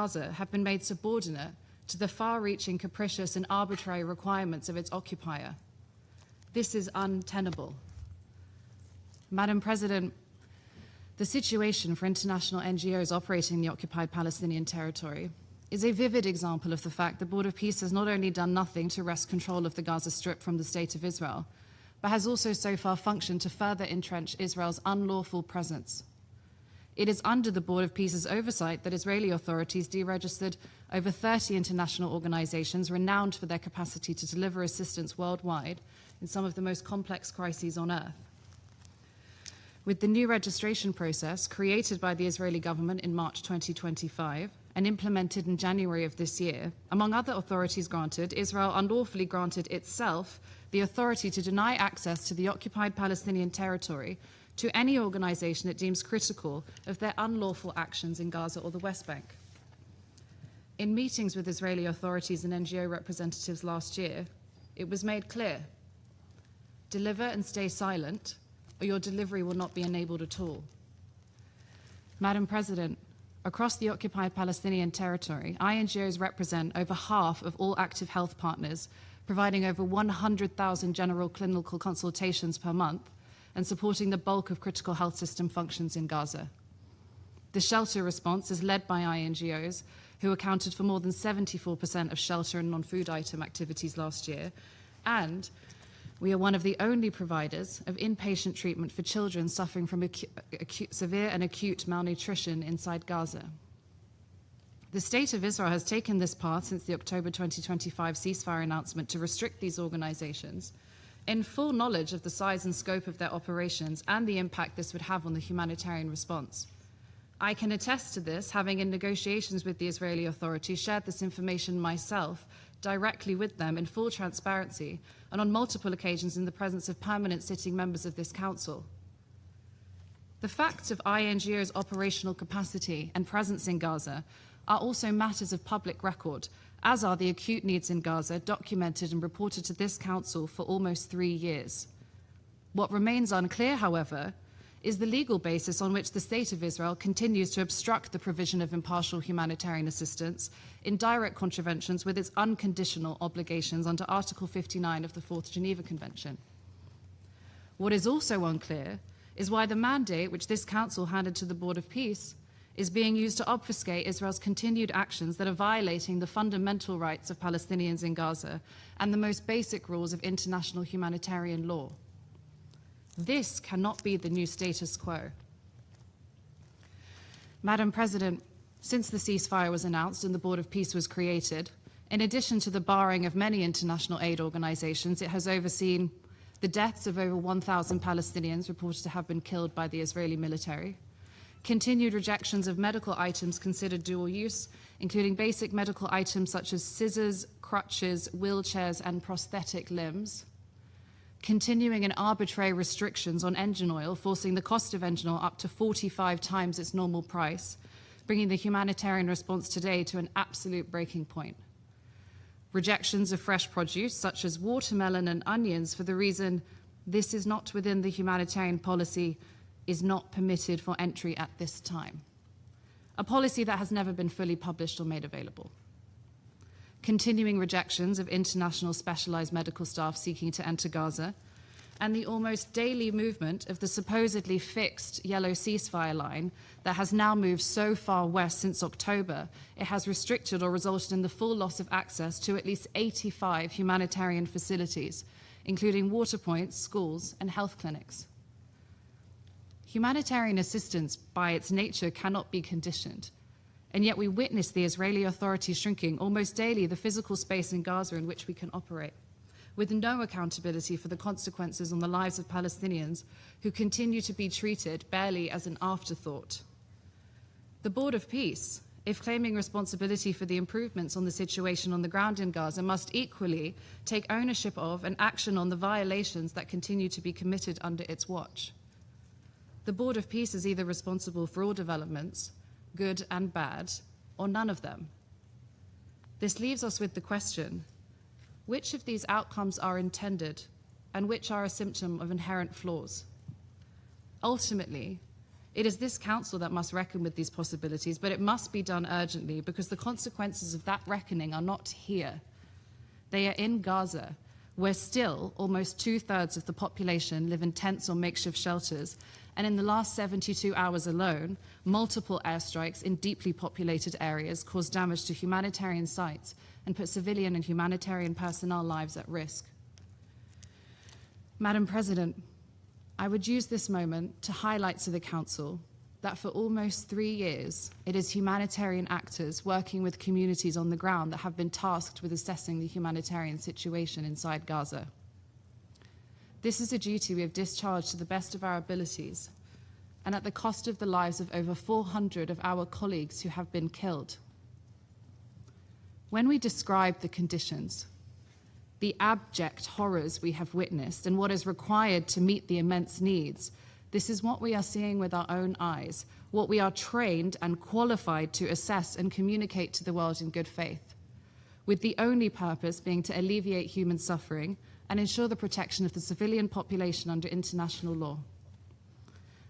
Gaza have been made subordinate to the far-reaching, capricious and arbitrary requirements of its occupier. This is untenable. Madam President, the situation for international NGOs operating in the occupied Palestinian territory is a vivid example of the fact the Board of Peace has not only done nothing to wrest control of the Gaza Strip from the State of Israel, but has also so far functioned to further entrench Israel's unlawful presence. It is under the Board of Peace's oversight that Israeli authorities deregistered over 30 international organizations renowned for their capacity to deliver assistance worldwide in some of the most complex crises on earth. With the new registration process created by the Israeli government in March 2025 and implemented in January of this year, among other authorities granted, Israel unlawfully granted itself the authority to deny access to the occupied Palestinian territory to any organization it deems critical of their unlawful actions in Gaza or the West Bank. In meetings with Israeli authorities and NGO representatives last year, it was made clear: deliver and stay silent, or your delivery will not be enabled at all. Madam President, across the occupied Palestinian territory, INGOs represent over half of all active health partners, providing over 100,000 general clinical consultations per month and supporting the bulk of critical health system functions in Gaza. The shelter response is led by INGOs, who accounted for more than 74% of shelter and non-food item activities last year, and we are one of the only providers of inpatient treatment for children suffering from severe and acute malnutrition inside Gaza. The State of Israel has taken this path since the October 2025 ceasefire announcement to restrict these organizations, in full knowledge of the size and scope of their operations and the impact this would have on the humanitarian response. I can attest to this, having in negotiations with the Israeli authorities shared this information myself directly with them in full transparency and on multiple occasions in the presence of permanent sitting members of this council. The facts of INGO's operational capacity and presence in Gaza are also matters of public record, as are the acute needs in Gaza documented and reported to this council for almost 3 years. What remains unclear, however, is the legal basis on which the State of Israel continues to obstruct the provision of impartial humanitarian assistance in direct contraventions with its unconditional obligations under Article 59 of the Fourth Geneva Convention. What is also unclear is why the mandate which this Council handed to the Board of Peace is being used to obfuscate Israel's continued actions that are violating the fundamental rights of Palestinians in Gaza and the most basic rules of international humanitarian law. This cannot be the new status quo. Madam President, since the ceasefire was announced and the Board of Peace was created, in addition to the barring of many international aid organizations, it has overseen the deaths of over 1,000 Palestinians reported to have been killed by the Israeli military, continued rejections of medical items considered dual use, including basic medical items such as scissors, crutches, wheelchairs, and prosthetic limbs, continuing and arbitrary restrictions on engine oil, forcing the cost of engine oil up to 45 times its normal price, bringing the humanitarian response today to an absolute breaking point. Rejections of fresh produce, such as watermelon and onions, for the reason this is not within the humanitarian policy, is not permitted for entry at this time. A policy that has never been fully published or made available. Continuing rejections of international specialized medical staff seeking to enter Gaza, and the almost daily movement of the supposedly fixed yellow ceasefire line that has now moved so far west since October, it has restricted or resulted in the full loss of access to at least 85 humanitarian facilities, including water points, schools, and health clinics. Humanitarian assistance, by its nature, cannot be conditioned, and yet we witness the Israeli authorities shrinking almost daily the physical space in Gaza in which we can operate, with no accountability for the consequences on the lives of Palestinians who continue to be treated barely as an afterthought. The Board of Peace, if claiming responsibility for the improvements on the situation on the ground in Gaza, must equally take ownership of and action on the violations that continue to be committed under its watch. The Board of Peace is either responsible for all developments, good and bad, or none of them. This leaves us with the question, which of these outcomes are intended and which are a symptom of inherent flaws? Ultimately, It is this council that must reckon with these possibilities, but it must be done urgently because the consequences of that reckoning are not here. They are in Gaza, where still almost 2/3 of the population live in tents or makeshift shelters, and in the last 72 hours alone, multiple airstrikes in deeply populated areas caused damage to humanitarian sites and put civilian and humanitarian personnel lives at risk. Madam President, I would use this moment to highlight to the Council that for almost 3 years, it is humanitarian actors working with communities on the ground that have been tasked with assessing the humanitarian situation inside Gaza. This is a duty we have discharged to the best of our abilities and at the cost of the lives of over 400 of our colleagues who have been killed. When we describe the conditions, the abject horrors we have witnessed and what is required to meet the immense needs, this is what we are seeing with our own eyes, what we are trained and qualified to assess and communicate to the world in good faith, with the only purpose being to alleviate human suffering and ensure the protection of the civilian population under international law.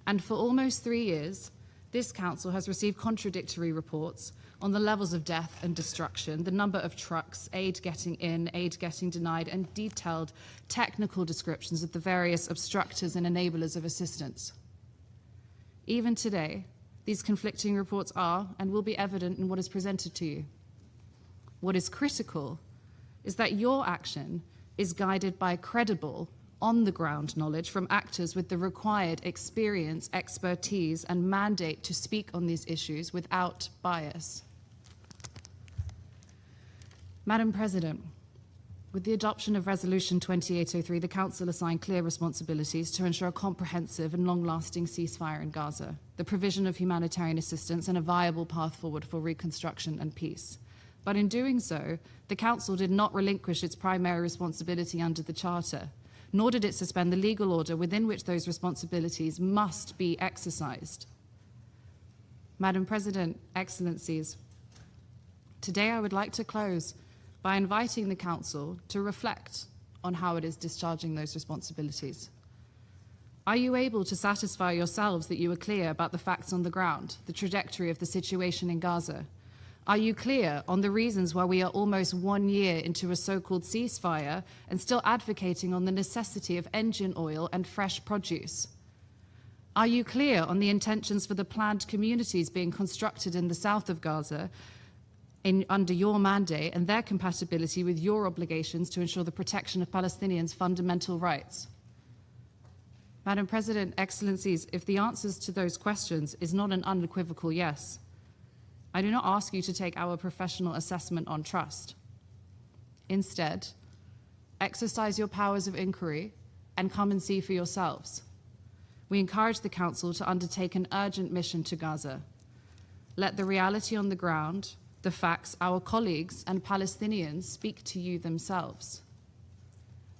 And for almost 3 years, this Council has received contradictory reports on the levels of death and destruction, the number of trucks, aid getting in, aid getting denied, and detailed technical descriptions of the various obstructors and enablers of assistance. Even today, these conflicting reports are and will be evident in what is presented to you. What is critical is that your action is guided by credible, on-the-ground knowledge from actors with the required experience, expertise, and mandate to speak on these issues without bias. Madam President, with the adoption of Resolution 2803, the Council assigned clear responsibilities to ensure a comprehensive and long-lasting ceasefire in Gaza, the provision of humanitarian assistance, and a viable path forward for reconstruction and peace. But in doing so, the Council did not relinquish its primary responsibility under the Charter, nor did it suspend the legal order within which those responsibilities must be exercised. Madam President, Excellencies, today I would like to close by inviting the Council to reflect on how it is discharging those responsibilities. Are you able to satisfy yourselves that you are clear about the facts on the ground, the trajectory of the situation in Gaza? Are you clear on the reasons why we are almost 1 year into a so-called ceasefire and still advocating on the necessity of engine oil and fresh produce? Are you clear on the intentions for the planned communities being constructed in the south of Gaza under your mandate and their compatibility with your obligations to ensure the protection of Palestinians' fundamental rights? Madam President, Excellencies, if the answers to those questions is not an unequivocal yes, I do not ask you to take our professional assessment on trust. Instead, exercise your powers of inquiry and come and see for yourselves. We encourage the Council to undertake an urgent mission to Gaza. Let the reality on the ground, the facts, our colleagues and Palestinians speak to you themselves.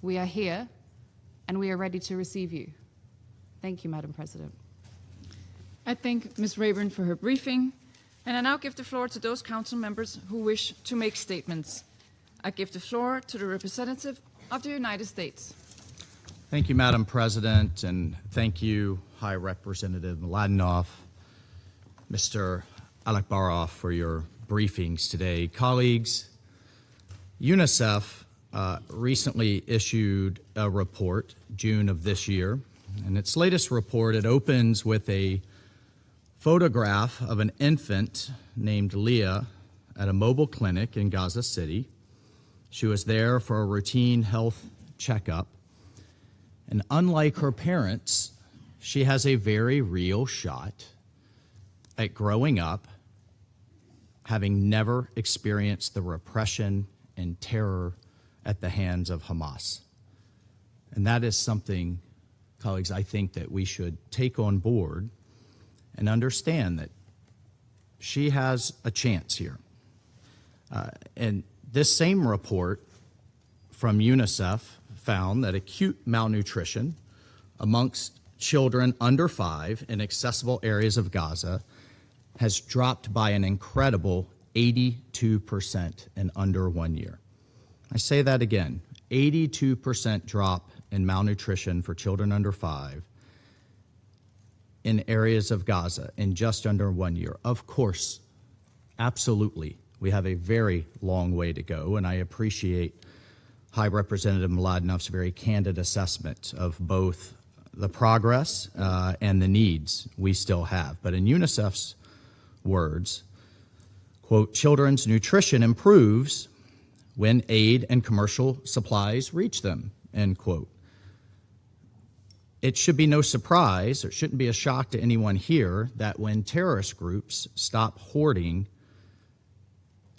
We are here and we are ready to receive you. Thank you, Madam President. I thank Ms. Rayburn for her briefing, and I now give the floor to those council members who wish to make statements. I give the floor to the representative of the United States. Thank you, Madam President, and thank you, High Representative Mladenov, Mr. Alakbarov, for your briefings today. Colleagues, UNICEF recently issued a report, June of this year, and its latest report, it opens with a photograph of an infant named Leah at a mobile clinic in Gaza City. She was there for a routine health checkup, and unlike her parents, she has a very real shot at growing up having never experienced the repression and terror at the hands of Hamas. And that is something, colleagues, I think that we should take on board and understand that she has a chance here. And this same report from UNICEF found that acute malnutrition amongst children under 5 in accessible areas of Gaza has dropped by an incredible 82% in under 1 year. I say that again, 82% drop in malnutrition for children under 5 in areas of Gaza in just under 1 year? Of course, absolutely. We have a very long way to go, and I appreciate High Representative Mladenov's very candid assessment of both the progress and the needs we still have. But in UNICEF's words, quote, children's nutrition improves when aid and commercial supplies reach them, end quote. It should be no surprise, or it shouldn't be a shock to anyone here, that when terrorist groups stop hoarding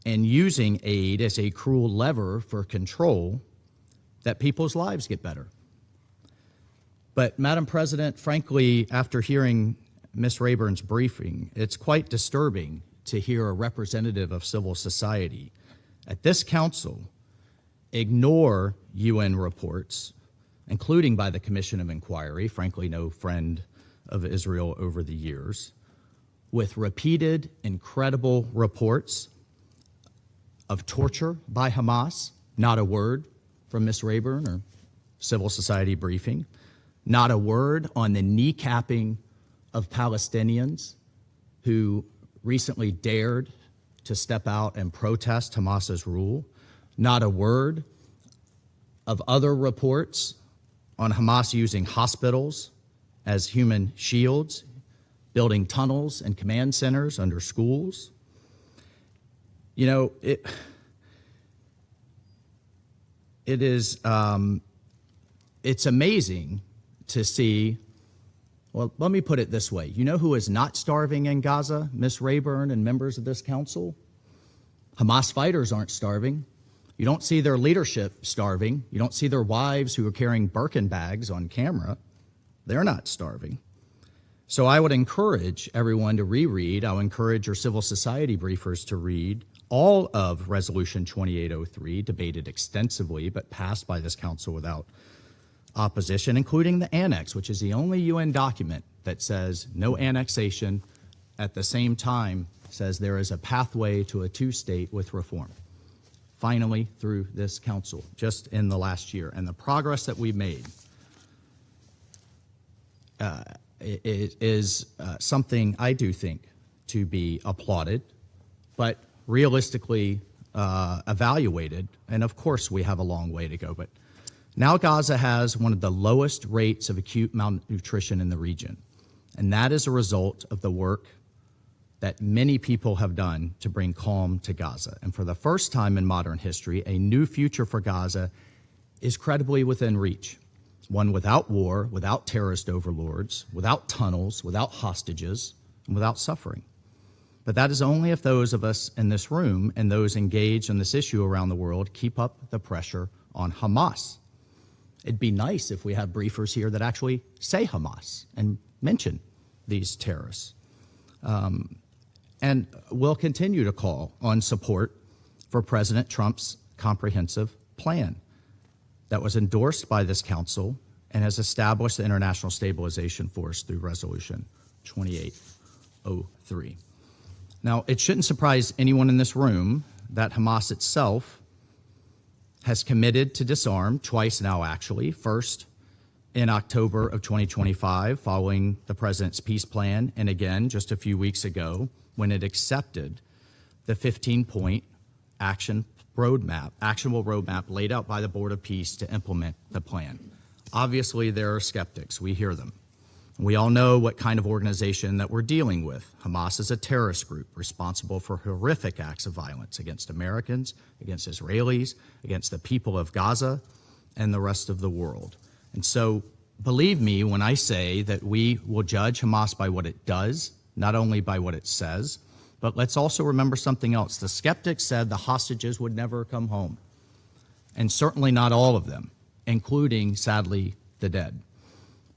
and using aid as a cruel lever for control, that people's lives get better. But, Madam President, frankly, after hearing Ms. Rayburn's briefing, it's quite disturbing to hear a representative of civil society at this council ignore UN reports, including by the Commission of Inquiry, frankly no friend of Israel over the years, with repeated incredible reports of torture by Hamas, not a word from Ms. Rayburn or civil society briefing, not a word on the kneecapping of Palestinians who recently dared to step out and protest Hamas's rule, not a word of other reports on Hamas using hospitals as human shields, building tunnels and command centers under schools. You know, it's amazing to see. Well, let me put it this way. You know who is not starving in Gaza, Ms. Rayburn and members of this council? Hamas fighters aren't starving. You don't see their leadership starving. You don't see their wives who are carrying Birkin bags on camera. They're not starving. So I would encourage everyone to reread. I would encourage your civil society briefers to read all of Resolution 2803, debated extensively but passed by this council without opposition, including the annex, which is the only UN document that says no annexation, at the same time says there is a pathway to a two-state with reform. Finally, through this council, just in the last year. And the progress that we've made is something I do think to be applauded, but realistically evaluated. And of course, we have a long way to go. But now Gaza has one of the lowest rates of acute malnutrition in the region. And that is a result of the work that many people have done to bring calm to Gaza. And for the first time in modern history, a new future for Gaza is credibly within reach. One without war, without terrorist overlords, without tunnels, without hostages, and without suffering. But that is only if those of us in this room and those engaged in this issue around the world keep up the pressure on Hamas. It'd be nice if we have briefers here that actually say Hamas and mention these terrorists. And we'll continue to call on support for President Trump's comprehensive plan that was endorsed by this council and has established the International Stabilization Force through Resolution 2803. Now, it shouldn't surprise anyone in this room that Hamas itself has committed to disarm twice now, actually. First, in October of 2025, following the president's peace plan, and again just a few weeks ago when it accepted the 15-point actionable roadmap laid out by the Board of Peace to implement the plan. Obviously, there are skeptics. We hear them. We all know what kind of organization that we're dealing with. Hamas is a terrorist group responsible for horrific acts of violence against Americans, against Israelis, against the people of Gaza, and the rest of the world. And so, believe me when I say that we will judge Hamas by what it does, not only by what it says, but let's also remember something else. The skeptics said the hostages would never come home, and certainly not all of them, including, sadly, the dead.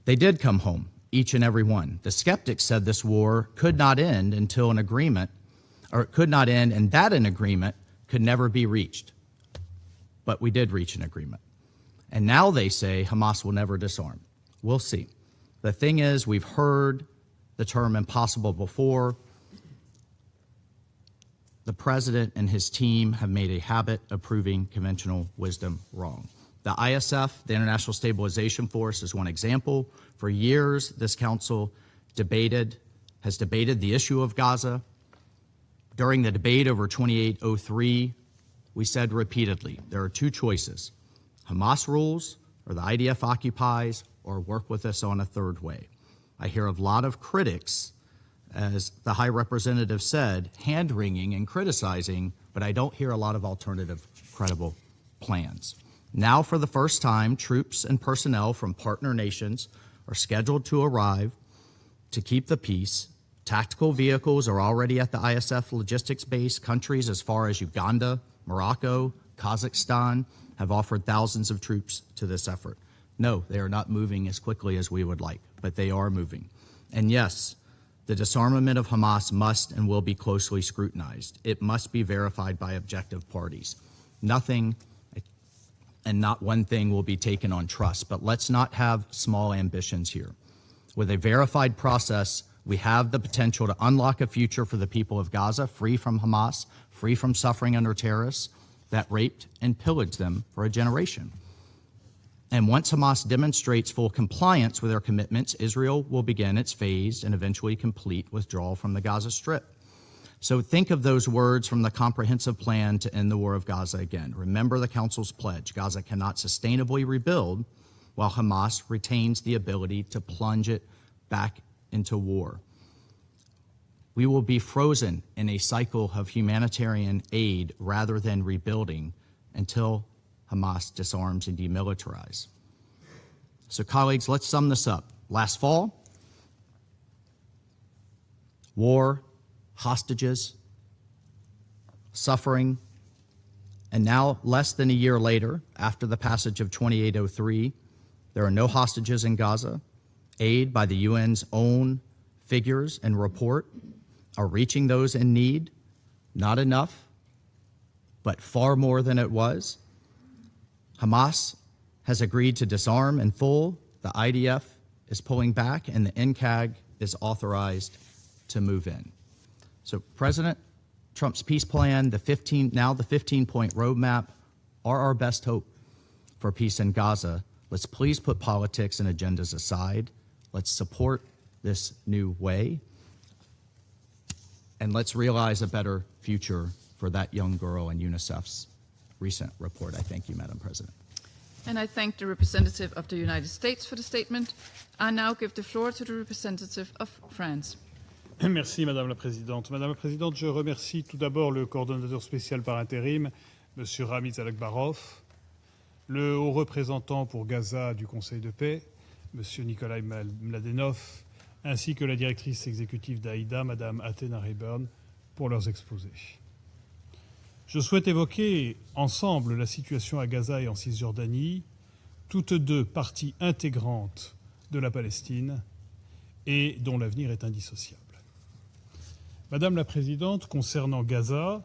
They did come home, each and every one. The skeptics said this war could not end until an agreement, or it could not end, and that an agreement could never be reached. But we did reach an agreement. And now they say Hamas will never disarm. We'll see. The thing is, we've heard the term impossible before. The president and his team have made a habit of proving conventional wisdom wrong. The ISF, the International Stabilization Force, is one example. For years, this council has debated the issue of Gaza. During the debate over 2803, we said repeatedly, there are two choices. Hamas rules, or the IDF occupies, or work with us on a third way. I hear a lot of critics, as the High Representative said, hand-wringing and criticizing, but I don't hear a lot of alternative, credible plans. Now, for the first time, troops and personnel from partner nations are scheduled to arrive to keep the peace. Tactical vehicles are already at the ISF logistics base. Countries as far as Uganda, Morocco, Kazakhstan have offered thousands of troops to this effort. No, they are not moving as quickly as we would like, but they are moving. And yes, the disarmament of Hamas must and will be closely scrutinized. It must be verified by objective parties. Nothing and not one thing will be taken on trust, but let's not have small ambitions here. With a verified process, we have the potential to unlock a future for the people of Gaza, free from Hamas, free from suffering under terrorists that raped and pillaged them for a generation. And once Hamas demonstrates full compliance with their commitments, Israel will begin its phased and eventually complete withdrawal from the Gaza Strip. So think of those words from the comprehensive plan to end the war of Gaza again. Remember the Council's pledge. Gaza cannot sustainably rebuild while Hamas retains the ability to plunge it back into war. We will be frozen in a cycle of humanitarian aid rather than rebuilding until Hamas disarms and demilitarizes. So colleagues, let's sum this up. Last fall, war, hostages, suffering, and now less than a year later, after the passage of 2803, there are no hostages in Gaza. Aid by the UN's own figures and report are reaching those in need. Not enough, but far more than it was. Hamas has agreed to disarm in full. The IDF is pulling back, and the NCAG is authorized to move in. So President Trump's peace plan, the 15-point roadmap, are our best hope for peace in Gaza. Let's please put politics and agendas aside. Let's support this new way. And let's realize a better future for that young girl in UNICEF's recent report. I thank you, Madam President. And I thank the representative of the United States for the statement. I now give the floor to the representative of France. Merci, Madame la Présidente. Madame la Présidente, je remercie tout d'abord le coordonnateur spécial par intérim, Monsieur Ramiz Alakbarov, le haut représentant pour Gaza du Conseil de paix, Monsieur Nikolai Mladenov, ainsi que la directrice exécutive d'AIDA, Madame Athena Rayburn, pour leurs exposés. Je souhaite évoquer ensemble la situation à Gaza et en Cisjordanie, toutes deux parties intégrantes de la Palestine et dont l'avenir est indissociable. Madame la Présidente, concernant Gaza,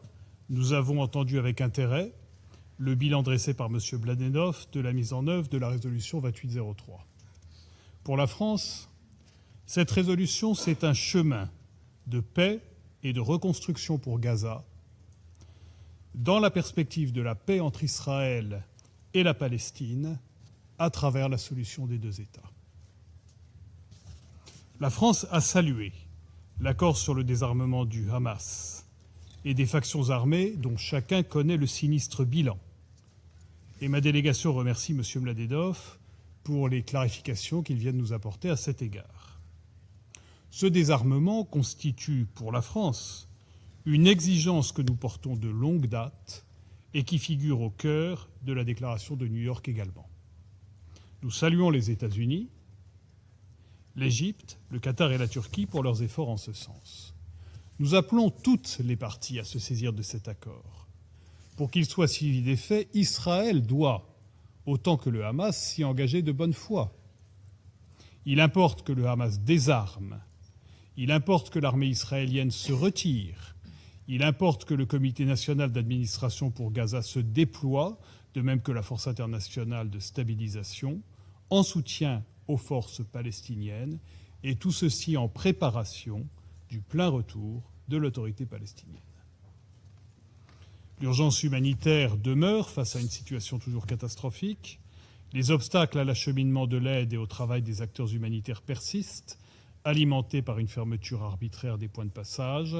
nous avons entendu avec intérêt le bilan dressé par M. Mladenov de la mise en œuvre de la résolution 2803. Pour la France, cette résolution, c'est un chemin de paix et de reconstruction pour Gaza, dans la perspective de la paix entre Israël et la Palestine, à travers la solution des deux États. La France a salué l'accord sur le désarmement du Hamas et des factions armées dont chacun connaît le sinistre bilan. Et ma délégation remercie M. Mladenov pour les clarifications qu'il vient de nous apporter à cet égard. Ce désarmement constitue pour la France une exigence que nous portons de longue date et qui figure au cœur de la déclaration de New York également. Nous saluons les États-Unis, l'Égypte, le Qatar et la Turquie pour leurs efforts en ce sens. Nous appelons toutes les parties à se saisir de cet accord. Pour qu'il soit suivi des faits, Israël doit, autant que le Hamas, s'y engager de bonne foi. Il importe que le Hamas désarme, il importe que l'armée israélienne se retire, il importe que le Comité national d'administration pour Gaza se déploie, de même que la Force internationale de stabilisation, en soutien aux forces palestiniennes, et tout ceci en préparation du plein retour de l'autorité palestinienne. L'urgence humanitaire demeure face à une situation toujours catastrophique. Les obstacles à l'acheminement de l'aide et au travail des acteurs humanitaires persistent, alimentée par une fermeture arbitraire des points de passage.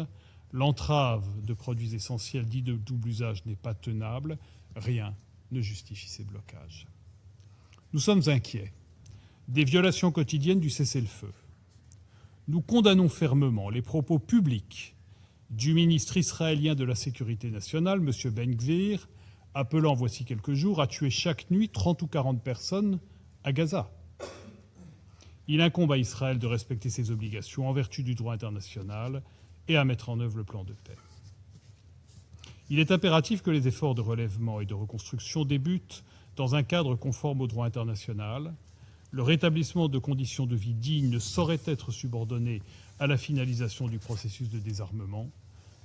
L'entrave de produits essentiels dits de double usage n'est pas tenable. Rien ne justifie ces blocages. Nous sommes inquiets des violations quotidiennes du cessez-le-feu. Nous condamnons fermement les propos publics du ministre israélien de la Sécurité nationale, M. Ben Gvir, appelant voici quelques jours à tuer chaque nuit 30 ou 40 personnes à Gaza. Il incombe à Israël de respecter ses obligations en vertu du droit international et à mettre en œuvre le plan de paix. Il est impératif que les efforts de relèvement et de reconstruction débutent dans un cadre conforme au droit international. Le rétablissement de conditions de vie dignes ne saurait être subordonné à la finalisation du processus de désarmement.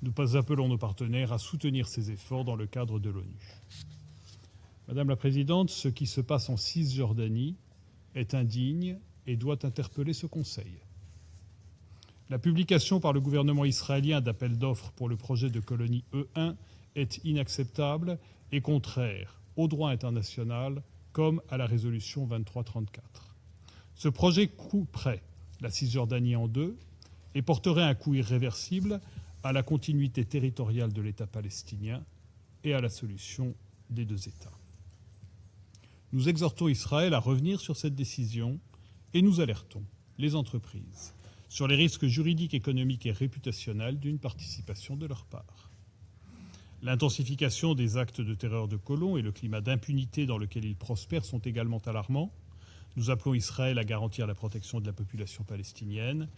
Nous appelons nos partenaires à soutenir ces efforts dans le cadre de l'ONU. Madame la Présidente, ce qui se passe en Cisjordanie est indigne et doit interpeller ce Conseil. La publication par le gouvernement israélien d'appels d'offres pour le projet de colonie E1 est inacceptable et contraire au droit international comme à la résolution 2334. Ce projet couperait la Cisjordanie en deux et porterait un coup irréversible à la continuité territoriale de l'État palestinien et à la solution des deux États. Nous exhortons Israël à revenir sur cette décision et nous alertons les entreprises sur les risques juridiques, économiques et réputationnels d'une participation de leur part. L'intensification des actes de terreur de colons et le climat d'impunité dans lequel ils prospèrent sont également alarmants. Nous appelons Israël à garantir la protection de la population palestinienne,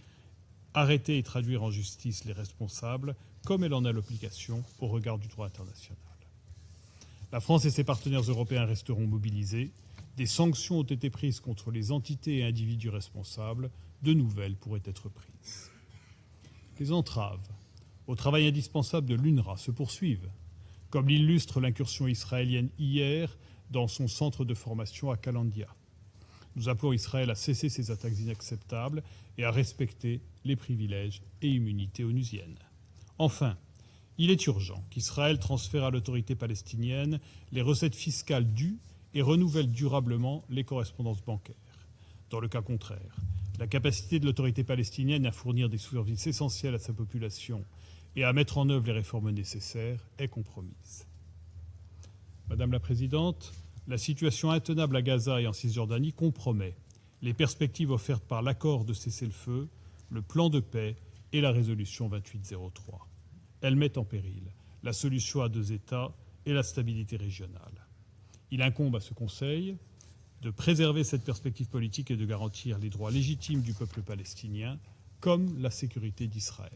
arrêter et traduire en justice les responsables, comme elle en a l'obligation au regard du droit international. La France et ses partenaires européens resteront mobilisés. Des sanctions ont été prises contre les entités et individus responsables. De nouvelles pourraient être prises. Les entraves au travail indispensable de l'UNRWA se poursuivent, comme l'illustre l'incursion israélienne hier dans son centre de formation à Kalandia. Nous appelons Israël à cesser ces attaques inacceptables et à respecter les privilèges et immunités onusiennes. Enfin, il est urgent qu'Israël transfère à l'autorité palestinienne les recettes fiscales dues et renouvelle durablement les correspondances bancaires. Dans le cas contraire, la capacité de l'autorité palestinienne à fournir des services essentiels à sa population et à mettre en œuvre les réformes nécessaires est compromise. Madame la Présidente, la situation intenable à Gaza et en Cisjordanie compromet les perspectives offertes par l'accord de cessez-le-feu, le plan de paix et la résolution 2803. Elle met en péril la solution à deux États et la stabilité régionale. Il incombe à ce Conseil de préserver cette perspective politique et de garantir les droits légitimes du peuple palestinien comme la sécurité d'Israël.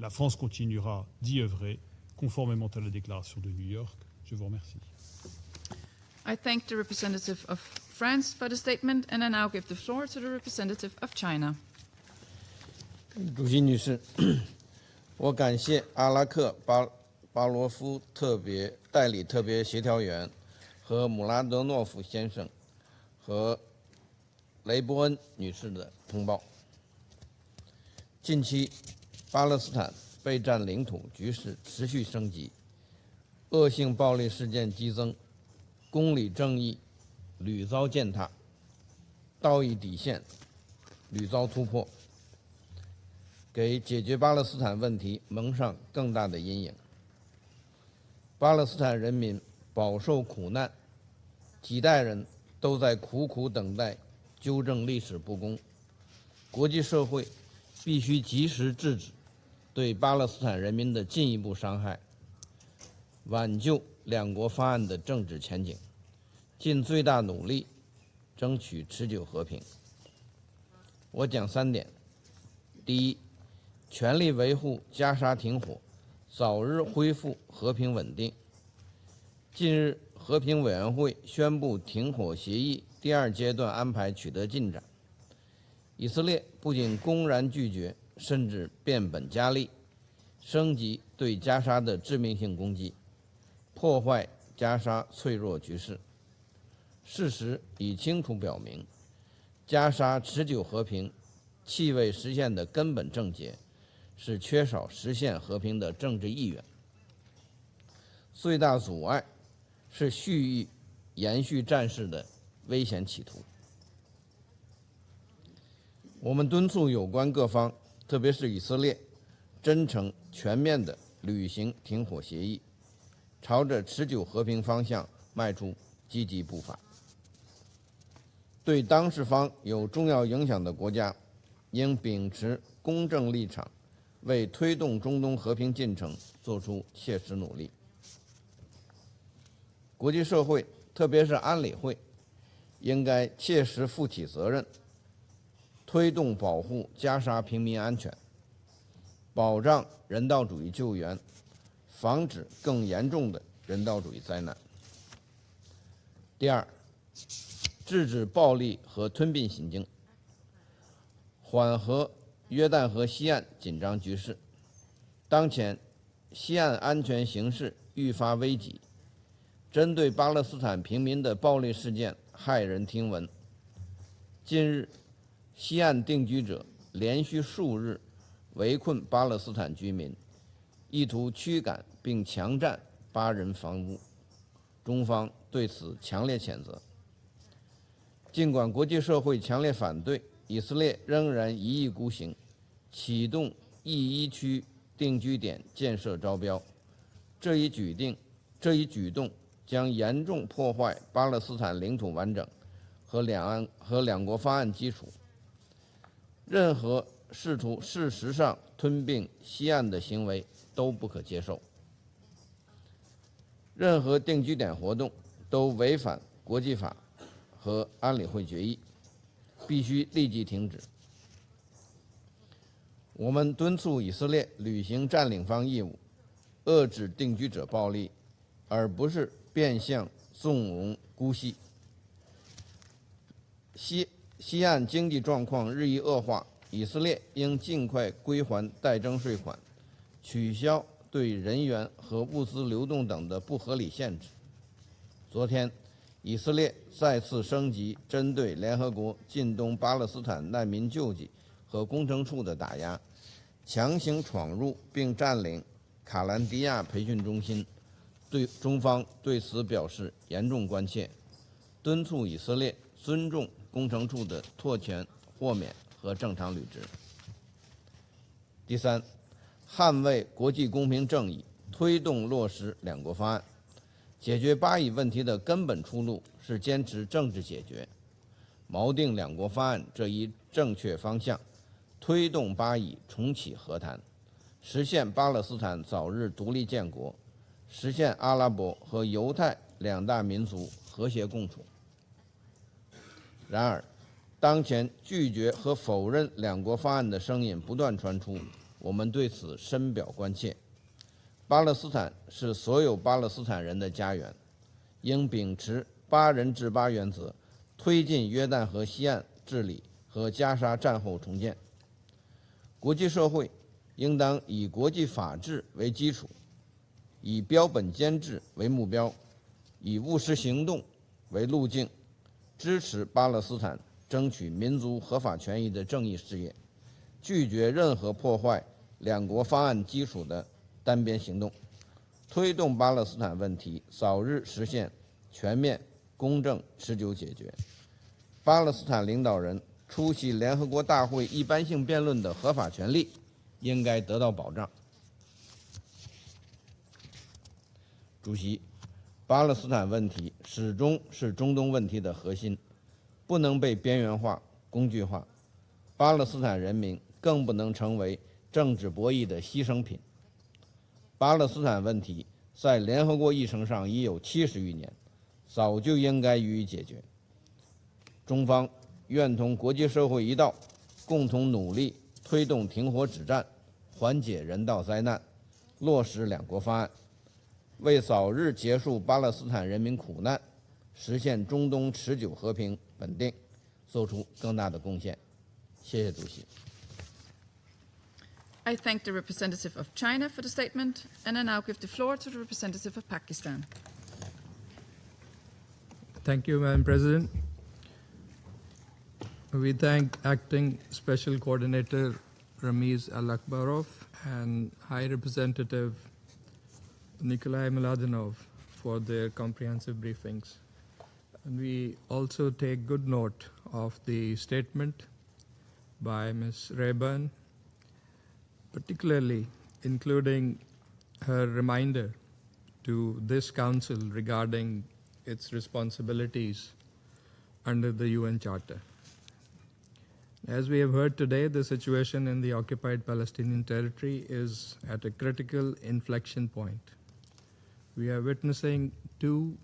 La France continuera d'y œuvrer conformément à la déclaration de New York. Je vous remercie. I thank the representative of France for the statement, and I now give the floor to the representative of China. 主席女士，我感谢阿拉克巴罗夫代理特别协调员和姆拉德诺夫先生和雷伯恩女士的通报。近期，巴勒斯坦被占领土局势持续升级，恶性暴力事件激增，公理正义屡遭践踏，道义底线屡遭突破，给解决巴勒斯坦问题蒙上更大的阴影。巴勒斯坦人民饱受苦难，几代人都在苦苦等待纠正历史不公。国际社会必须及时制止对巴勒斯坦人民的进一步伤害，挽救两国方案的政治前景，尽最大努力争取持久和平。我讲3点：第一，全力维护加沙停火，早日恢复和平稳定。近日，和平委员会宣布停火协议第2阶段安排取得进展。以色列不仅公然拒绝，甚至变本加厉，升级对加沙的致命性攻击，破坏加沙脆弱局势。事实已清楚表明，加沙持久和平冀未实现的根本症结是缺少实现和平的政治意愿。最大阻碍是蓄意延续战事的危险企图。我们敦促有关各方，特别是以色列，真诚全面地履行停火协议，朝着持久和平方向迈出积极步伐。对当事方有重要影响的国家，应秉持公正立场，为推动中东和平进程做出切实努力。国际社会，特别是安理会，应该切实负起责任，推动保护加沙平民安全，保障人道主义救援，防止更严重的人道主义灾难。第二，制止暴力和吞并行径，缓和约旦河西岸紧张局势。当前，西岸安全形势愈发危急，针对巴勒斯坦平民的暴力事件骇人听闻。近日，西岸定居者连续数日围困巴勒斯坦居民，意图驱赶并强占巴人房屋，中方对此强烈谴责。尽管国际社会强烈反对，以色列仍然一意孤行，启动E1区定居点建设招标。这一举动将严重破坏巴勒斯坦领土完整和两国方案基础。任何试图事实上吞并西岸的行为都不可接受。任何定居点活动都违反国际法和安理会决议，必须立即停止。我们敦促以色列履行占领方义务，遏制定居者暴力，而不是变相纵容姑息。西岸经济状况日益恶化，以色列应尽快归还待征税款，取消对人员和物资流动等的不合理限制。昨天，以色列再次升级针对联合国近东巴勒斯坦难民救济和工程处的打压，强行闯入并占领卡兰迪亚培训中心，中方对此表示严重关切，敦促以色列尊重工程处的特权豁免和正常履职。第三，捍卫国际公平正义，推动落实两国方案。解决巴以问题的根本出路是坚持政治解决，锚定两国方案这一正确方向，推动巴以重启和谈，实现巴勒斯坦早日独立建国，实现阿拉伯和犹太两大民族和谐共处。然而，当前拒绝和否认两国方案的声音不断传出，我们对此深表关切。巴勒斯坦是所有巴勒斯坦人的家园，应秉持8人治8原则，推进约旦河西岸治理和加沙战后重建。国际社会应当以国际法治为基础，以标本兼治为目标，以务实行动为路径，支持巴勒斯坦争取民族合法权益的正义事业，拒绝任何破坏两国方案基础的单边行动，推动巴勒斯坦问题早日实现全面、公正、持久解决。巴勒斯坦领导人出席联合国大会一般性辩论的合法权利应该得到保障。主席，巴勒斯坦问题始终是中东问题的核心，不能被边缘化、工具化。巴勒斯坦人民更不能成为政治博弈的牺牲品。巴勒斯坦问题在联合国议程上已有70余年，早就应该予以解决。中方愿同国际社会一道，共同努力推动停火止战，缓解人道灾难，落实两国方案，为早日结束巴勒斯坦人民苦难，实现中东持久和平稳定，做出更大的贡献。谢谢主席。I thank the representative of China for the statement, and I now give the floor to the representative of Pakistan. Thank you, Madam President. We thank Acting Special Coordinator Ramiz Alakbarov and High Representative Nikolai Mladenov for their comprehensive briefings. And we also take good note of the statement by Ms. Rayburn, particularly including her reminder to this Council regarding its responsibilities under the UN Charter. As we have heard today, the situation in the occupied Palestinian territory is at a critical inflection point. We are witnessing two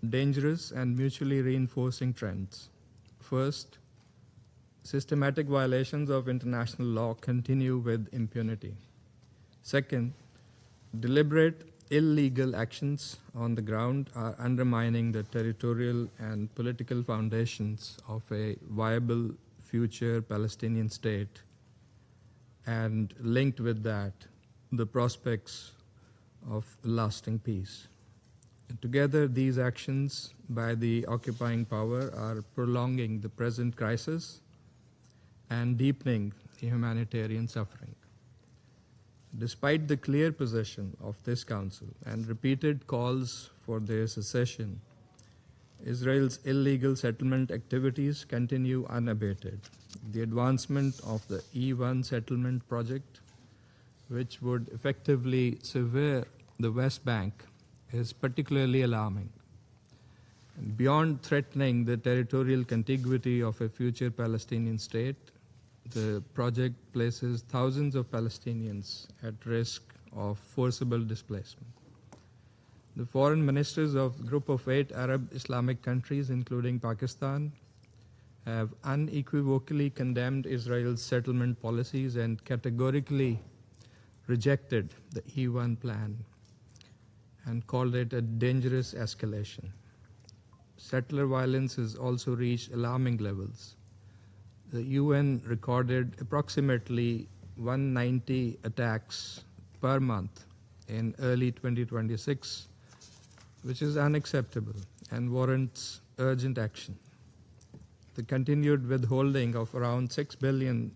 dangerous and mutually reinforcing trends. First, systematic violations of international law continue with impunity. Second, deliberate illegal actions on the ground are undermining the territorial and political foundations of a viable future Palestinian state, and linked with that, the prospects of lasting peace. And together, these actions by the occupying power are prolonging the present crisis and deepening the humanitarian suffering. Despite the clear position of this Council and repeated calls for their cessation, Israel's illegal settlement activities continue unabated. The advancement of the E1 settlement project, which would effectively sever the West Bank, is particularly alarming. And beyond threatening the territorial contiguity of a future Palestinian state, the project places thousands of Palestinians at risk of forcible displacement. The foreign ministers of the Group of 8 Arab Islamic countries, including Pakistan, have unequivocally condemned Israel's settlement policies and categorically rejected the E1 plan and called it a dangerous escalation. Settler violence has also reached alarming levels. The UN recorded approximately 190 attacks per month in early 2026, which is unacceptable and warrants urgent action. The continued withholding of around $6 billion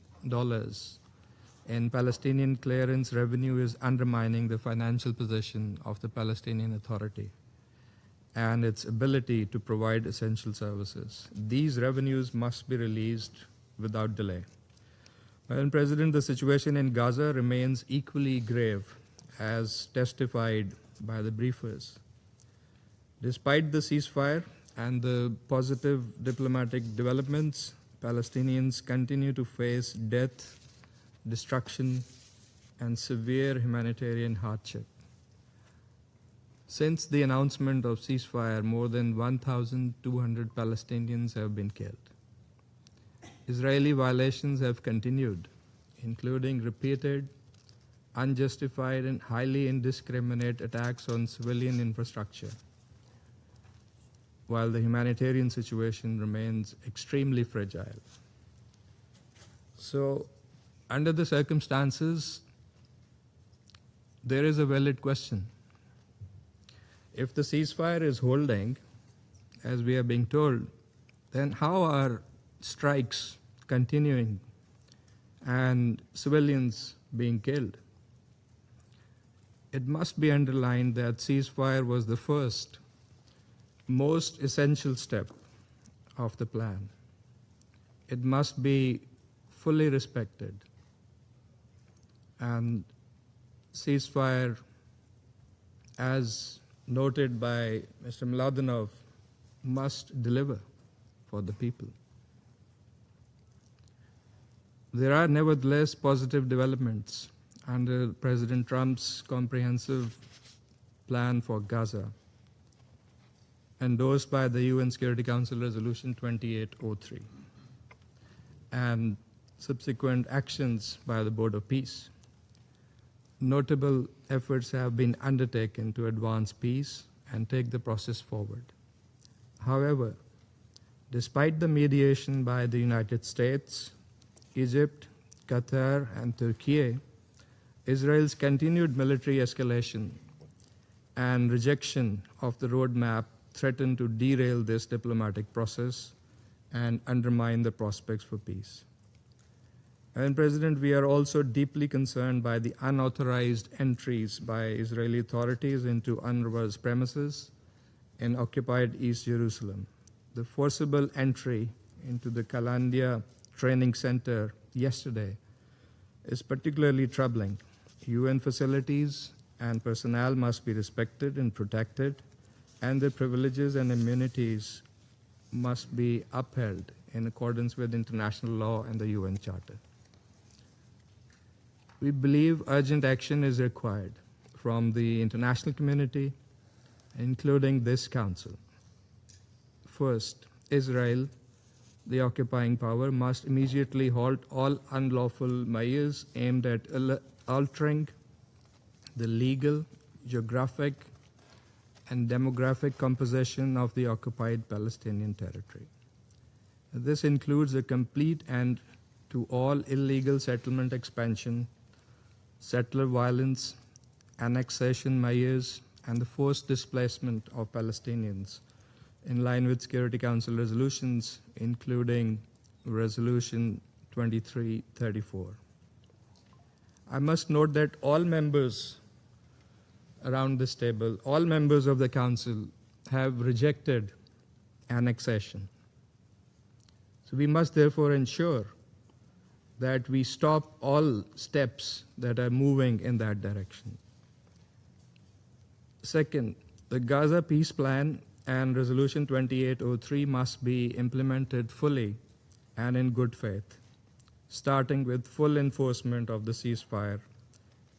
in Palestinian clearance revenue is undermining the financial position of the Palestinian Authority and its ability to provide essential services. These revenues must be released without delay. Madam President, the situation in Gaza remains equally grave, as testified by the briefers. Despite the ceasefire and the positive diplomatic developments, Palestinians continue to face death, destruction, and severe humanitarian hardship. Since the announcement of ceasefire, more than 1,200 Palestinians have been killed. Israeli violations have continued, including repeated, unjustified, and highly indiscriminate attacks on civilian infrastructure, while the humanitarian situation remains extremely fragile. So, under the circumstances, there is a valid question. If the ceasefire is holding, as we are being told, then how are strikes continuing and civilians being killed? It must be underlined that ceasefire was the first, most essential step of the plan. It must be fully respected, and ceasefire, as noted by Mr. Mladenov, must deliver for the people. There are nevertheless positive developments under President Trump's comprehensive plan for Gaza, endorsed by the UN Security Council Resolution 2803, and subsequent actions by the Board of Peace. Notable efforts have been undertaken to advance peace and take the process forward. However, despite the mediation by the United States, Egypt, Qatar, and Turkey, Israel's continued military escalation and rejection of the roadmap threaten to derail this diplomatic process and undermine the prospects for peace. Madam President, we are also deeply concerned by the unauthorized entries by Israeli authorities into UNRWA's premises in occupied East Jerusalem. The forcible entry into the Kalandia Training Center yesterday is particularly troubling. UN facilities and personnel must be respected and protected, and their privileges and immunities must be upheld in accordance with international law and the UN Charter. We believe urgent action is required from the international community, including this Council. First, Israel, the occupying power, must immediately halt all unlawful measures aimed at altering the legal, geographic, and demographic composition of the occupied Palestinian territory. This includes a complete end to all illegal settlement expansion, settler violence, annexation measures, and the forced displacement of Palestinians in line with Security Council resolutions, including Resolution 2334. I must note that all members around this table, all members of the Council have rejected annexation. So we must therefore ensure that we stop all steps that are moving in that direction. Second, the Gaza peace plan and Resolution 2803 must be implemented fully and in good faith, starting with full enforcement of the ceasefire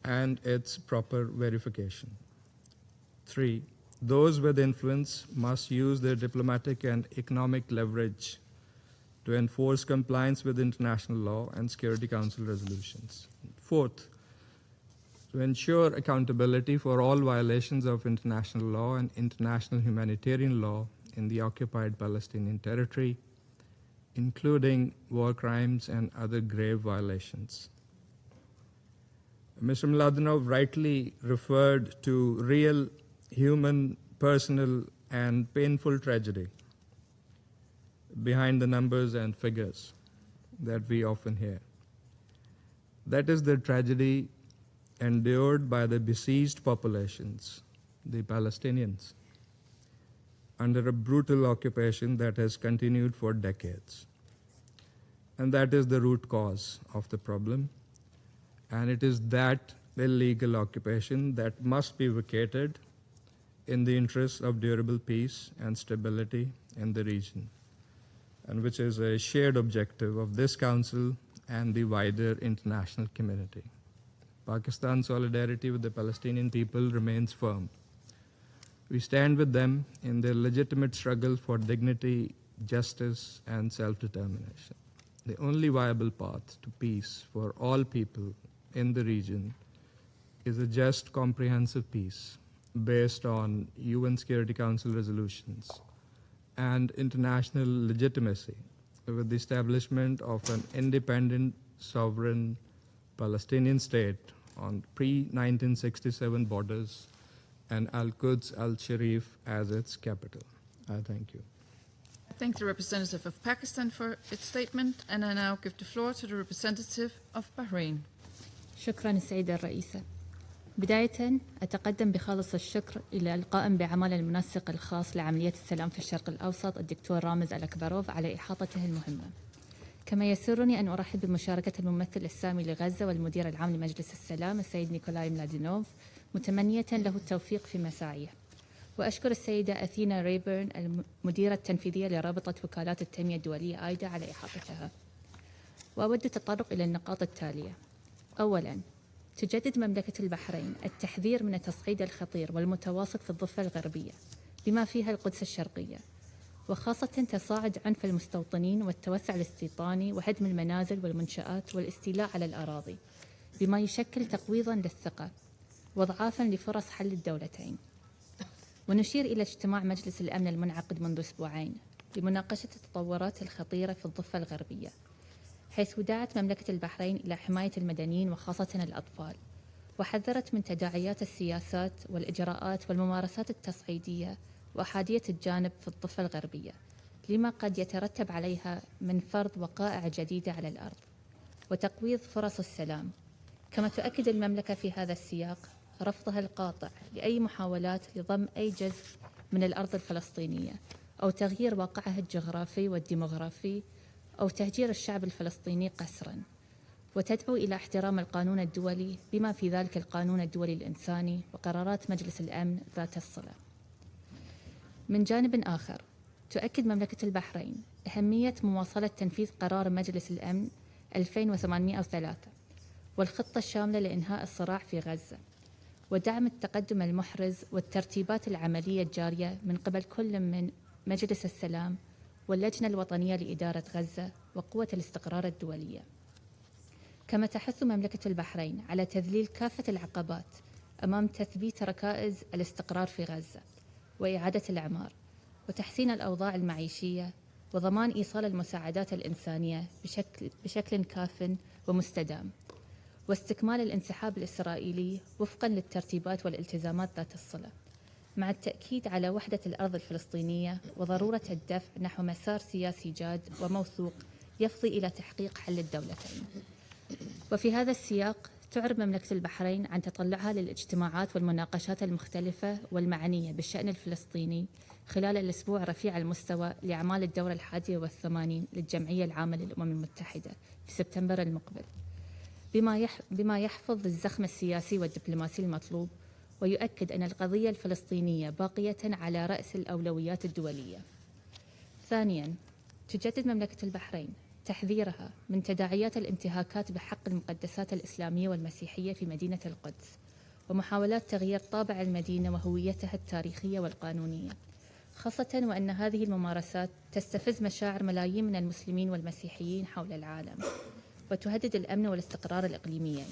and its proper verification. 3, those with influence must use their diplomatic and economic leverage to enforce compliance with international law and Security Council resolutions. 4th, to ensure accountability for all violations of international law and international humanitarian law in the occupied Palestinian territory, including war crimes and other grave violations. Mr. Mladenov rightly referred to real human, personal, and painful tragedy behind the numbers and figures that we often hear. That is the tragedy endured by the besieged populations, the Palestinians, under a brutal occupation that has continued for decades. And that is the root cause of the problem. And it is that illegal occupation that must be vacated in the interest of durable peace and stability in the region, and which is a shared objective of this Council and the wider international community. Pakistan's solidarity with the Palestinian people remains firm. We stand with them in their legitimate struggle for dignity, justice, and self-determination. The only viable path to peace for all people in the region is a just, comprehensive peace based on UN Security Council resolutions and international legitimacy with the establishment of an independent, sovereign Palestinian state on pre-1967 borders and Al-Quds Al-Sharif as its capital. I thank you. I thank the representative of Pakistan for its statement, and I now give the floor to the representative of Bahrain. شكرا السيدة الرئيسة. بداية أتقدم بخالص الشكر إلى القائم بعمل المنسق الخاص لعملية السلام في الشرق الأوسط الدكتور رامز ألكبروف على إحاطته المهمة. كما يسرني أن أرحب بمشاركة الممثل السامي لغزة والمدير العام لمجلس السلام السيد نيكولاي ملادينوف، متمنية له التوفيق في مساعيه. وأشكر السيدة أثينا ريبرن المديرة التنفيذية لرابطة وكالات التنمية الدولية آيدا على إحاطتها. وأود التطرق إلى النقاط التالية. أولاً، تجدد مملكة البحرين التحذير من التصعيد الخطير والمتواصل في الضفة الغربية بما فيها القدس الشرقية، وخاصة تصاعد عنف المستوطنين والتوسع الاستيطاني وهدم المنازل والمنشآت والاستيلاء على الأراضي، بما يشكل تقويضاً للثقة وضعافاً لفرص حل الدولتين. ونشير إلى اجتماع مجلس الأمن المنعقد منذ أسبوعين لمناقشة التطورات الخطيرة في الضفة الغربية، حيث دعت مملكة البحرين إلى حماية المدنيين وخاصة الأطفال، وحذرت من تداعيات السياسات والإجراءات والممارسات التصعيدية وأحادية الجانب في الضفة الغربية لما قد يترتب عليها من فرض وقائع جديدة على الأرض وتقويض فرص السلام. كما تؤكد المملكة في هذا السياق رفضها القاطع لأي محاولات لضم أي جزء من الأرض الفلسطينية أو تغيير واقعها الجغرافي والديموغرافي أو تهجير الشعب الفلسطيني قسراً، وتدعو إلى احترام القانون الدولي بما في ذلك القانون الدولي الإنساني وقرارات مجلس الأمن ذات الصلة. من جانب آخر، تؤكد مملكة البحرين أهمية مواصلة تنفيذ قرار مجلس الأمن 2803 والخطة الشاملة لإنهاء الصراع في غزة، ودعم التقدم المحرز والترتيبات العملية الجارية من قبل كل من مجلس السلام واللجنة الوطنية لإدارة غزة وقوة الاستقرار الدولية. كما تحث مملكة البحرين على تذليل كافة العقبات أمام تثبيت ركائز الاستقرار في غزة وإعادة الإعمار وتحسين الأوضاع المعيشية وضمان إيصال المساعدات الإنسانية بشكل كاف ومستدام، واستكمال الانسحاب الإسرائيلي وفقاً للترتيبات والالتزامات ذات الصلة، مع التأكيد على وحدة الأرض الفلسطينية وضرورة الدفع نحو مسار سياسي جاد وموثوق يفضي إلى تحقيق حل الدولتين. وفي هذا السياق تعرب مملكة البحرين عن تطلعها للاجتماعات والمناقشات المختلفة والمعنية بالشأن الفلسطيني خلال الأسبوع رفيع المستوى لأعمال الدورة 81 للجمعية العامة للأمم المتحدة في سبتمبر المقبل، بما يحفظ الزخم السياسي والدبلوماسي المطلوب، ويؤكد أن القضية الفلسطينية باقية على رأس الأولويات الدولية. ثانياً، تجدد مملكة البحرين تحذيرها من تداعيات الانتهاكات بحق المقدسات الإسلامية والمسيحية في مدينة القدس ومحاولات تغيير طابع المدينة وهويتها التاريخية والقانونية، خاصة وأن هذه الممارسات تستفز مشاعر ملايين من المسلمين والمسيحيين حول العالم وتهدد الأمن والاستقرار الإقليميين.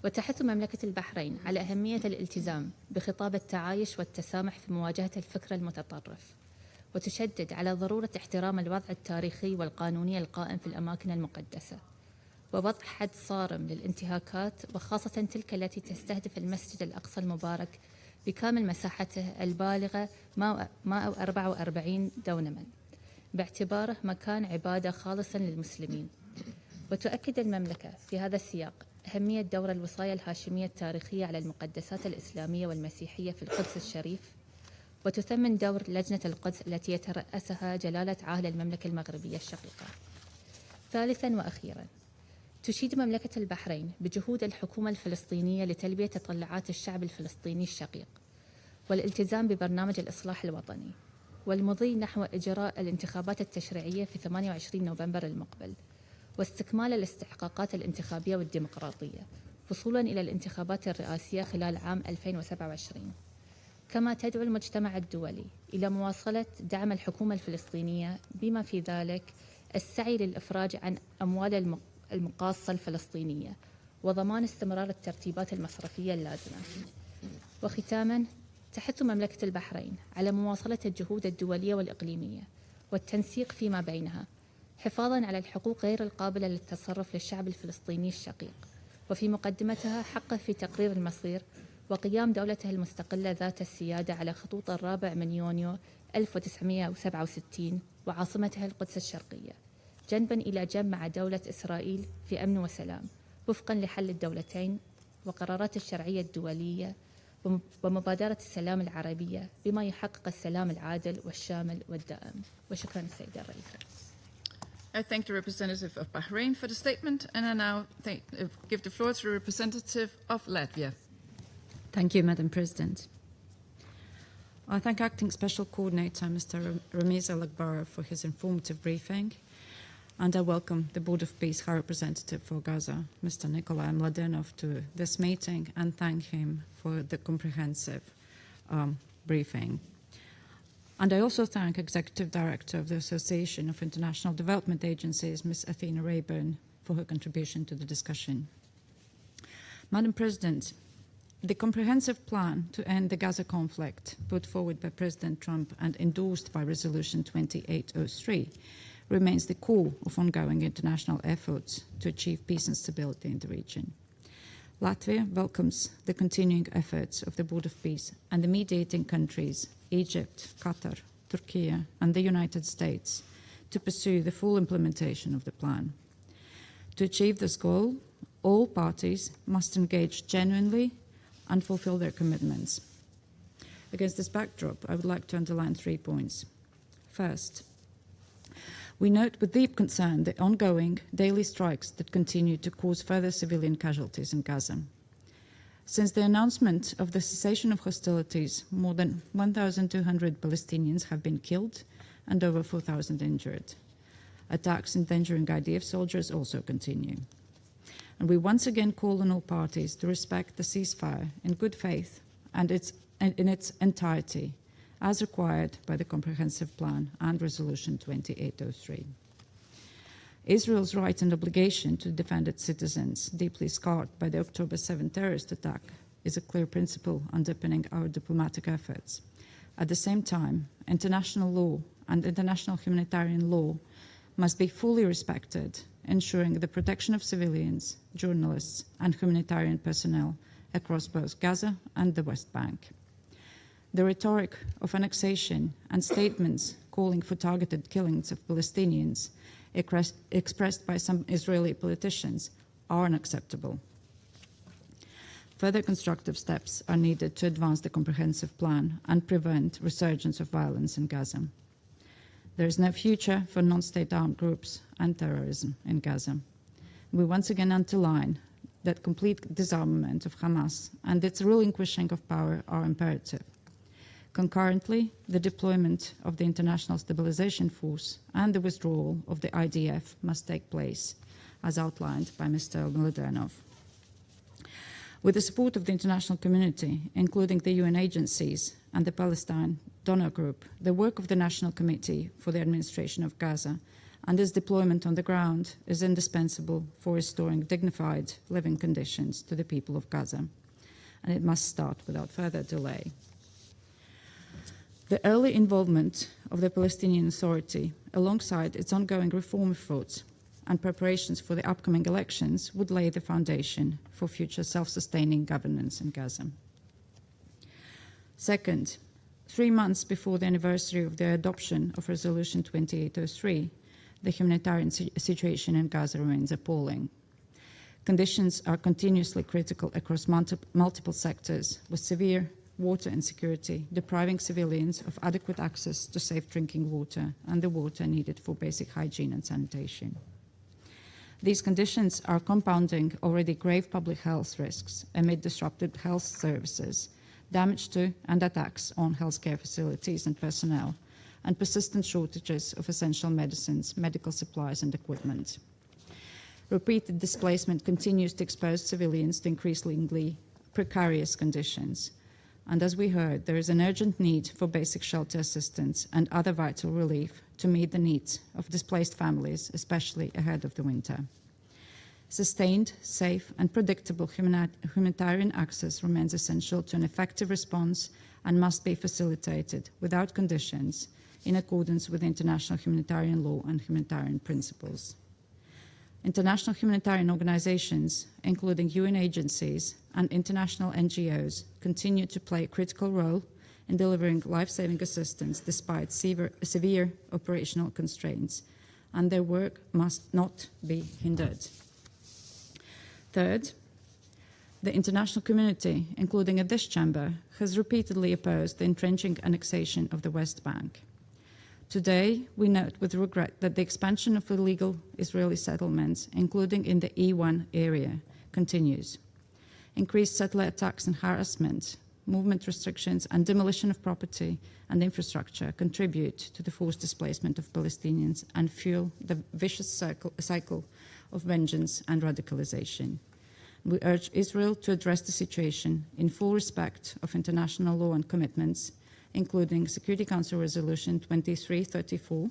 وتحث مملكة البحرين على أهمية الالتزام بخطاب التعايش والتسامح في مواجهة الفكر المتطرف، وتشدد على ضرورة احترام الوضع التاريخي والقانوني القائم في الأماكن المقدسة، ووضع حد صارم للانتهاكات وخاصة تلك التي تستهدف المسجد الأقصى المبارك بكامل مساحته البالغة 144 دونما باعتباره مكان عبادة خالصا للمسلمين. وتؤكد المملكة في هذا السياق أهمية دور الوصاية الهاشمية التاريخية على المقدسات الإسلامية والمسيحية في القدس الشريف، وتثمن دور لجنة القدس التي يترأسها جلالة عاهل المملكة المغربية الشقيقة. ثالثاً وأخيراً، تشيد مملكة البحرين بجهود الحكومة الفلسطينية لتلبية تطلعات الشعب الفلسطيني الشقيق والالتزام ببرنامج الإصلاح الوطني والمضي نحو إجراء الانتخابات التشريعية في 28 نوفمبر المقبل واستكمال الاستحقاقات الانتخابية والديمقراطية وصولاً إلى الانتخابات الرئاسية خلال عام 2027. كما تدعو المجتمع الدولي إلى مواصلة دعم الحكومة الفلسطينية بما في ذلك السعي للإفراج عن أموال المقاصة الفلسطينية وضمان استمرار الترتيبات المصرفية اللازمة. وختاماً، تحث مملكة البحرين على مواصلة الجهود الدولية والإقليمية والتنسيق فيما بينها حفاظاً على الحقوق غير القابلة للتصرف للشعب الفلسطيني الشقيق، وفي مقدمتها حقه في تقرير المصير وقيام دولته المستقلة ذات السيادة على خطوط 4 يونيو 1967 وعاصمتها القدس الشرقية، جنباً إلى جنب مع دولة إسرائيل في أمن وسلام وفقاً لحل الدولتين وقرارات الشرعية الدولية ومبادرة السلام العربية بما يحقق السلام العادل والشامل والدائم. وشكراً السيدة الرئيسة. I thank the representative of Bahrain for the statement, and I now give the floor to the representative of Latvia. Thank you, Madam President. I thank Acting Special Coordinator Mr. Ramiz Alakbarov for his informative briefing, and I welcome the Board of Peace High Representative for Gaza, Mr. Nikolai Mladenov, to this meeting and thank him for the comprehensive briefing. And I also thank Executive Director of the Association of International Development Agencies, Ms. Athena Rayburn, for her contribution to the discussion. Madam President, the comprehensive plan to end the Gaza conflict put forward by President Trump and endorsed by Resolution 2803 remains the core of ongoing international efforts to achieve peace and stability in the region. Latvia welcomes the continuing efforts of the Board of Peace and the mediating countries, Egypt, Qatar, Turkey, and the United States, to pursue the full implementation of the plan. To achieve this goal, all parties must engage genuinely and fulfill their commitments. Against this backdrop, I would like to underline 3 points. First, We note with deep concern the ongoing daily strikes that continue to cause further civilian casualties in Gaza. Since the announcement of the cessation of hostilities, more than 1,200 Palestinians have been killed and over 4,000 injured. Attacks endangering IDF soldiers also continue. And we once again call on all parties to respect the ceasefire in good faith and in its entirety, as required by the Comprehensive Plan and Resolution 2803. Israel's right and obligation to defend its citizens, deeply scarred by the October 7 terrorist attack, is a clear principle underpinning our diplomatic efforts. At the same time, international law and international humanitarian law must be fully respected, ensuring the protection of civilians, journalists, and humanitarian personnel across both Gaza and the West Bank. The rhetoric of annexation and statements calling for targeted killings of Palestinians expressed by some Israeli politicians are unacceptable. Further constructive steps are needed to advance the comprehensive plan and prevent resurgence of violence in Gaza. There is no future for non-state armed groups and terrorism in Gaza. We once again underline that complete disarmament of Hamas and its relinquishing of power are imperative. Concurrently, the deployment of the International Stabilization Force and the withdrawal of the IDF must take place, as outlined by Mr. Mladenov. With the support of the international community, including the UN agencies and the Palestine Donor Group, the work of the National Committee for the Administration of Gaza and its deployment on the ground is indispensable for restoring dignified living conditions to the people of Gaza, and it must start without further delay. The early involvement of the Palestinian Authority, alongside its ongoing reform efforts and preparations for the upcoming elections, would lay the foundation for future self-sustaining governance in Gaza. Second, 3 months before the anniversary of the adoption of Resolution 2803, the humanitarian situation in Gaza remains appalling. Conditions are continuously critical across multiple sectors, with severe water insecurity, depriving civilians of adequate access to safe drinking water and the water needed for basic hygiene and sanitation. These conditions are compounding already grave public health risks amid disrupted health services, damage to and attacks on healthcare facilities and personnel, and persistent shortages of essential medicines, medical supplies, and equipment. Repeated displacement continues to expose civilians to increasingly precarious conditions. And as we heard, there is an urgent need for basic shelter assistance and other vital relief to meet the needs of displaced families, especially ahead of the winter. Sustained, safe, and predictable humanitarian access remains essential to an effective response and must be facilitated without conditions in accordance with international humanitarian law and humanitarian principles. International humanitarian organizations, including UN agencies and international NGOs, continue to play a critical role in delivering life-saving assistance despite severe operational constraints, and their work must not be hindered. Third, the international community, including at this chamber, has repeatedly opposed the entrenching annexation of the West Bank. Today, we note with regret that the expansion of illegal Israeli settlements, including in the E1 area, continues. Increased settler attacks and harassment, movement restrictions, and demolition of property and infrastructure contribute to the forced displacement of Palestinians and fuel the vicious cycle of vengeance and radicalization. We urge Israel to address the situation in full respect of international law and commitments, including Security Council Resolution 2334,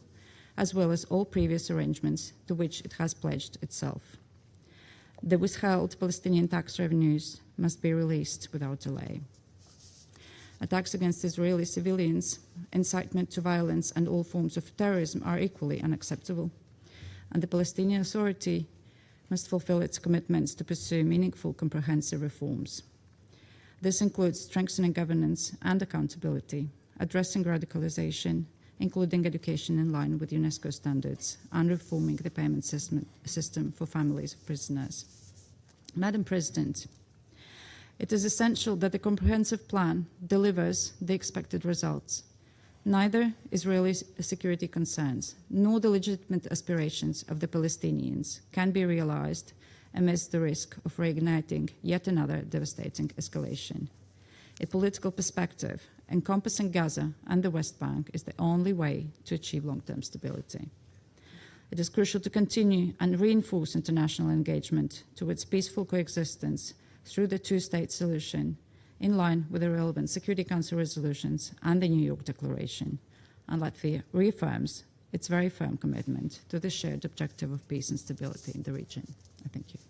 as well as all previous arrangements to which it has pledged itself. The withheld Palestinian tax revenues must be released without delay. Attacks against Israeli civilians, incitement to violence, and all forms of terrorism are equally unacceptable, and the Palestinian Authority must fulfill its commitments to pursue meaningful, comprehensive reforms. This includes strengthening governance and accountability, addressing radicalization, including education in line with UNESCO standards, and reforming the payment system for families of prisoners. Madam President, it is essential that the comprehensive plan delivers the expected results. Neither Israeli security concerns nor the legitimate aspirations of the Palestinians can be realized amidst the risk of reigniting yet another devastating escalation. A political perspective encompassing Gaza and the West Bank is the only way to achieve long-term stability. It is crucial to continue and reinforce international engagement towards peaceful coexistence through the two-state solution, in line with the relevant Security Council resolutions and the New York Declaration, and Latvia reaffirms its very firm commitment to the shared objective of peace and stability in the region. I thank you.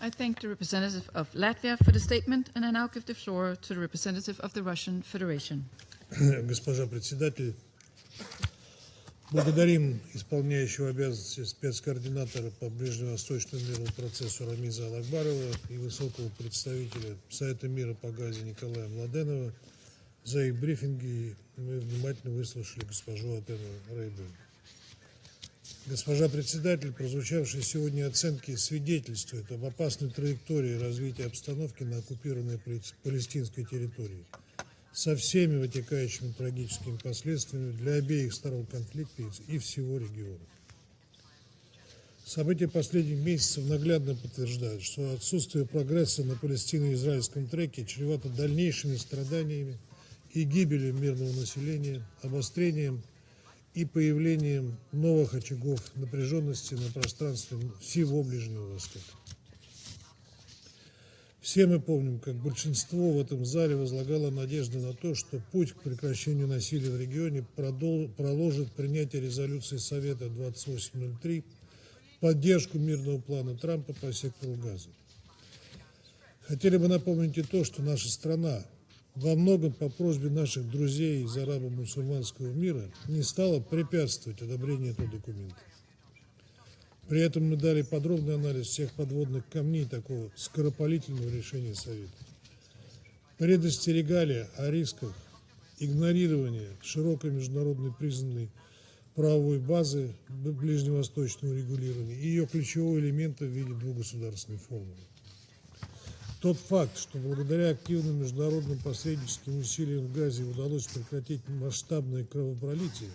I thank the representative of Latvia for the statement, and I now give the floor to the representative of the Russian Federation. Госпожа председатель, благодарим исполняющего обязанности спецкоординатора по ближневосточному мирному процессу Рамиза Алакбарова и высокого представителя Совета мира по Газе Николая Младенова за их брифинги. Мы внимательно выслушали госпожу Атену Рейбен. Госпожа председатель, прозвучавшие сегодня оценки свидетельствуют об опасной траектории развития обстановки на оккупированной палестинской территории, со всеми вытекающими трагическими последствиями для обеих сторон конфликта и всего региона. События последних месяцев наглядно подтверждают, что отсутствие прогресса на палестино-израильском треке чревато дальнейшими страданиями и гибелью мирного населения, обострением и появлением новых очагов напряженности на пространстве всего Ближнего Востока. Все мы помним, как большинство в этом зале возлагало надежды на то, что путь к прекращению насилия в регионе проложит принятие резолюции Совета 2803 в поддержку мирного плана Трампа по сектору Газа. Хотели бы напомнить и то, что наша страна во многом по просьбе наших друзей из арабо-мусульманского мира не стала препятствовать одобрению этого документа. При этом мы дали подробный анализ всех подводных камней такого скоропалительного решения Совета. Предостерегали о рисках игнорирования широкой международной признанной правовой базы ближневосточного регулирования и ее ключевого элемента в виде двугосударственной формулы. Тот факт, что благодаря активным международным посредническим усилиям в Газе удалось прекратить масштабное кровопролитие,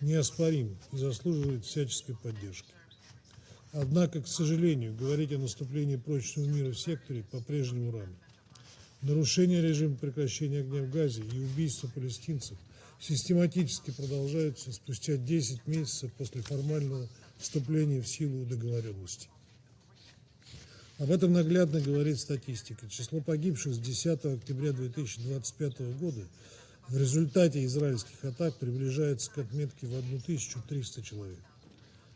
неоспорим и заслуживает всяческой поддержки. Однако, к сожалению, говорить о наступлении прочного мира в секторе по-прежнему рано. Нарушение режима прекращения огня в Газе и убийства палестинцев систематически продолжаются спустя 10 месяцев после формального вступления в силу договоренности. Об этом наглядно говорит статистика. Число погибших с 10 октября 2025 года в результате израильских атак приближается к отметке в 1300 человек.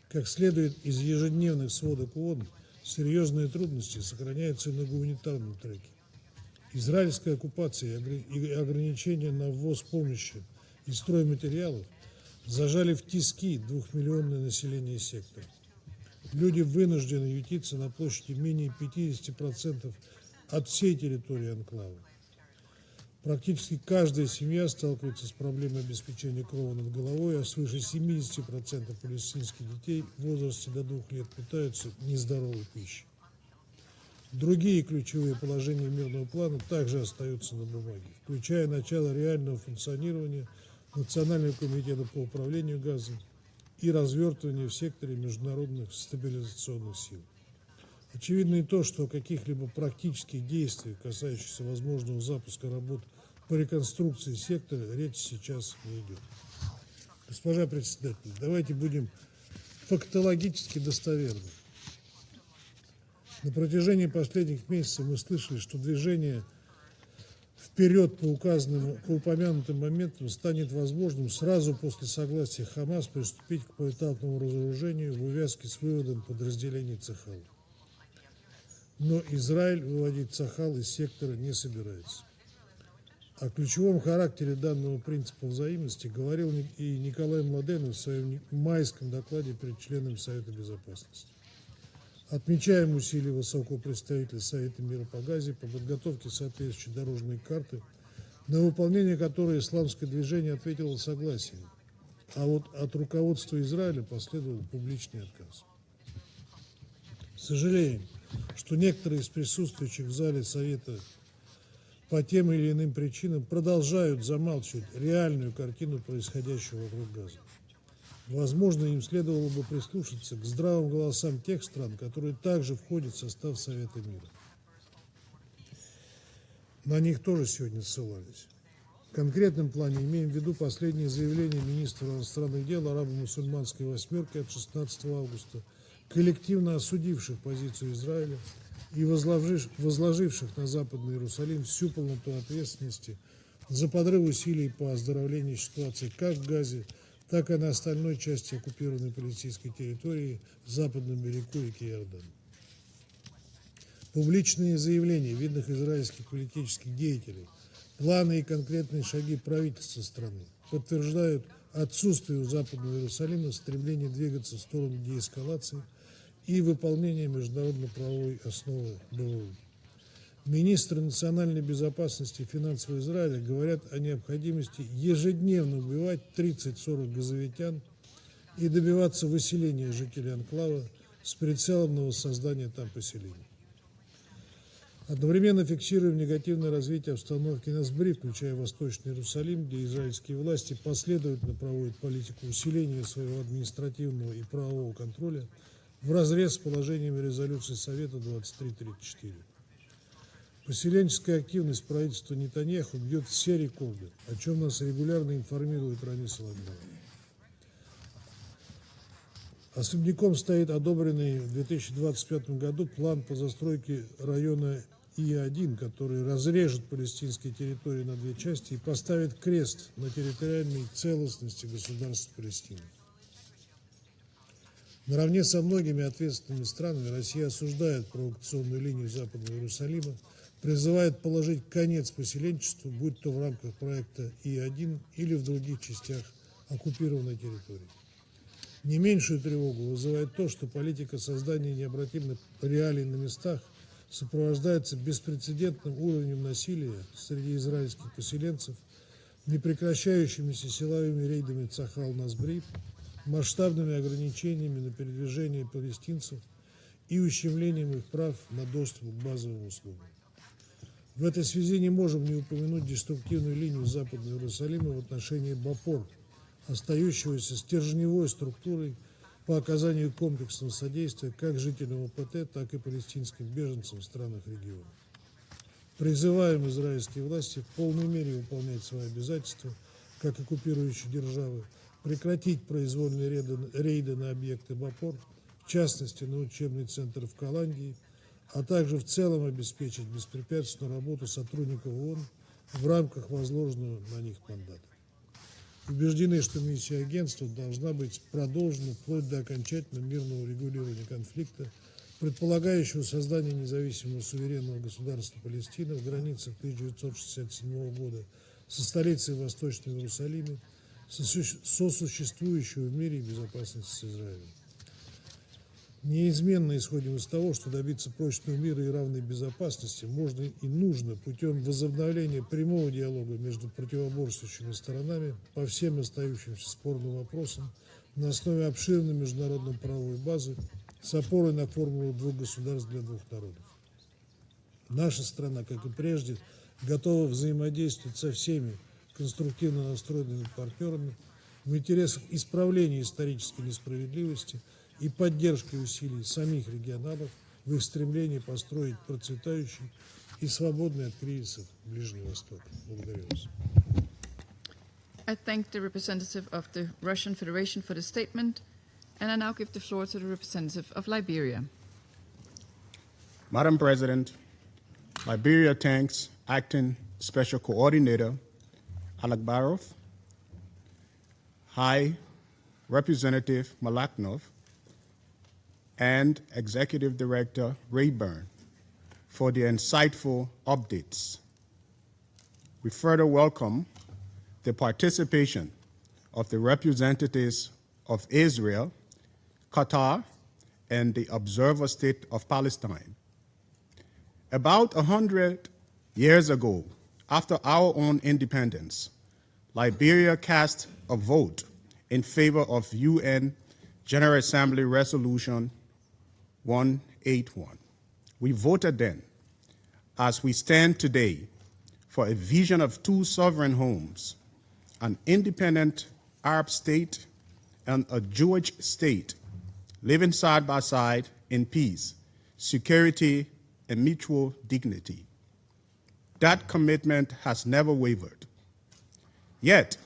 Как следует из ежедневных сводок ООН, серьезные трудности сохраняются и на гуманитарном треке. Израильская оккупация и ограничения на ввоз помощи и стройматериалов зажали в тиски 2-миллионное население сектора. Люди вынуждены ютиться на площади менее 50% от всей территории анклава. Практически каждая семья сталкивается с проблемой обеспечения крова над головой, а свыше 70% палестинских детей в возрасте до 2 лет питаются нездоровой пищей. Другие ключевые положения мирного плана также остаются на бумаге, включая начало реального функционирования Национального комитета по управлению Газой и развертывание в секторе международных стабилизационных сил. Очевидно и то, что о каких-либо практических действиях, касающихся возможного запуска работ по реконструкции сектора, речь сейчас не идет. Госпожа председатель, давайте будем фактологически достоверны. На протяжении последних месяцев мы слышали, что движение вперед по упомянутым моментам станет возможным сразу после согласия Хамас приступить к поэтапному разоружению в увязке с выводом подразделений Цахала. Но Израиль выводить Цахал из сектора не собирается. О ключевом характере данного принципа взаимности говорил и Николай Младенов в своем майском докладе перед членами Совета Безопасности. Отмечаем усилия высокого представителя Совета мира по Газе по подготовке соответствующей дорожной карты, на выполнение которой исламское движение ответило согласием, а вот от руководства Израиля последовал публичный отказ. Сожалеем, что некоторые из присутствующих в зале Совета по тем или иным причинам продолжают замалчивать реальную картину происходящего вокруг Газы. Возможно, им следовало бы прислушаться к здравым голосам тех стран, которые также входят в состав Совета мира. На них тоже сегодня ссылались. В конкретном плане имеем в виду последнее заявление министра иностранных дел арабо-мусульманской восьмерки от 16 августа, коллективно осудивших позицию Израиля и возложивших на Западный Иерусалим всю полноту ответственности за подрыв усилий по оздоровлению ситуации как в Газе, так и на остальной части оккупированной палестинской территории в западном берегу реки Иордан. Публичные заявления видных израильских политических деятелей, планы и конкретные шаги правительства страны подтверждают отсутствие у Западного Иерусалима стремления двигаться в сторону деэскалации и выполнения международно-правовой основы БВУ. Министры национальной безопасности и финансов Израиля говорят о необходимости ежедневно убивать 30-40 газовитян и добиваться выселения жителей анклава с прицелом на воссоздание там поселений. Одновременно фиксируем негативное развитие обстановки на СБРИ, включая Восточный Иерусалим, где израильские власти последовательно проводят политику усиления своего административного и правового контроля вразрез с положениями резолюции Совета 2334. Поселенческая активность правительства Нетаньяху бьет все рекорды, о чем нас регулярно информирует Рамис Алагбаров. Особняком стоит одобренный в 2025 году план по застройке района И-1, который разрежет палестинские территории на две части и поставит крест на территориальной целостности государства Палестины. Наравне со многими ответственными странами Россия осуждает провокационную линию Западного Иерусалима, призывает положить конец поселенчеству, будь то в рамках проекта И-1 или в других частях оккупированной территории. Не меньшую тревогу вызывает то, что политика создания необратимых реалий на местах сопровождается беспрецедентным уровнем насилия среди израильских поселенцев, непрекращающимися силовыми рейдами Цахал на СБРИ, масштабными ограничениями на передвижение палестинцев и ущемлением их прав на доступ к базовым услугам. В этой связи не можем не упомянуть деструктивную линию Западного Иерусалима в отношении БАПОР, остающегося стержневой структурой по оказанию комплексного содействия как жителям ОПТ, так и палестинским беженцам в странах региона. Призываем израильские власти в полной мере выполнять свои обязательства как оккупирующей державы, прекратить произвольные рейды на объекты БАПОР, в частности на учебный центр в Голландии, а также в целом обеспечить беспрепятственную работу сотрудников ООН в рамках возложенного на них мандата. Убеждены, что миссия агентства должна быть продолжена вплоть до окончательного мирного регулирования конфликта, предполагающего создание независимого суверенного государства Палестина в границах 1967 года со столицей в Восточном Иерусалиме, сосуществующего в мире и безопасности с Израилем. Неизменно исходим из того, что добиться прочного мира и равной безопасности можно и нужно путем возобновления прямого диалога между противоборствующими сторонами по всем остающимся спорным вопросам на основе обширной международно-правовой базы с опорой на формулу двух государств для двух народов. Наша страна, как и прежде, готова взаимодействовать со всеми конструктивно настроенными партнерами в интересах исправления исторической несправедливости и поддержки усилий самих регионалов в их стремлении построить процветающий и свободный от кризисов Ближний Восток. Благодарю вас. I thank the representative of the Russian Federation for the statement, and I now give the floor to the representative of Liberia. Madam President, Liberia thanks Acting Special Coordinator Alakbarov, High Representative Malaknov, and Executive Director Rayburn for the insightful updates. We further welcome the participation of the representatives of Israel, Qatar, and the Observer State of Palestine. About 100 years ago, after our own independence, Liberia cast a vote in favor of UN General Assembly Resolution 181. We voted then. As we stand today, for a vision of two sovereign homes, an independent Arab state and a Jewish state living side by side in peace, security, and mutual dignity. That commitment has never wavered. Yet,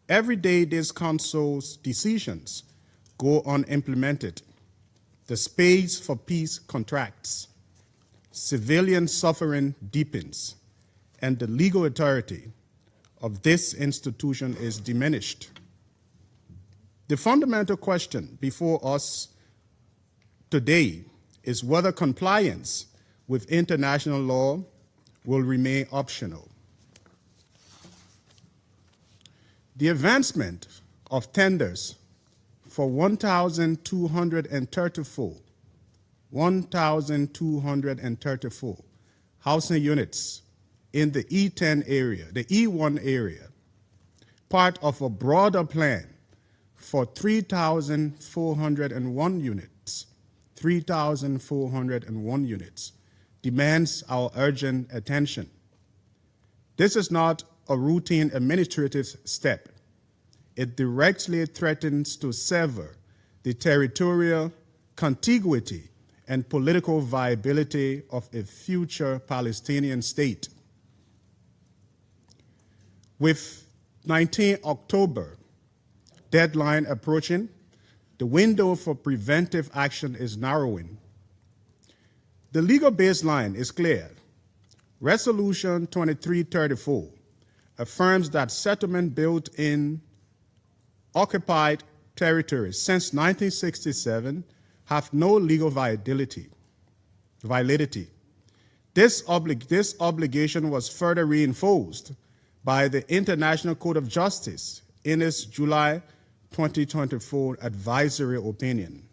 every day this Council's decisions go unimplemented. The space for peace contracts, civilian suffering deepens, and the legal authority of this institution is diminished. The fundamental question before us today is whether compliance with international law will remain optional. The advancement of tenders for 1,234 housing units in the E10 area, the E1 area, part of a broader plan for 3,401 units, 3,401 units, demands our urgent attention. This is not a routine administrative step. It directly threatens to sever the territorial contiguity and political viability of a future Palestinian state. With 19 October deadline approaching, the window for preventive action is narrowing. The legal baseline is clear. Resolution 2334 affirms that settlement built in occupied territories since 1967 have no legal validity. This obligation was further reinforced by the International Court of Justice in its July 2024 advisory opinion.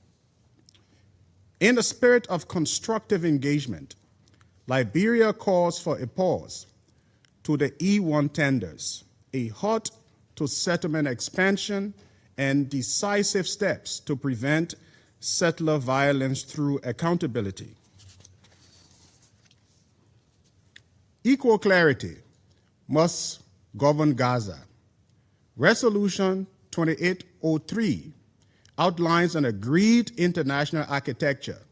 In the spirit of constructive engagement, Liberia calls for a pause to the E1 tenders, a halt to settlement expansion, and decisive steps to prevent settler violence through accountability. Equal clarity must govern Gaza. Resolution 2803 outlines an agreed international architecture,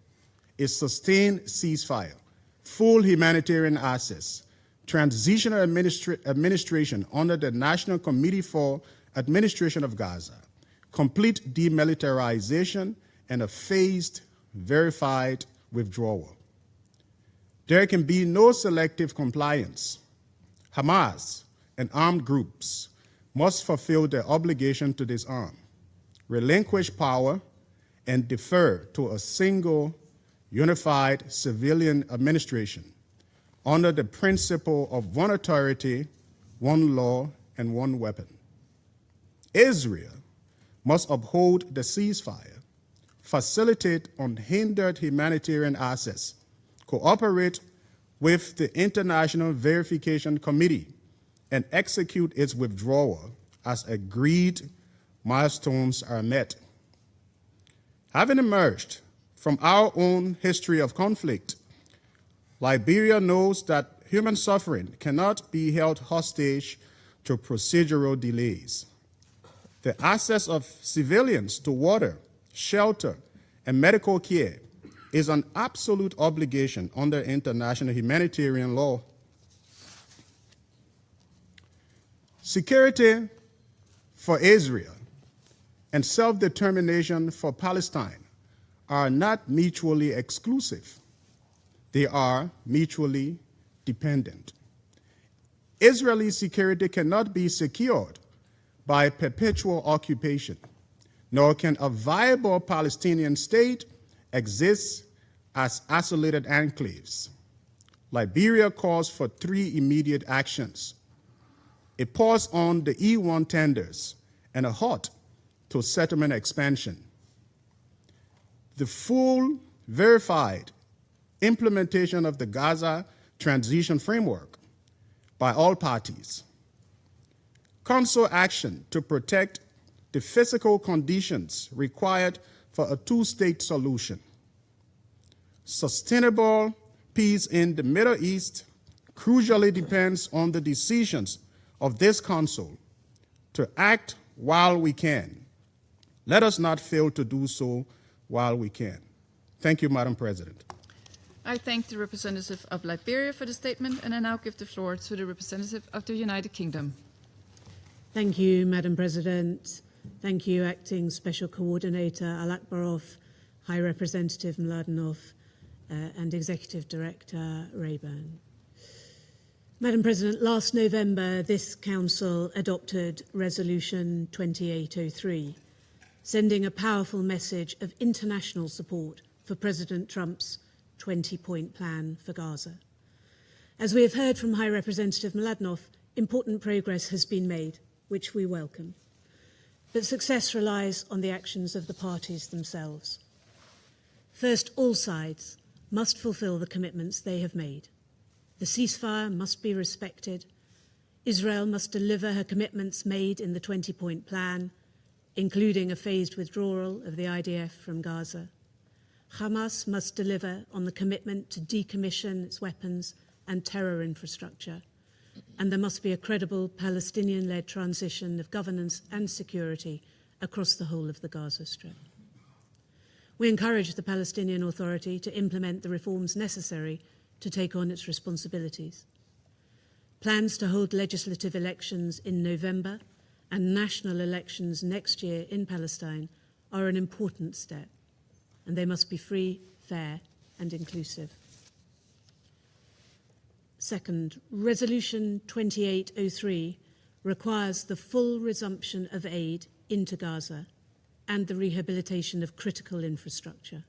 a sustained ceasefire, full humanitarian access, transitional administration under the National Committee for Administration of Gaza, complete demilitarization, and a phased, verified withdrawal. There can be no selective compliance. Hamas and armed groups must fulfill their obligation to disarm, relinquish power, and defer to a single, unified civilian administration under the principle of one authority, one law, and one weapon. Israel must uphold the ceasefire, facilitate unhindered humanitarian access, cooperate with the International Verification Committee, and execute its withdrawal as agreed milestones are met. Having emerged from our own history of conflict, Liberia knows that human suffering cannot be held hostage to procedural delays. The access of civilians to water, shelter, and medical care is an absolute obligation under international humanitarian law. Security for Israel and self-determination for Palestine are not mutually exclusive. They are mutually dependent. Israeli security cannot be secured by perpetual occupation, nor can a viable Palestinian state exist as isolated enclaves. Liberia calls for 3 immediate actions: a pause on the E1 tenders and a halt to settlement expansion. The full, verified implementation of the Gaza transition framework by all parties. Council action to protect the physical conditions required for a two-state solution. Sustainable peace in the Middle East, crucially depends on the decisions of this Council to act while we can. Let us not fail to do so while we can. Thank you, Madam President. I thank the representative of Liberia for the statement, and I now give the floor to the representative of the United Kingdom. Thank you, Madam President. Thank you, Acting Special Coordinator Al-Akbarov, High Representative Mladenov, and Executive Director Rayburn. Madam President, last November, this Council adopted Resolution 2803, sending a powerful message of international support for President Trump's 20-point plan for Gaza. As we have heard from High Representative Mladenov, important progress has been made, which we welcome. But success relies on the actions of the parties themselves. First, all sides must fulfill the commitments they have made. The ceasefire must be respected. Israel must deliver her commitments made in the 20-point plan, including a phased withdrawal of the IDF from Gaza. Hamas must deliver on the commitment to decommission its weapons and terror infrastructure, and there must be a credible Palestinian-led transition of governance and security across the whole of the Gaza Strip. We encourage the Palestinian Authority to implement the reforms necessary to take on its responsibilities. Plans to hold legislative elections in November and national elections next year in Palestine are an important step, and they must be free, fair, and inclusive. Second, Resolution 2803 requires the full resumption of aid into Gaza and the rehabilitation of critical infrastructure.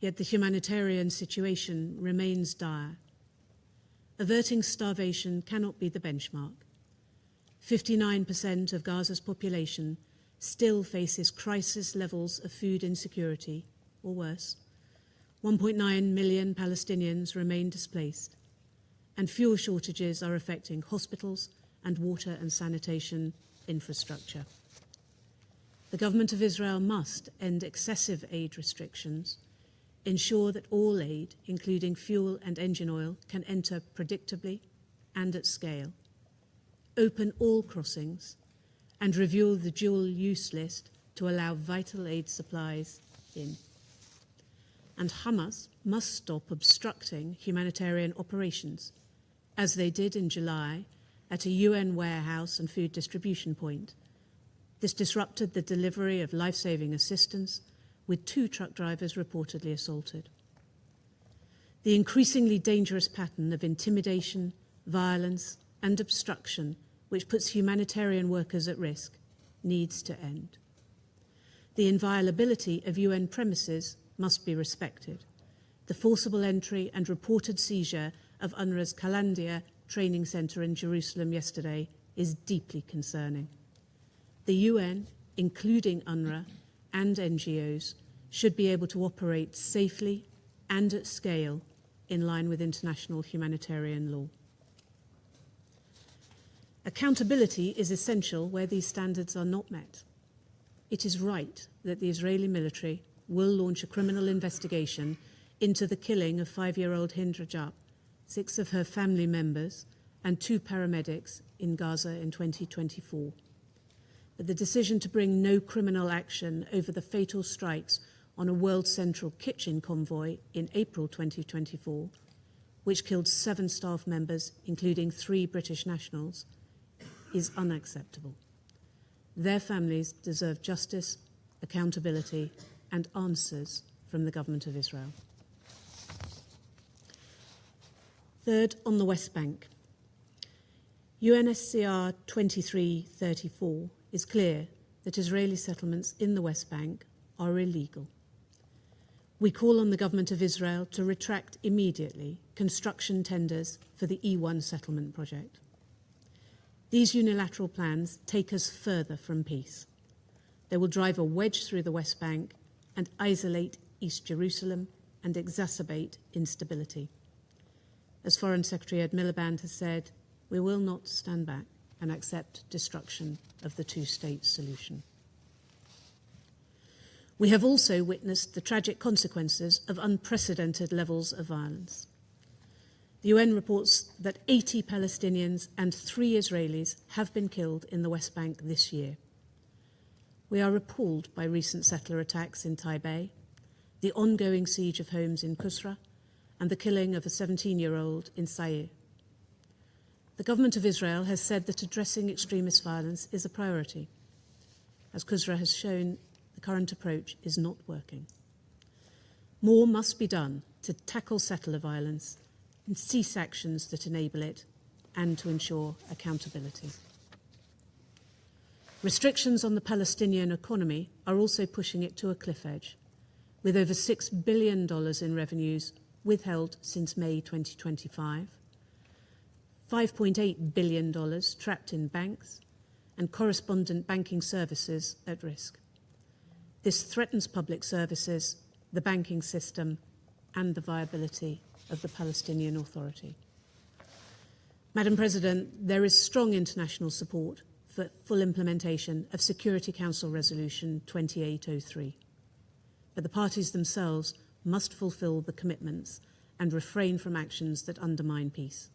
Yet the humanitarian situation remains dire. Averting starvation cannot be the benchmark. 59% of Gaza's population still faces crisis levels of food insecurity, or worse. 1.9 million Palestinians remain displaced, and fuel shortages are affecting hospitals and water and sanitation infrastructure. The government of Israel must end excessive aid restrictions, ensure that all aid, including fuel and engine oil, can enter predictably and at scale, open all crossings, and review the dual-use list to allow vital aid supplies in. And Hamas must stop obstructing humanitarian operations, as they did in July at a UN warehouse and food distribution point. This disrupted the delivery of life-saving assistance, with 2 truck drivers reportedly assaulted. The increasingly dangerous pattern of intimidation, violence, and obstruction, which puts humanitarian workers at risk, needs to end. The inviolability of UN premises must be respected. The forcible entry and reported seizure of UNRWA's Kalandia training centre in Jerusalem yesterday is deeply concerning. The UN, including UNRWA and NGOs, should be able to operate safely and at scale in line with international humanitarian law. Accountability is essential where these standards are not met. It is right that the Israeli military will launch a criminal investigation into the killing of 5-year-old Hind Rajab, 6 of her family members, and 2 paramedics in Gaza in 2024. But the decision to bring no criminal action over the fatal strikes on a World Central Kitchen convoy in April 2024, which killed 7 staff members, including 3 British nationals, is unacceptable. Their families deserve justice, accountability, and answers from the government of Israel. Third, on the West Bank. UNSCR 2334 is clear that Israeli settlements in the West Bank are illegal. We call on the government of Israel to retract immediately construction tenders for the E1 settlement project. These unilateral plans take us further from peace. They will drive a wedge through the West Bank and isolate East Jerusalem and exacerbate instability. As Foreign Secretary Ed Miliband has said, we will not stand back and accept destruction of the two-state solution. We have also witnessed the tragic consequences of unprecedented levels of violence. The UN reports that 80 Palestinians and 3 Israelis have been killed in the West Bank this year. We are appalled by recent settler attacks in Taipei, the ongoing siege of homes in Kusra, and the killing of a 17-year-old in Sair. The government of Israel has said that addressing extremist violence is a priority. As Kusra has shown, the current approach is not working. More must be done to tackle settler violence and cease actions that enable it, and to ensure accountability. Restrictions on the Palestinian economy are also pushing it to a cliff edge, with over $6 billion in revenues withheld since May 2025, $5.8 billion trapped in banks, and correspondent banking services at risk. This threatens public services, the banking system, and the viability of the Palestinian Authority. Madam President, there is strong international support for full implementation of Security Council Resolution 2803. But the parties themselves must fulfil the commitments and refrain from actions that undermine peace.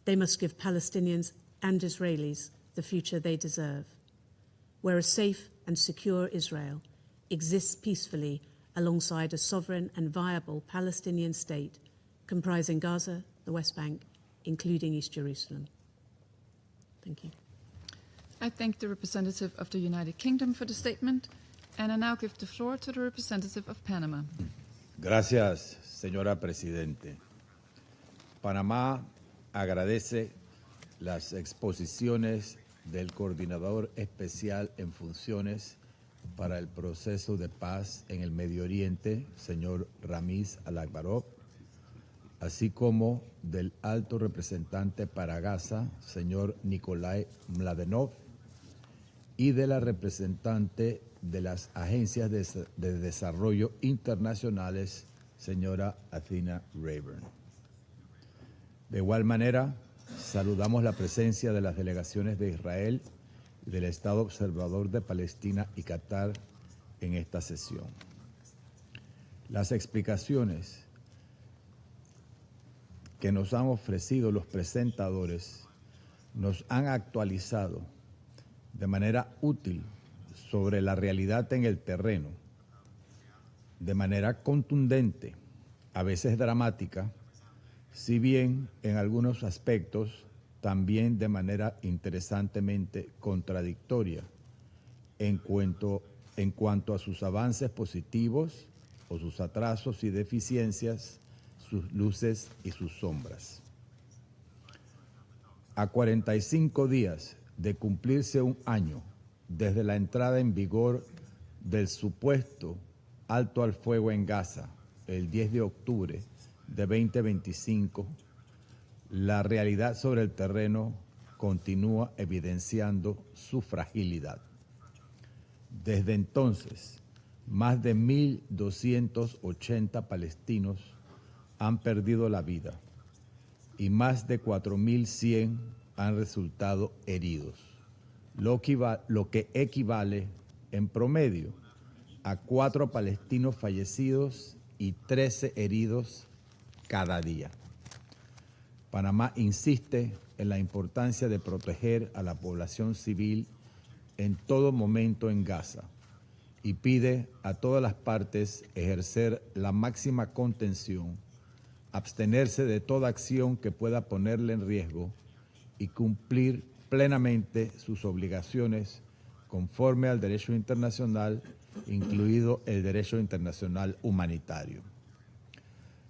They must give Palestinians and Israelis the future they deserve, where a safe and secure Israel exists peacefully alongside a sovereign and viable Palestinian state comprising Gaza, the West Bank, including East Jerusalem. Thank you. I thank the representative of the United Kingdom for the statement, and I now give the floor to the representative of Panama. Gracias, señora Presidente. Panamá agradece las exposiciones del Coordinador Especial en Funciones para el Proceso de Paz en el Medio Oriente, señor Ramiz Al-Akbarov, así como del Alto Representante para Gaza, señor Nikolai Mladenov, y de la representante de las agencias de desarrollo internacionales, señora Athena Rayburn. De igual manera, saludamos la presencia de las delegaciones de Israel y del Estado Observador de Palestina y Qatar en esta sesión. Las explicaciones que nos han ofrecido los presentadores nos han actualizado de manera útil sobre la realidad en el terreno, de manera contundente, a veces dramática, si bien en algunos aspectos también de manera interesantemente contradictoria en cuanto a sus avances positivos o sus atrasos y deficiencias, sus luces y sus sombras. A 45 días de cumplirse un año desde la entrada en vigor del supuesto alto al fuego en Gaza, el 10 de octubre de 2025, la realidad sobre el terreno continúa evidenciando su fragilidad. Desde entonces, más de 1.280 palestinos han perdido la vida y más de 4.100 han resultado heridos, lo que equivale en promedio a 4 palestinos fallecidos y 13 heridos cada día. Panamá insiste en la importancia de proteger a la población civil en todo momento en Gaza y pide a todas las partes ejercer la máxima contención, abstenerse de toda acción que pueda ponerle en riesgo y cumplir plenamente sus obligaciones conforme al derecho internacional, incluido el derecho internacional humanitario.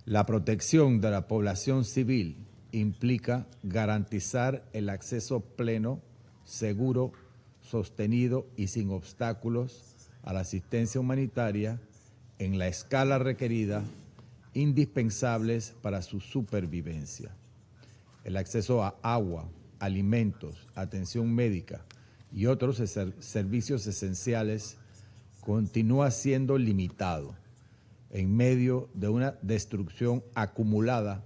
La protección de la población civil implica garantizar el acceso pleno, seguro, sostenido y sin obstáculos a la asistencia humanitaria en la escala requerida, indispensables para su supervivencia. El acceso a agua, alimentos, atención médica y otros servicios esenciales continúa siendo limitado en medio de una destrucción acumulada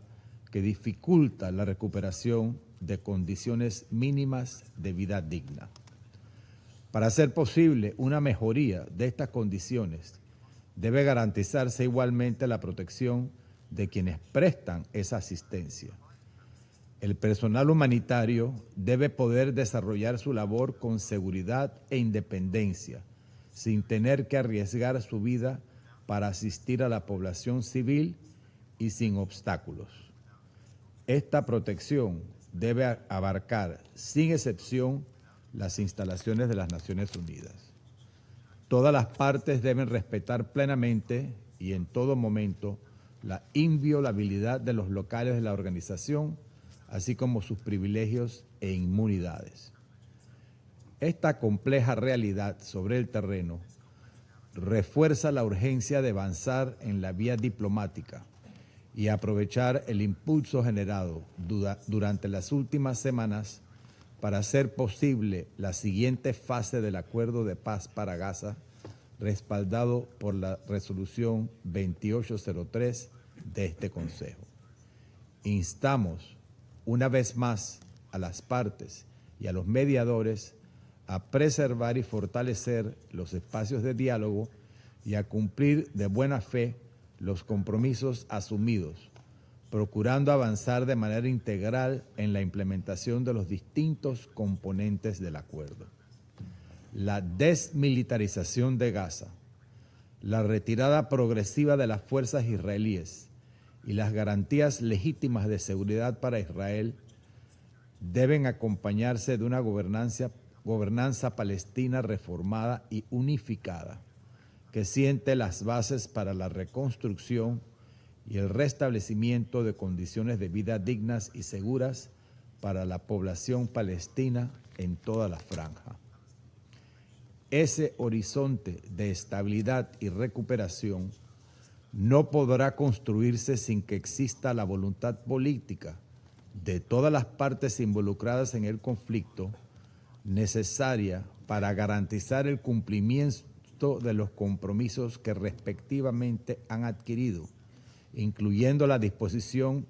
que dificulta la recuperación de condiciones mínimas de vida digna. Para hacer posible una mejoría de estas condiciones, debe garantizarse igualmente la protección de quienes prestan esa asistencia El personal humanitario debe poder desarrollar su labor con seguridad e independencia, sin tener que arriesgar su vida para asistir a la población civil y sin obstáculos. Esta protección debe abarcar, sin excepción, las instalaciones de las Naciones Unidas. Todas las partes deben respetar plenamente y en todo momento la inviolabilidad de los locales de la organización, así como sus privilegios e inmunidades. Esta compleja realidad sobre el terreno refuerza la urgencia de avanzar en la vía diplomática y aprovechar el impulso generado durante las últimas semanas para hacer posible la siguiente fase del acuerdo de paz para Gaza, respaldado por la resolución 2803 de este Consejo. Instamos una vez más a las partes y a los mediadores a preservar y fortalecer los espacios de diálogo y a cumplir de buena fe los compromisos asumidos, procurando avanzar de manera integral en la implementación de los distintos componentes del acuerdo. La desmilitarización de Gaza, la retirada progresiva de las fuerzas israelíes y las garantías legítimas de seguridad para Israel deben acompañarse de una gobernanza palestina reformada y unificada, que siente las bases para la reconstrucción y el restablecimiento de condiciones de vida dignas y seguras para la población palestina en toda la franja. Ese horizonte de estabilidad y recuperación no podrá construirse sin que exista la voluntad política de todas las partes involucradas en el conflicto necesaria para garantizar el cumplimiento de los compromisos que respectivamente han adquirido, incluyendo la disposición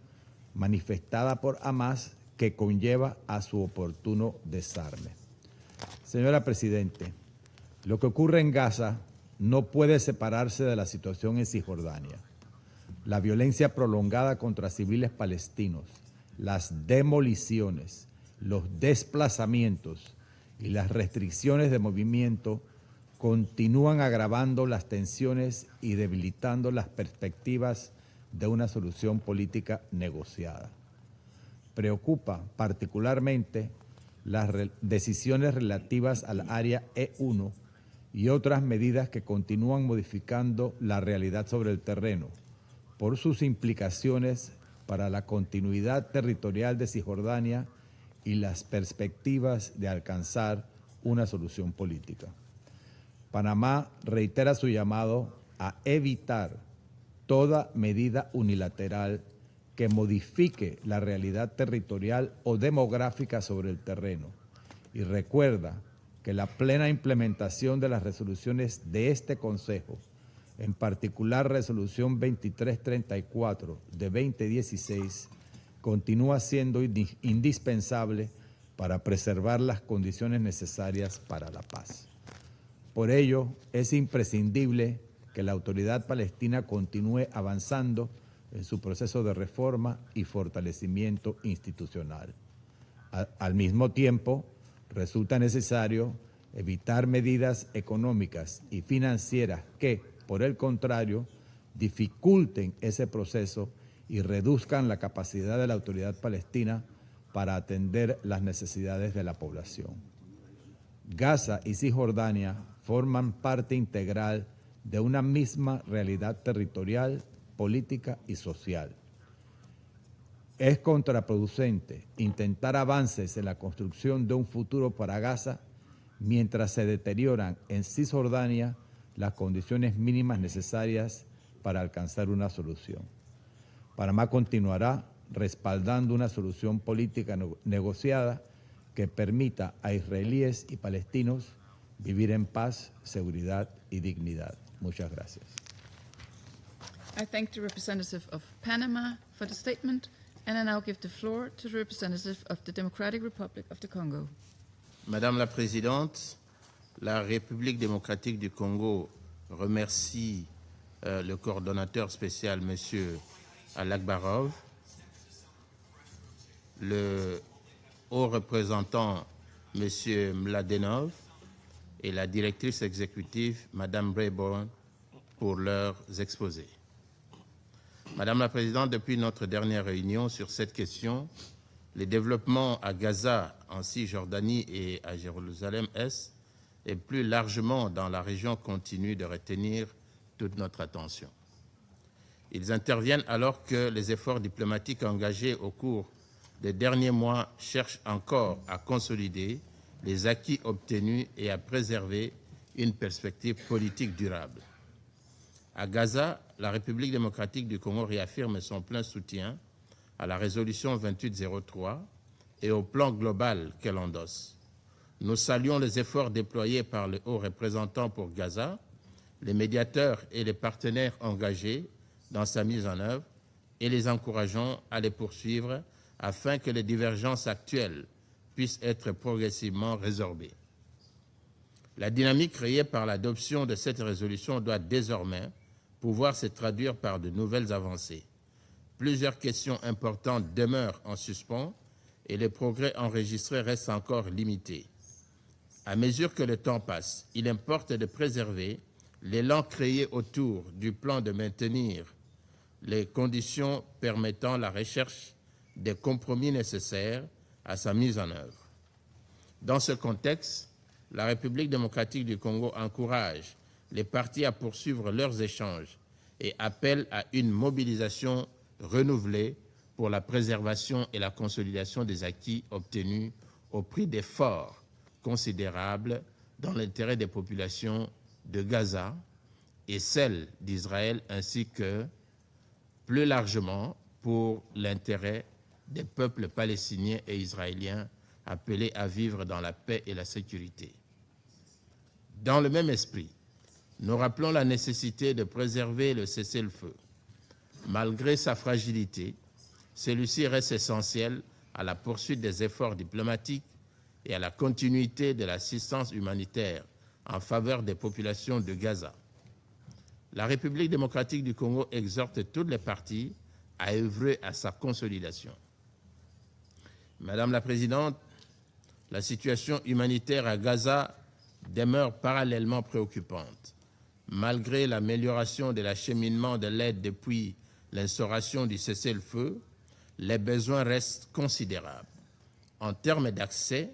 manifestada por Hamás que conlleva a su oportuno desarme. Señora Presidente, lo que ocurre en Gaza no puede separarse de la situación en Cisjordania. La violencia prolongada contra civiles palestinos, las demoliciones, los desplazamientos y las restricciones de movimiento continúan agravando las tensiones y debilitando las perspectivas de una solución política negociada. Preocupa particularmente las decisiones relativas al área E1 y otras medidas que continúan modificando la realidad sobre el terreno por sus implicaciones para la continuidad territorial de Cisjordania y las perspectivas de alcanzar una solución política. Panamá reitera su llamado a evitar toda medida unilateral que modifique la realidad territorial o demográfica sobre el terreno y recuerda que la plena implementación de las resoluciones de este Consejo, en particular Resolución 2334 de 2016, continúa siendo indispensable para preservar las condiciones necesarias para la paz. Por ello, es imprescindible que la autoridad palestina continúe avanzando en su proceso de reforma y fortalecimiento institucional. Al mismo tiempo, resulta necesario evitar medidas económicas y financieras que, por el contrario, dificulten ese proceso y reduzcan la capacidad de la autoridad palestina para atender las necesidades de la población. Gaza y Cisjordania forman parte integral de una misma realidad territorial, política y social. Es contraproducente intentar avances en la construcción de un futuro para Gaza mientras se deterioran en Cisjordania las condiciones mínimas necesarias para alcanzar una solución. Panamá continuará respaldando una solución política negociada que permita a israelíes y palestinos vivir en paz, seguridad y dignidad. Muchas gracias. I thank the representative of Panama for the statement, and I now give the floor to the representative of the Democratic Republic of the Congo. Madame la Présidente, la République démocratique du Congo remercie le coordonnateur spécial, M. Alakbarov. le haut représentant, M. Mladenov, et la directrice exécutive, Mme Rayburn, pour leurs exposés. Madame la Présidente, depuis notre dernière réunion sur cette question, les développements à Gaza, en Cisjordanie et à Jérusalem-Est, et plus largement dans la région continuent de retenir toute notre attention. Ils interviennent alors que les efforts diplomatiques engagés au cours des derniers mois cherchent encore à consolider les acquis obtenus et à préserver une perspective politique durable. À Gaza, la République démocratique du Congo réaffirme son plein soutien à la résolution 2803 et au plan global qu'elle endosse. Nous saluons les efforts déployés par le haut représentant pour Gaza, les médiateurs et les partenaires engagés dans sa mise en œuvre et les encourageons à les poursuivre afin que les divergences actuelles puissent être progressivement résorbées. La dynamique créée par l'adoption de cette résolution doit désormais pouvoir se traduire par de nouvelles avancées. Plusieurs questions importantes demeurent en suspens et les progrès enregistrés restent encore limités. À mesure que le temps passe, il importe de préserver l'élan créé autour du plan de maintenir les conditions permettant la recherche des compromis nécessaires à sa mise en œuvre. Dans ce contexte, la République démocratique du Congo encourage les parties à poursuivre leurs échanges et appelle à une mobilisation renouvelée pour la préservation et la consolidation des acquis obtenus au prix d'efforts considérables dans l'intérêt des populations de Gaza et celles d'Israël, ainsi que, plus largement, pour l'intérêt des peuples palestiniens et israéliens appelés à vivre dans la paix et la sécurité. Dans le même esprit, nous rappelons la nécessité de préserver le cessez-le-feu. Malgré sa fragilité, celui-ci reste essentiel à la poursuite des efforts diplomatiques et à la continuité de l'assistance humanitaire en faveur des populations de Gaza. La République démocratique du Congo exhorte toutes les parties à œuvrer à sa consolidation. Madame la Présidente, la situation humanitaire à Gaza demeure parallèlement préoccupante. Malgré l'amélioration de l'acheminement de l'aide depuis l'instauration du cessez-le-feu, les besoins restent considérables. En termes d'accès,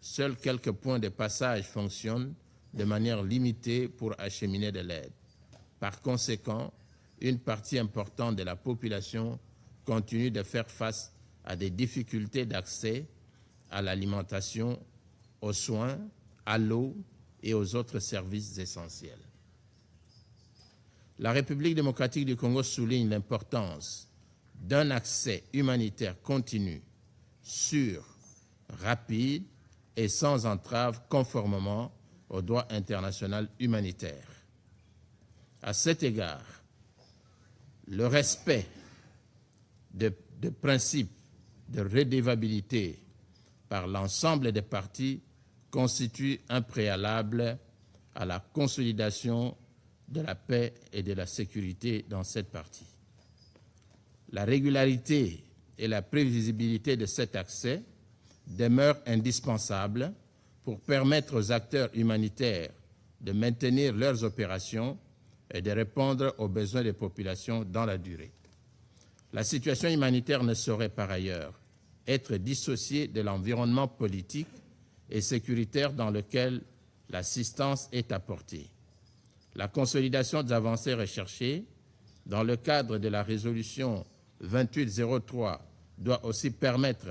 seuls quelques points de passage fonctionnent de manière limitée pour acheminer de l'aide. Par conséquent, une partie importante de la population continue de faire face à des difficultés d'accès à l'alimentation, aux soins, à l'eau et aux autres services essentiels. La République démocratique du Congo souligne l'importance d'un accès humanitaire continu, sûr, rapide et sans entrave conformément au droit international humanitaire. À cet égard, le respect de principes de redevabilité par l'ensemble des parties constitue un préalable à la consolidation de la paix et de la sécurité dans cette partie. La régularité et la prévisibilité de cet accès demeurent indispensables pour permettre aux acteurs humanitaires de maintenir leurs opérations et de répondre aux besoins des populations dans la durée. La situation humanitaire ne saurait par ailleurs être dissociée de l'environnement politique et sécuritaire dans lequel l'assistance est apportée. La consolidation des avancées recherchées dans le cadre de la résolution 2803 doit aussi permettre,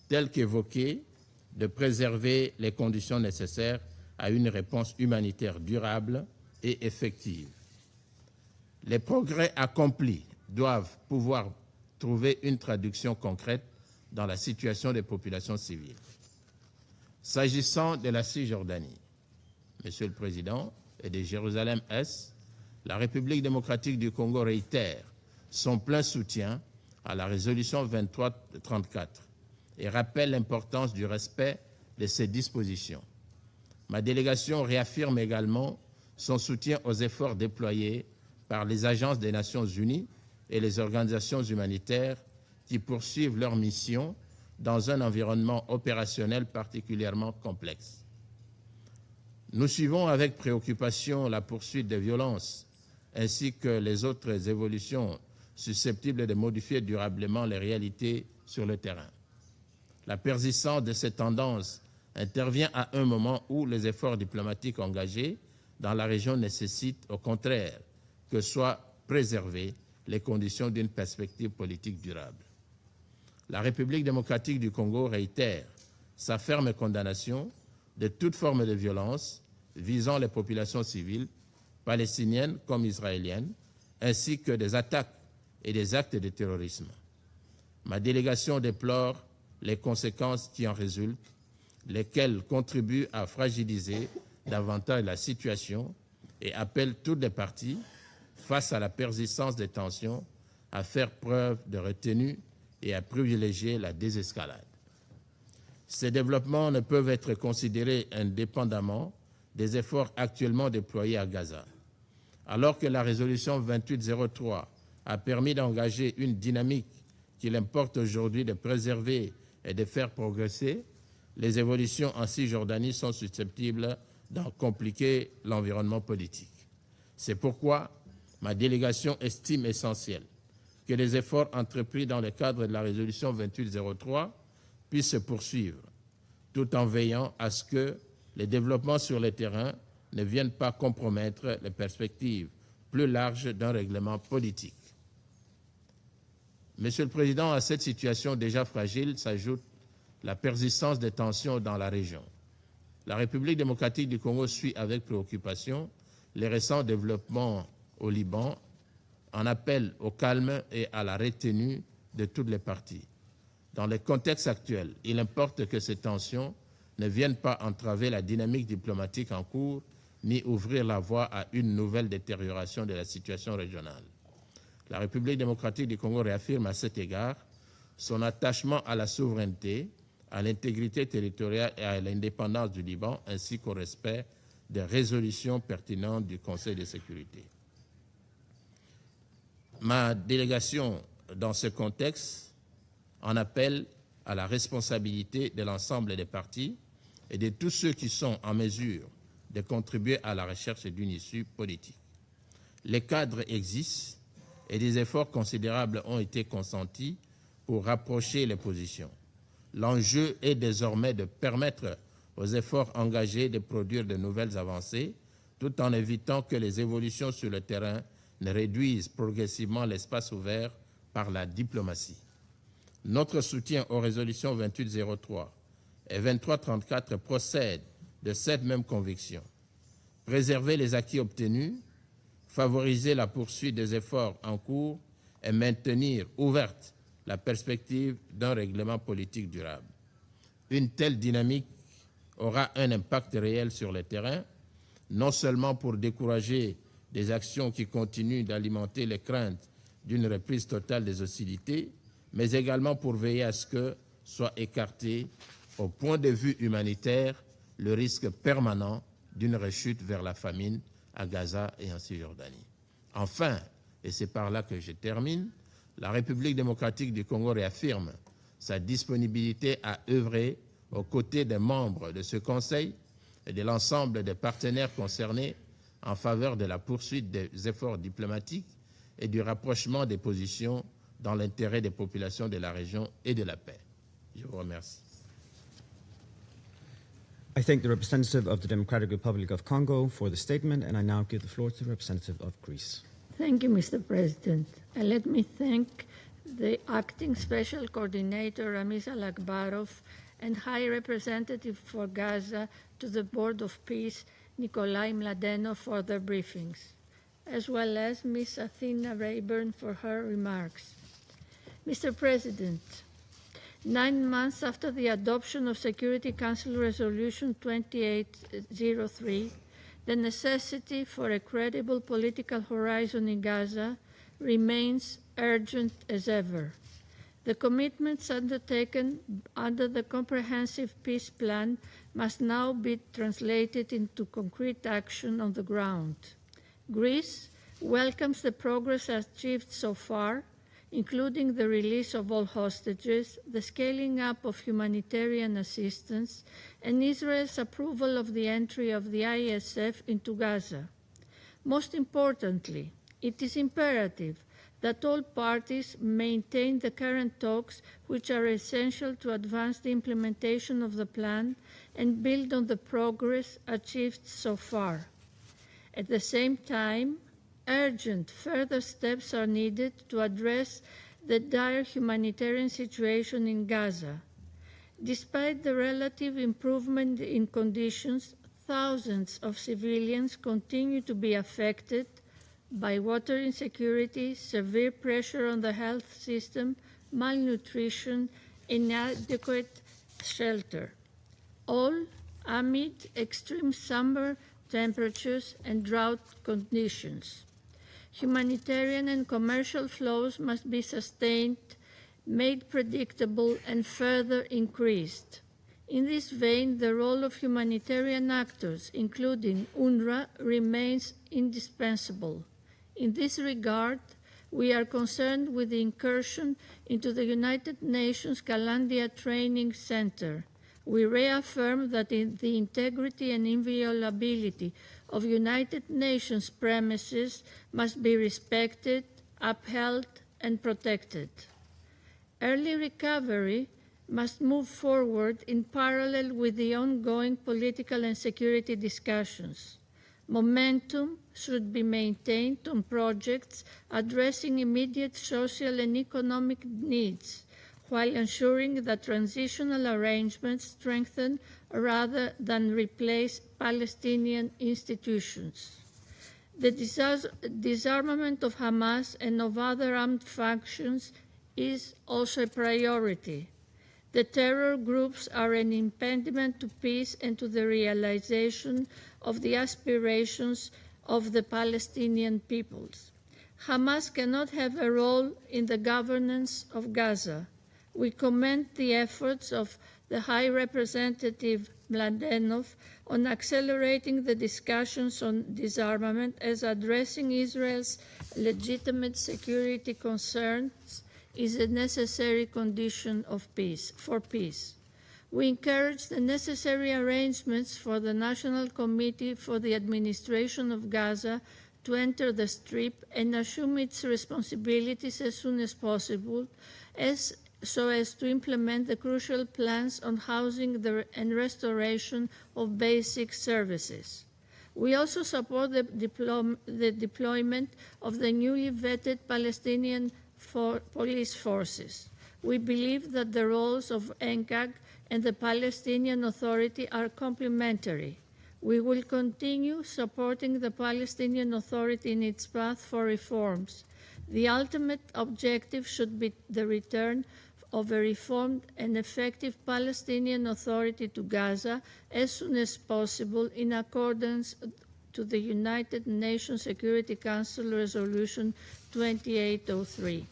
tel qu'évoqué, de préserver les conditions nécessaires à une réponse humanitaire durable et effective. Les progrès accomplis doivent pouvoir trouver une traduction concrète dans la situation des populations civiles. S'agissant de la Cisjordanie, Monsieur le Président, et de Jérusalem-Est, la République démocratique du Congo réitère son plein soutien à la résolution 2334 et rappelle l'importance du respect de ces dispositions. Ma délégation réaffirme également son soutien aux efforts déployés par les agences des Nations Unies et les organisations humanitaires qui poursuivent leur mission dans un environnement opérationnel particulièrement complexe. Nous suivons avec préoccupation la poursuite des violences ainsi que les autres évolutions susceptibles de modifier durablement les réalités sur le terrain. La persistance de ces tendances intervient à un moment où les efforts diplomatiques engagés dans la région nécessitent au contraire que soient préservées les conditions d'une perspective politique durable. La République démocratique du Congo réitère sa ferme condamnation de toute forme de violence visant les populations civiles, palestiniennes comme israéliennes, ainsi que des attaques et des actes de terrorisme. Ma délégation déplore les conséquences qui en résultent, lesquelles contribuent à fragiliser davantage la situation et appellent toutes les parties, face à la persistance des tensions, à faire preuve de retenue et à privilégier la désescalade. Ces développements ne peuvent être considérés indépendamment des efforts actuellement déployés à Gaza. Alors que la résolution 2803 a permis d'engager une dynamique qu'il importe aujourd'hui de préserver et de faire progresser, les évolutions en Cisjordanie sont susceptibles d'en compliquer l'environnement politique. C'est pourquoi ma délégation estime essentiel que les efforts entrepris dans le cadre de la résolution 2803 puissent se poursuivre, tout en veillant à ce que les développements sur le terrain ne viennent pas compromettre les perspectives plus larges d'un règlement politique. Monsieur le Président, à cette situation déjà fragile s'ajoute la persistance des tensions dans la région. La République démocratique du Congo suit avec préoccupation les récents développements au Liban, en appelle au calme et à la retenue de toutes les parties. Dans le contexte actuel, il importe que ces tensions ne viennent pas entraver la dynamique diplomatique en cours ni ouvrir la voie à une nouvelle détérioration de la situation régionale. La République démocratique du Congo réaffirme à cet égard son attachement à la souveraineté, à l'intégrité territoriale et à l'indépendance du Liban, ainsi qu'au respect des résolutions pertinentes du Conseil de sécurité. Ma délégation, dans ce contexte, en appelle à la responsabilité de l'ensemble des partis et de tous ceux qui sont en mesure de contribuer à la recherche d'une issue politique. Les cadres existent et des efforts considérables ont été consentis pour rapprocher les positions. L'enjeu est désormais de permettre aux efforts engagés de produire de nouvelles avancées, tout en évitant que les évolutions sur le terrain ne réduisent progressivement l'espace ouvert par la diplomatie. Notre soutien aux résolutions 2803 et 2334 procède de cette même conviction. Préserver les acquis obtenus, favoriser la poursuite des efforts en cours et maintenir ouverte la perspective d'un règlement politique durable. Une telle dynamique aura un impact réel sur le terrain, non seulement pour décourager des actions qui continuent d'alimenter les craintes d'une reprise totale des hostilités, mais également pour veiller à ce que soit écarté, au point de vue humanitaire, le risque permanent d'une rechute vers la famine à Gaza et en Cisjordanie. Enfin, et c'est par là que je termine, la République démocratique du Congo réaffirme sa disponibilité à œuvrer aux côtés des membres de ce Conseil et de l'ensemble des partenaires concernés en faveur de la poursuite des efforts diplomatiques et du rapprochement des positions dans l'intérêt des populations de la région et de la paix. Je vous remercie. I thank the representative of the Democratic Republic of Congo for the statement, and I now give the floor to the representative of Greece. Thank you, Mr. President. And let me thank the Acting Special Coordinator, Ramiz Alakbarov, and High Representative for Gaza to the Board of Peace, Nikolai Mladenov, for their briefings, as well as Ms. Athena Rayburn for her remarks. Mr. President, 9 months after the adoption of Security Council Resolution 2803, the necessity for a credible political horizon in Gaza remains urgent as ever. The commitments undertaken under the Comprehensive Peace Plan must now be translated into concrete action on the ground. Greece welcomes the progress achieved so far including the release of all hostages, the scaling up of humanitarian assistance, and Israel's approval of the entry of the ISF into Gaza. Most importantly, it is imperative that all parties maintain the current talks, which are essential to advance the implementation of the plan and build on the progress achieved so far. At the same time, urgent further steps are needed to address the dire humanitarian situation in Gaza. Despite the relative improvement in conditions, thousands of civilians continue to be affected by water insecurity, severe pressure on the health system, malnutrition, inadequate shelter, all amid extreme summer temperatures and drought conditions. Humanitarian and commercial flows must be sustained, made predictable, and further increased. In this vein, the role of humanitarian actors, including UNRWA, remains indispensable. In this regard, we are concerned with the incursion into the United Nations Kalandia Training Center. We reaffirm that the integrity and inviolability of United Nations premises must be respected, upheld, and protected. Early recovery must move forward in parallel with the ongoing political and security discussions. Momentum should be maintained on projects addressing immediate social and economic needs, while ensuring that transitional arrangements strengthen rather than replace Palestinian institutions. The disarmament of Hamas and of other armed factions is also a priority. The terror groups are an impediment to peace and to the realization of the aspirations of the Palestinian peoples. Hamas cannot have a role in the governance of Gaza. We commend the efforts of the High Representative Mladenov on accelerating the discussions on disarmament as addressing Israel's legitimate security concerns is a necessary condition of for peace. We encourage the necessary arrangements for the National Committee for the Administration of Gaza to enter the Strip and assume its responsibilities as soon as possible, so as to implement the crucial plans on housing and restoration of basic services. We also support the deployment of the newly vetted Palestinian police forces. We believe that the roles of NCAG and the Palestinian Authority are complementary. We will continue supporting the Palestinian Authority in its path for reforms. The ultimate objective should be the return of a reformed and effective Palestinian Authority to Gaza as soon as possible in accordance to the United Nations Security Council Resolution 2803.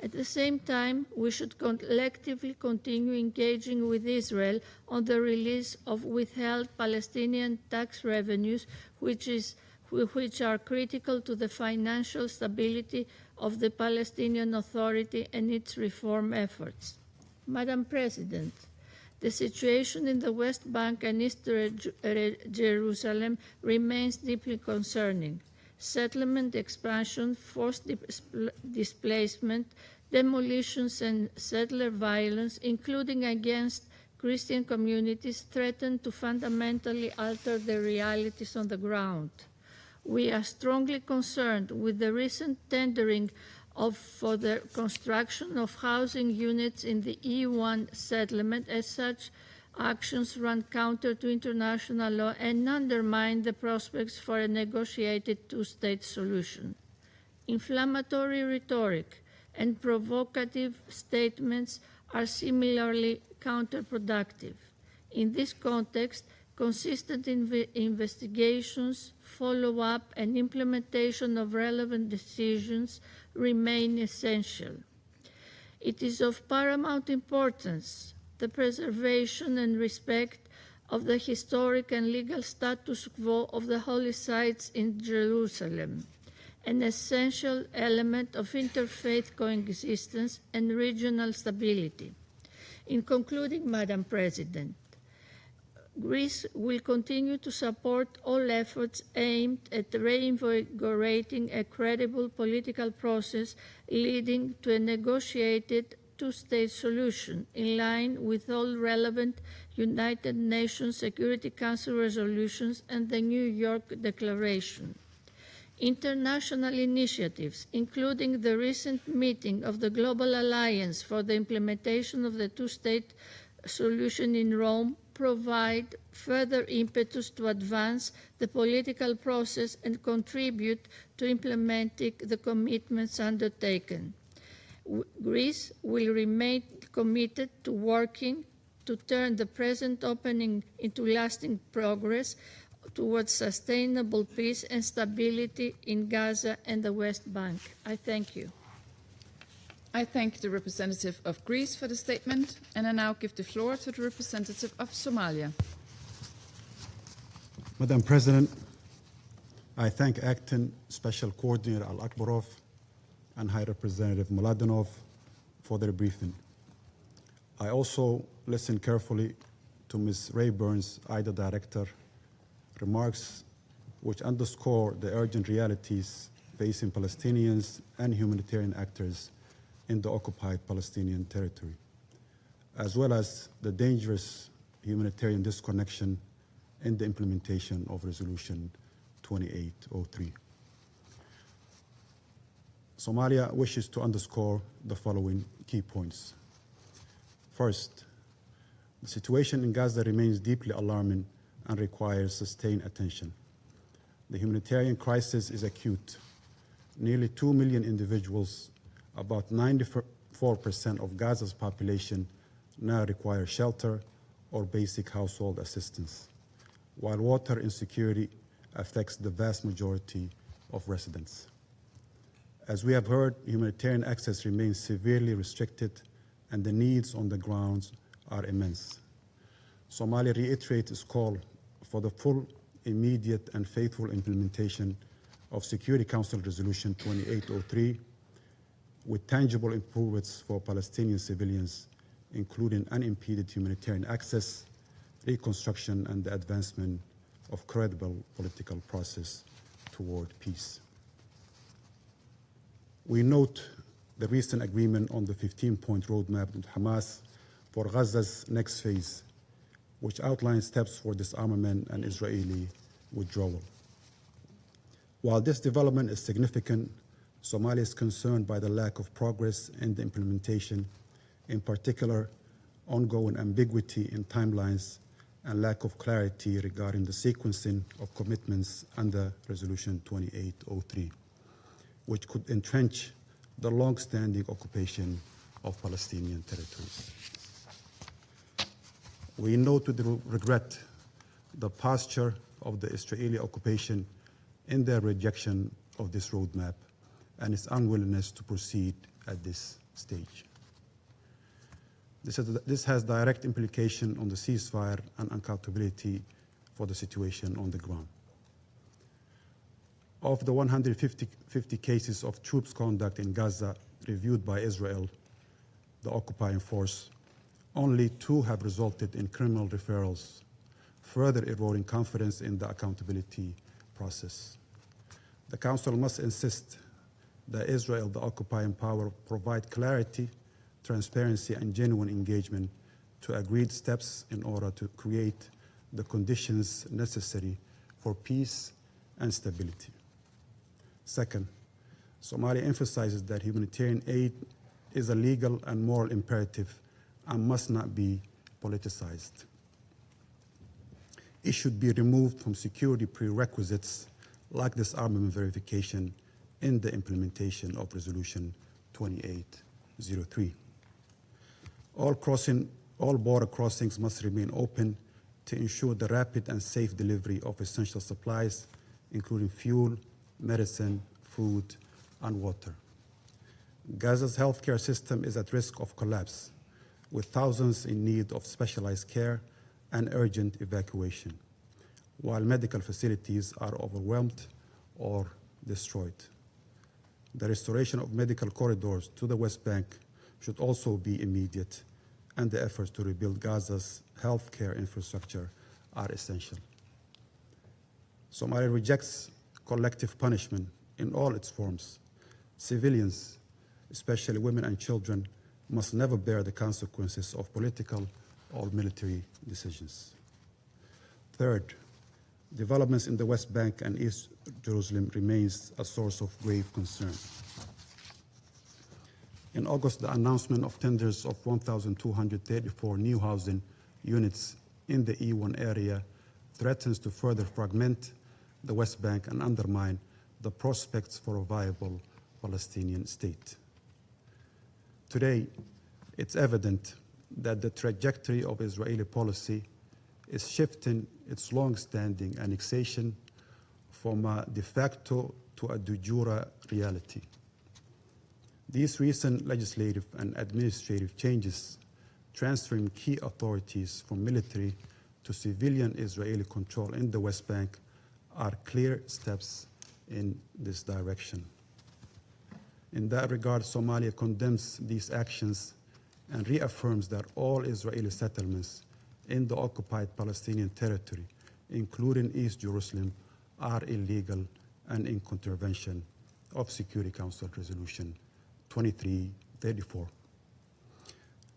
At the same time, we should collectively continue engaging with Israel on the release of withheld Palestinian tax revenues, which are critical to the financial stability of the Palestinian Authority and its reform efforts. Madam President, the situation in the West Bank and Eastern Jerusalem remains deeply concerning. Settlement expansion, forced displacement, demolitions, and settler violence, including against Christian communities, threaten to fundamentally alter the realities on the ground. We are strongly concerned with the recent tendering for the construction of housing units in the E1 settlement, as such actions run counter to international law and undermine the prospects for a negotiated two-state solution. Inflammatory rhetoric and provocative statements are similarly counterproductive. In this context, consistent investigations, follow-up, and implementation of relevant decisions remain essential. It is of paramount importance the preservation and respect of the historic and legal status quo of the holy sites in Jerusalem. an essential element of interfaith coexistence and regional stability. In concluding, Madam President, Greece will continue to support all efforts aimed at reinvigorating a credible political process leading to a negotiated two-state solution in line with all relevant United Nations Security Council resolutions and the New York Declaration. International initiatives, including the recent meeting of the Global Alliance for the Implementation of the Two-State Solution in Rome, provide further impetus to advance the political process and contribute to implementing the commitments undertaken. Greece will remain committed to working to turn the present opening into lasting progress towards sustainable peace and stability in Gaza and the West Bank. I thank you. I thank the representative of Greece for the statement, and I now give the floor to the representative of Somalia. Madam President, I thank Acting Special Coordinator Al-Akbarov and High Representative Mladenov for their briefing. I also listened carefully to Ms. Rayburn's IDA Director remarks, which underscore the urgent realities facing Palestinians and humanitarian actors in the occupied Palestinian territory, as well as the dangerous humanitarian disconnection in the implementation of Resolution 2803. Somalia wishes to underscore the following key points. First, the situation in Gaza remains deeply alarming and requires sustained attention. The humanitarian crisis is acute. Nearly 2 million individuals, about 94% of Gaza's population, now require shelter or basic household assistance, while water insecurity affects the vast majority of residents. As we have heard, humanitarian access remains severely restricted and the needs on the ground are immense. Somalia reiterates its call for the full, immediate, and faithful implementation of Security Council Resolution 2803 with tangible improvements for Palestinian civilians, including unimpeded humanitarian access, reconstruction, and the advancement of credible political process toward peace. We note the recent agreement on the 15-point roadmap with Hamas for Gaza's next phase, which outlines steps for disarmament and Israeli withdrawal. While this development is significant, Somalia is concerned by the lack of progress in the implementation, in particular, ongoing ambiguity in timelines and lack of clarity regarding the sequencing of commitments under Resolution 2803, which could entrench the long-standing occupation of Palestinian territories. We note with regret the posture of the Israeli occupation in their rejection of this roadmap and its unwillingness to proceed at this stage. This has direct implication on the ceasefire and accountability for the situation on the ground. Of the 150 cases of troops conduct in Gaza reviewed by Israel, the occupying force, only 2 have resulted in criminal referrals, further eroding confidence in the accountability process. The Council must insist that Israel, the occupying power, provide clarity, transparency, and genuine engagement to agreed steps in order to create the conditions necessary for peace and stability. Second, Somalia emphasizes that humanitarian aid is a legal and moral imperative and must not be politicized. It should be removed from security prerequisites like disarmament verification in the implementation of Resolution 2803. All border crossings must remain open to ensure the rapid and safe delivery of essential supplies, including fuel, medicine, food, and water. Gaza's healthcare system is at risk of collapse, with thousands in need of specialized care and urgent evacuation, while medical facilities are overwhelmed or destroyed. The restoration of medical corridors to the West Bank should also be immediate, and the efforts to rebuild Gaza's healthcare infrastructure are essential. Somalia rejects collective punishment in all its forms. Civilians, especially women and children, must never bear the consequences of political or military decisions. Third, developments in the West Bank and East Jerusalem remains a source of grave concern. In August, the announcement of tenders of 1,234 new housing units in the E1 area threatens to further fragment the West Bank and undermine the prospects for a viable Palestinian state. Today, it's evident that the trajectory of Israeli policy is shifting its long-standing annexation from a de facto to a de jure reality. These recent legislative and administrative changes, transferring key authorities from military to civilian Israeli control in the West Bank, are clear steps in this direction. In that regard, Somalia condemns these actions and reaffirms that all Israeli settlements in the occupied Palestinian territory, including East Jerusalem, are illegal and in contravention of Security Council Resolution 2334.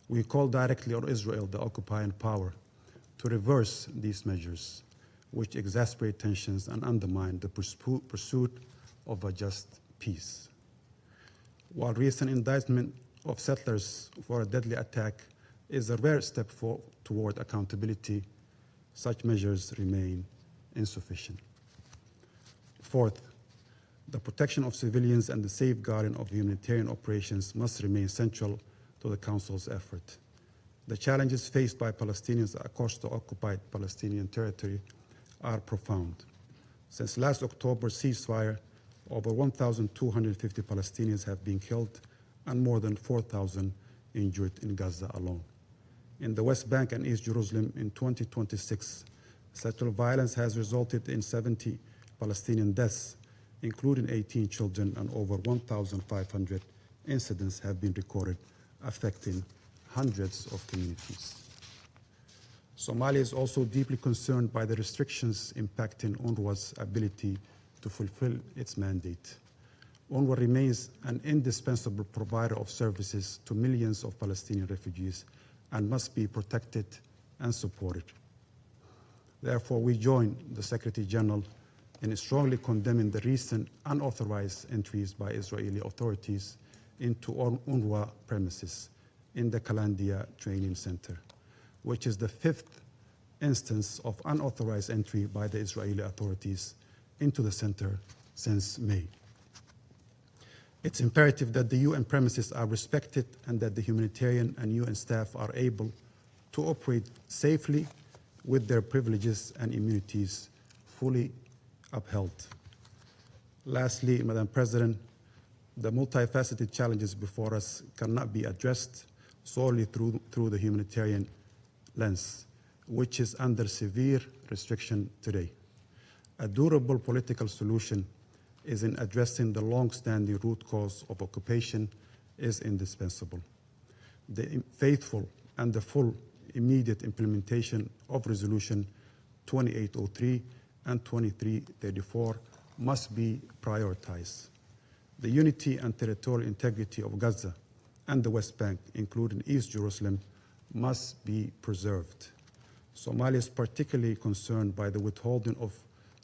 We call directly on Israel, the occupying power, to reverse these measures, which exasperate tensions and undermine the pursuit of a just peace. While recent indictment of settlers for a deadly attack is a rare step toward accountability, such measures remain insufficient. Fourth, the protection of civilians and the safeguarding of humanitarian operations must remain central to the Council's effort. The challenges faced by Palestinians across the occupied Palestinian territory are profound. Since last October's ceasefire, over 1,250 Palestinians have been killed and more than 4,000 injured in Gaza alone. In the West Bank and East Jerusalem in 2026, sexual violence has resulted in 70 Palestinian deaths, including 18 children, and over 1,500 incidents have been recorded affecting hundreds of communities. Somalia is also deeply concerned by the restrictions impacting UNRWA's ability to fulfill its mandate. UNRWA remains an indispensable provider of services to millions of Palestinian refugees and must be protected and supported. Therefore, we join the Secretary General in strongly condemning the recent unauthorized entries by Israeli authorities into UNRWA premises in the Kalandia Training Center, which is the fifth instance of unauthorized entry by the Israeli authorities into the center since May. It's imperative that the UN premises are respected and that the humanitarian and UN staff are able to operate safely with their privileges and immunities fully upheld. Lastly, Madam President, the multifaceted challenges before us cannot be addressed solely through the humanitarian lens, which is under severe restriction today. A durable political solution is in addressing the long-standing root cause of occupation is indispensable. The faithful and the full immediate implementation of Resolution 2803 and 2334 must be prioritized. The unity and territorial integrity of Gaza and the West Bank, including East Jerusalem, must be preserved. Somalia is particularly concerned by the withholding of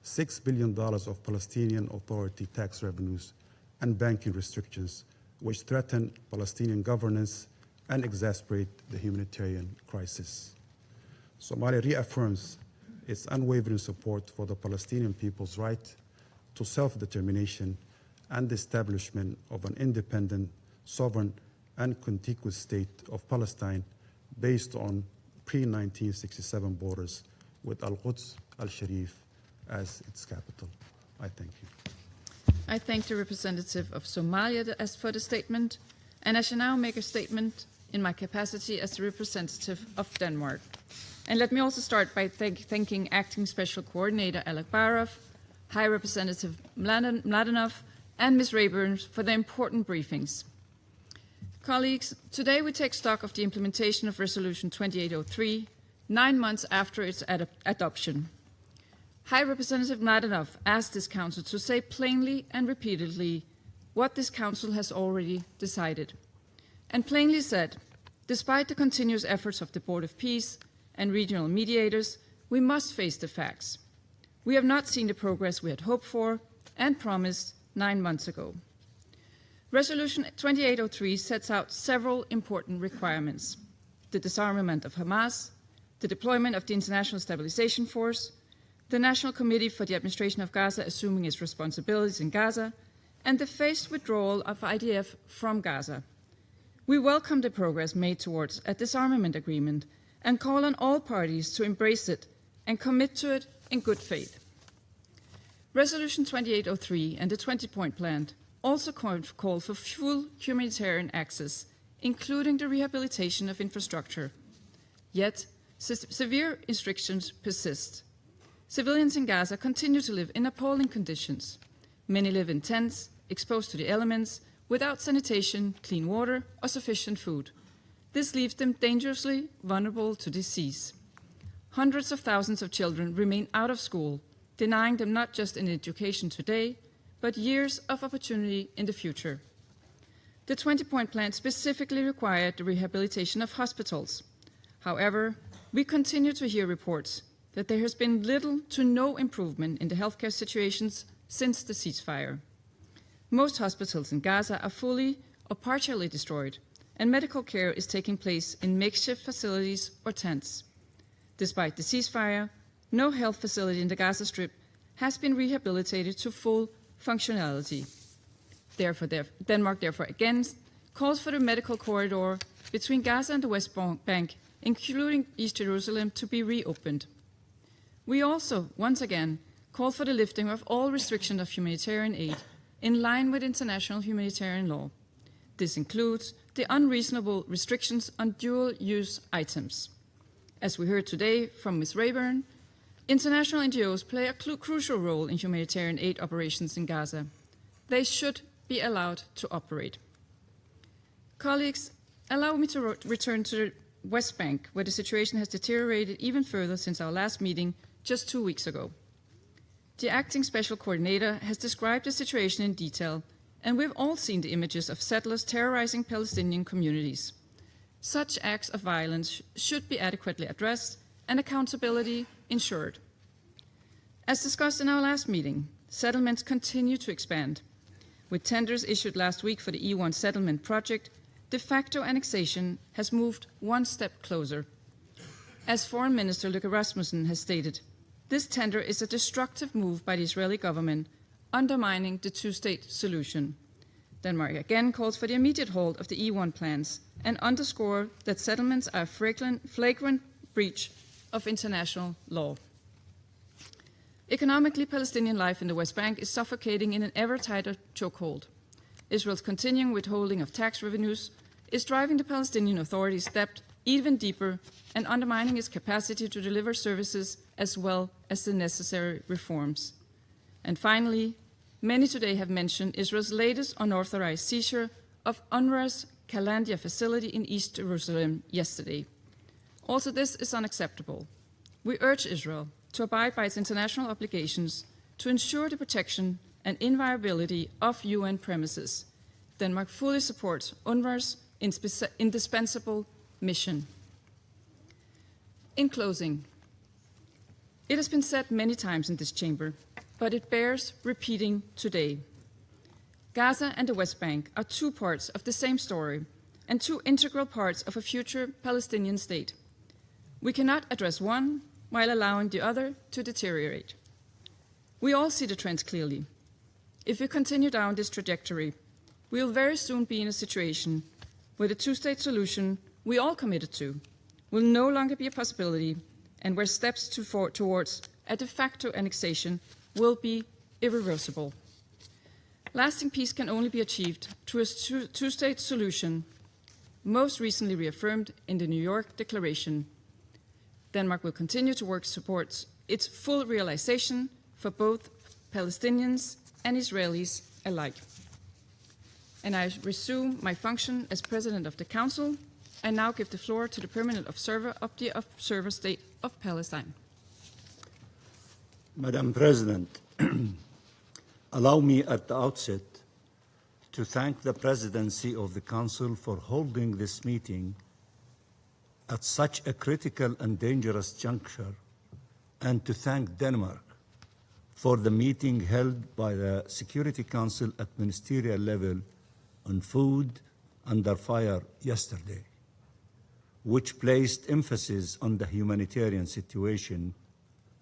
$6 billion of Palestinian Authority tax revenues and banking restrictions, which threaten Palestinian governance and exacerbate the humanitarian crisis. Somalia reaffirms its unwavering support for the Palestinian people's right to self-determination and the establishment of an independent, sovereign, and contiguous state of Palestine based on pre-1967 borders with Al-Quds al-Sharif as its capital. I thank you. I thank the representative of Somalia as for the statement, and I shall now make a statement in my capacity as the representative of Denmark. And let me also start by thanking Acting Special Coordinator Alec Barov, High Representative Mladenov, and Ms. Rayburn for their important briefings. Colleagues, today we take stock of the implementation of Resolution 2803, 9 months after its adoption. High Representative Mladenov asked this Council to say plainly and repeatedly what this Council has already decided, and plainly said, despite the continuous efforts of the Board of Peace and regional mediators, we must face the facts. We have not seen the progress we had hoped for and promised 9 months ago. Resolution 2803 sets out several important requirements: the disarmament of Hamas, the deployment of the International Stabilization Force, the National Committee for the Administration of Gaza assuming its responsibilities in Gaza, and the phased withdrawal of IDF from Gaza. We welcome the progress made towards a disarmament agreement and call on all parties to embrace it and commit to it in good faith. Resolution 2803 and the 20-point plan also call for full humanitarian access, including the rehabilitation of infrastructure. Yet, severe restrictions persist. Civilians in Gaza continue to live in appalling conditions. Many live in tents, exposed to the elements, without sanitation, clean water, or sufficient food. This leaves them dangerously vulnerable to disease. Hundreds of thousands of children remain out of school, denying them not just an education today, but years of opportunity in the future. The 20-point plan specifically required the rehabilitation of hospitals. However, we continue to hear reports that there has been little to no improvement in the healthcare situations since the ceasefire. Most hospitals in Gaza are fully or partially destroyed, and medical care is taking place in makeshift facilities or tents. Despite the ceasefire, no health facility in the Gaza Strip has been rehabilitated to full functionality. Therefore, Denmark again calls for the medical corridor between Gaza and the West Bank, including East Jerusalem, to be reopened. We also, once again, call for the lifting of all restrictions of humanitarian aid in line with international humanitarian law. This includes the unreasonable restrictions on dual-use items. As we heard today from Ms. Rayburn, international NGOs play a crucial role in humanitarian aid operations in Gaza. They should be allowed to operate. Colleagues, allow me to return to the West Bank, where the situation has deteriorated even further since our last meeting just 2 weeks ago. The acting special coordinator has described the situation in detail, and we've all seen the images of settlers terrorizing Palestinian communities. Such acts of violence should be adequately addressed and accountability ensured. As discussed in our last meeting, settlements continue to expand. With tenders issued last week for the E1 settlement project, de facto annexation has moved one step closer. As Foreign Minister Løkke Rasmussen has stated, this tender is a destructive move by the Israeli government, undermining the two-state solution. Denmark again calls for the immediate halt of the E1 plans and underscore that settlements are a flagrant breach of international law. Economically, Palestinian life in the West Bank is suffocating in an ever tighter chokehold. Israel's continuing withholding of tax revenues is driving the Palestinian Authority's debt even deeper and undermining its capacity to deliver services as well as the necessary reforms. And finally, many today have mentioned Israel's latest unauthorized seizure of UNRWA's Kalandia facility in East Jerusalem yesterday. Also, this is unacceptable. We urge Israel to abide by its international obligations to ensure the protection and inviolability of UN premises. Denmark fully supports UNRWA's indispensable mission. In closing, it has been said many times in this chamber, but it bears repeating today. Gaza and the West Bank are two parts of the same story and two integral parts of a future Palestinian state. We cannot address one while allowing the other to deteriorate. We all see the trends clearly. If we continue down this trajectory, we will very soon be in a situation where the two-state solution we all committed to will no longer be a possibility, and where steps towards a de facto annexation will be irreversible. Lasting peace can only be achieved through a two-state solution, most recently reaffirmed in the New York Declaration. Denmark will continue to work to support its full realization for both Palestinians and Israelis alike. And I resume my function as President of the Council, and now give the floor to the Permanent Observer of the Observer State of Palestine. Madam President, allow me at the outset to thank the Presidency of the Council for holding this meeting at such a critical and dangerous juncture, and to thank Denmark for the meeting held by the Security Council at ministerial level on food under fire yesterday, which placed emphasis on the humanitarian situation,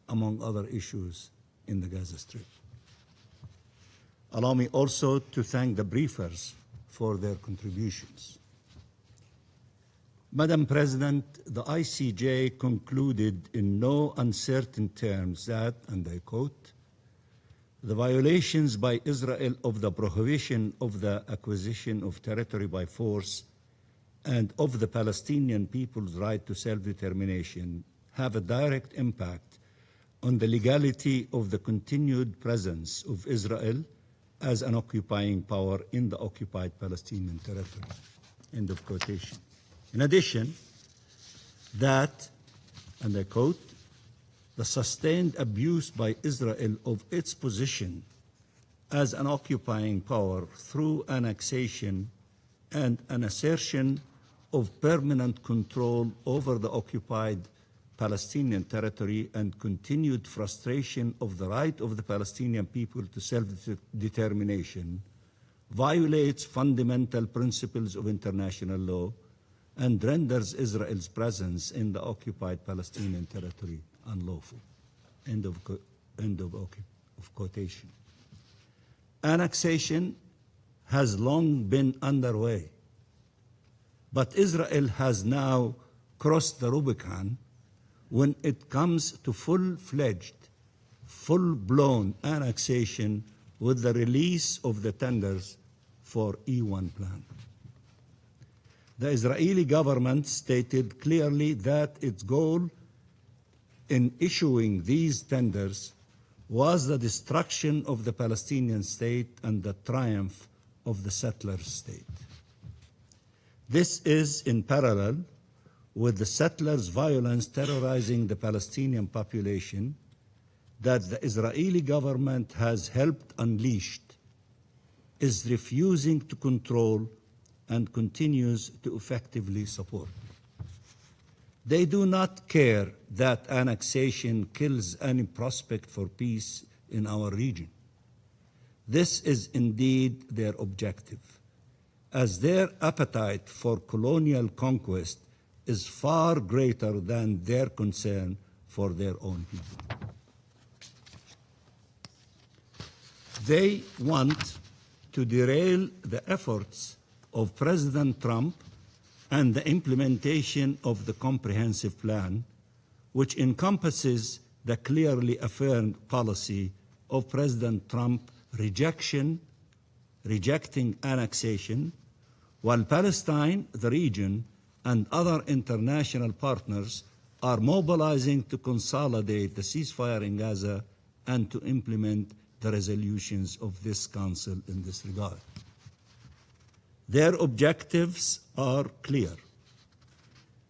among other issues, in the Gaza Strip. Allow me also to thank the briefers for their contributions. Madam President, the ICJ concluded in no uncertain terms that, and I quote, the violations by Israel of the prohibition of the acquisition of territory by force and of the Palestinian people's right to self-determination have a direct impact on the legality of the continued presence of Israel as an occupying power in the occupied Palestinian territory. End of quotation. In addition, that, and I quote, the sustained abuse by Israel of its position as an occupying power through annexation and an assertion of permanent control over the occupied Palestinian territory and continued frustration of the right of the Palestinian people to self-determination violates fundamental principles of international law and renders Israel's presence in the occupied Palestinian territory unlawful. End of quotation. Annexation has long been underway, but Israel has now crossed the Rubicon when it comes to full-fledged, full-blown annexation with the release of the tenders for E1 plan. The Israeli government stated clearly that its goal in issuing these tenders was the destruction of the Palestinian state and the triumph of the settler state. This is in parallel with the settlers' violence terrorizing the Palestinian population that the Israeli government has helped unleashed, is refusing to control, and continues to effectively support. They do not care that annexation kills any prospect for peace in our region. This is indeed their objective, as their appetite for colonial conquest is far greater than their concern for their own people. They want to derail the efforts of President Trump and the implementation of the comprehensive plan, which encompasses the clearly affirmed policy of President Trump rejecting annexation, while Palestine, the region, and other international partners are mobilizing to consolidate the ceasefire in Gaza and to implement the resolutions of this Council in this regard. Their objectives are clear.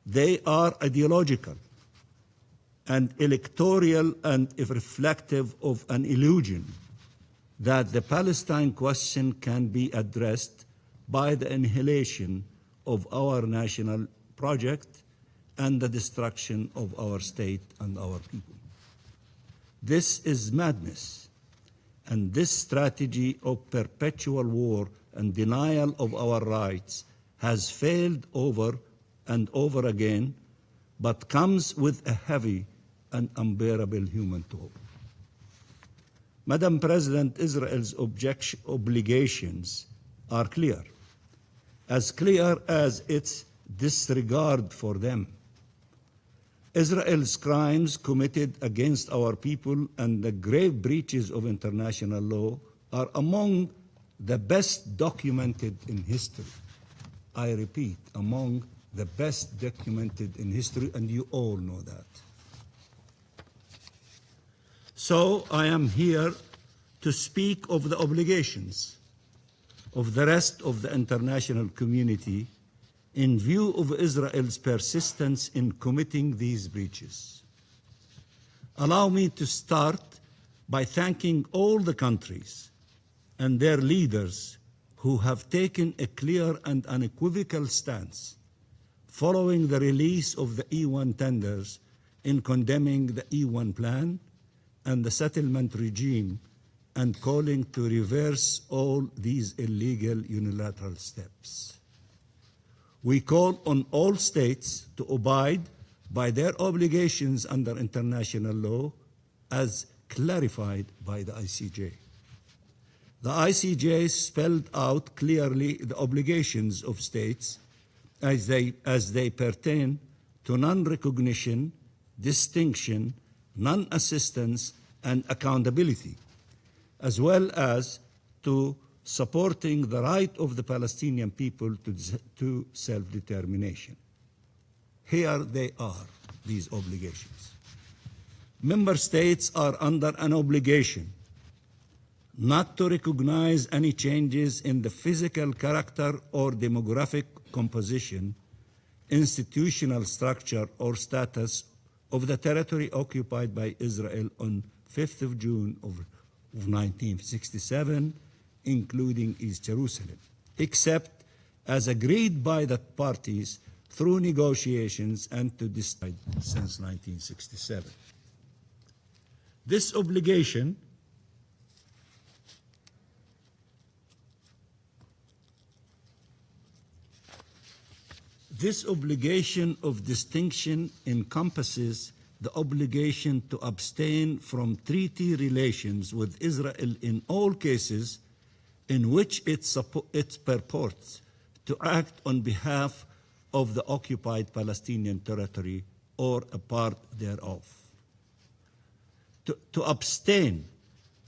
They are ideological and electoral and reflective of an illusion that the Palestine question can be addressed by the annihilation of our national project and the destruction of our state and our people. This is madness, and this strategy of perpetual war and denial of our rights has failed over and over again, but comes with a heavy and unbearable human toll. Madam President, Israel's obligations are clear as its disregard for them. Israel's crimes committed against our people and the grave breaches of international law are among the best documented in history. I repeat, among the best documented in history, and you all know that. So I am here to speak of the obligations of the rest of the international community in view of Israel's persistence in committing these breaches. Allow me to start by thanking all the countries and their leaders who have taken a clear and unequivocal stance following the release of the E1 tenders in condemning the E1 plan and the settlement regime and calling to reverse all these illegal unilateral steps. We call on all states to abide by their obligations under international law as clarified by the ICJ. The ICJ spelled out clearly the obligations of states as they pertain to non-recognition, distinction, non-assistance, and accountability, as well as to supporting the right of the Palestinian people to self-determination. Here they are, these obligations. Member states are under an obligation not to recognize any changes in the physical character or demographic composition, institutional structure, or status of the territory occupied by Israel on 5th of June of 1967, including East Jerusalem, except as agreed by the parties through negotiations and to decide since 1967. This obligation of distinction encompasses the obligation to abstain from treaty relations with Israel in all cases in which it purports to act on behalf of the occupied Palestinian territory or a part thereof. To abstain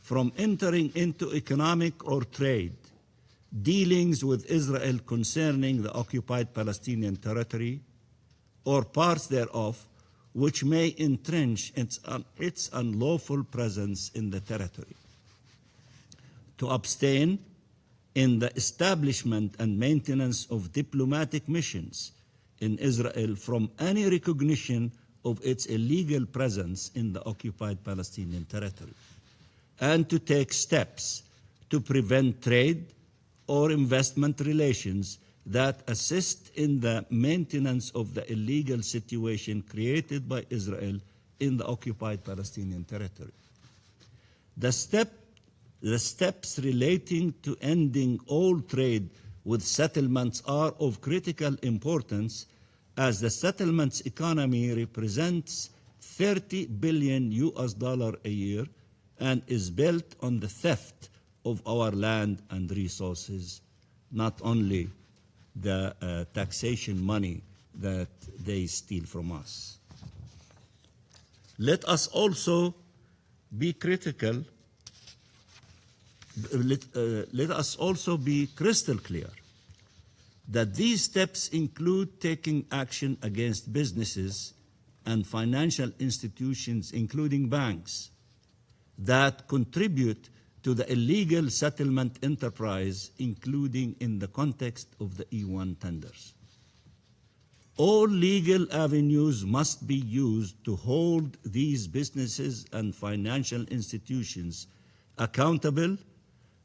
from entering into economic or trade dealings with Israel concerning the occupied Palestinian territory or parts thereof which may entrench its unlawful presence in the territory. To abstain in the establishment and maintenance of diplomatic missions in Israel from any recognition of its illegal presence in the occupied Palestinian territory, and to take steps to prevent trade or investment relations that assist in the maintenance of the illegal situation created by Israel in the occupied Palestinian territory. The steps relating to ending all trade with settlements are of critical importance, as the settlements economy represents $30 billion a year and is built on the theft of our land and resources, not only the taxation money that they steal from us. Let us also be critical. Let us also be crystal clear that these steps include taking action against businesses and financial institutions, including banks, that contribute to the illegal settlement enterprise, including in the context of the E1 tenders. All legal avenues must be used to hold these businesses and financial institutions accountable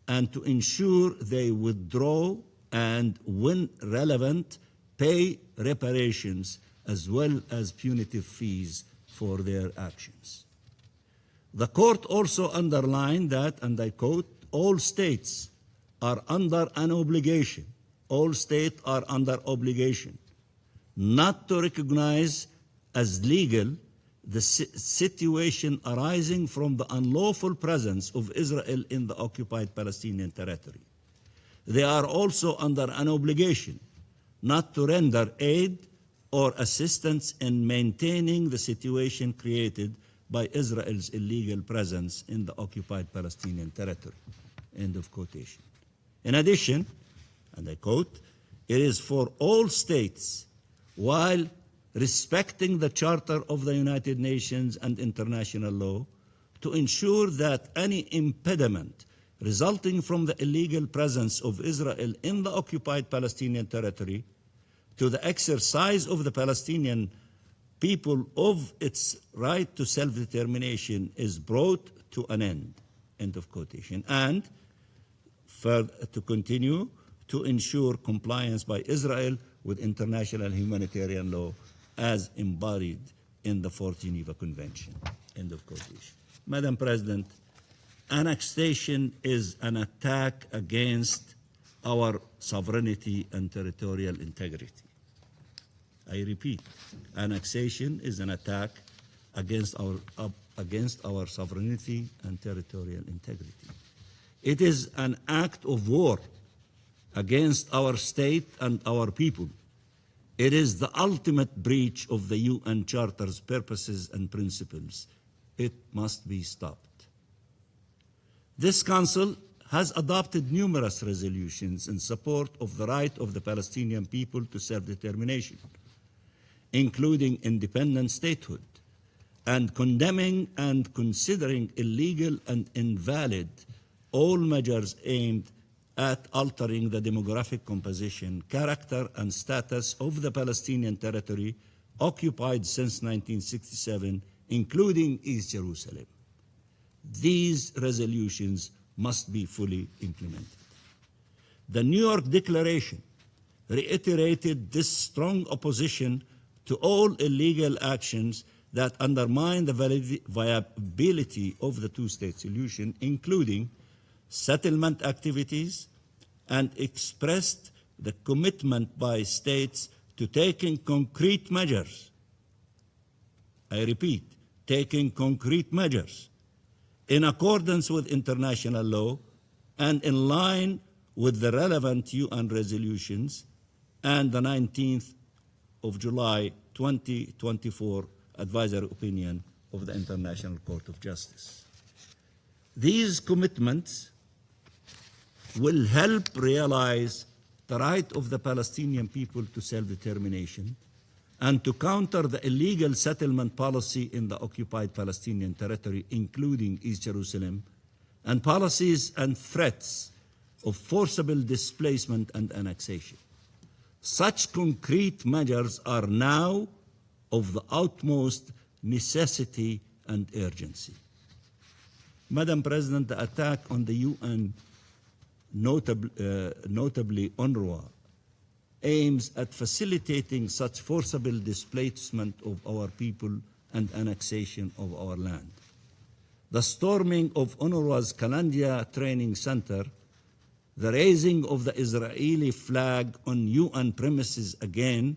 and to ensure they withdraw and, when relevant, pay reparations as well as punitive fees for their actions. The court also underlined that, and I quote, all states are under an obligation, all states are under obligation not to recognize as legal the situation arising from the unlawful presence of Israel in the occupied Palestinian territory. They are also under an obligation not to render aid or assistance in maintaining the situation created by Israel's illegal presence in the occupied Palestinian territory. End of quotation. In addition, and I quote, it is for all states, while respecting the Charter of the United Nations and international law, to ensure that any impediment resulting from the illegal presence of Israel in the occupied Palestinian territory to the exercise of the Palestinian people of its right to self-determination is brought to an end, end of quotation, and further to continue to ensure compliance by Israel with international humanitarian law as embodied in the Fourth Geneva Convention, end of quotation. Madam President, annexation is an attack against our sovereignty and territorial integrity. I repeat, annexation is an attack against our sovereignty and territorial integrity. It is an act of war against our state and our people. It is the ultimate breach of the UN Charter's purposes and principles. It must be stopped. This Council has adopted numerous resolutions in support of the right of the Palestinian people to self-determination, including independent statehood, and condemning and considering illegal and invalid all measures aimed at altering the demographic composition, character, and status of the Palestinian territory occupied since 1967, including East Jerusalem. These resolutions must be fully implemented. The New York Declaration reiterated this strong opposition to all illegal actions that undermine the viability of the two-state solution, including settlement activities, and expressed the commitment by states to taking concrete measures. I repeat, taking concrete measures in accordance with international law and in line with the relevant UN resolutions and the 19th of July 2024 advisory opinion of the International Court of Justice. These commitments will help realize the right of the Palestinian people to self-determination and to counter the illegal settlement policy in the occupied Palestinian territory, including East Jerusalem, and policies and threats of forcible displacement and annexation. Such concrete measures are now of the utmost necessity and urgency. Madam President, the attack on the UN, notably UNRWA, aims at facilitating such forcible displacement of our people and annexation of our land. The storming of UNRWA's Kalandia Training Center, the raising of the Israeli flag on UN premises again,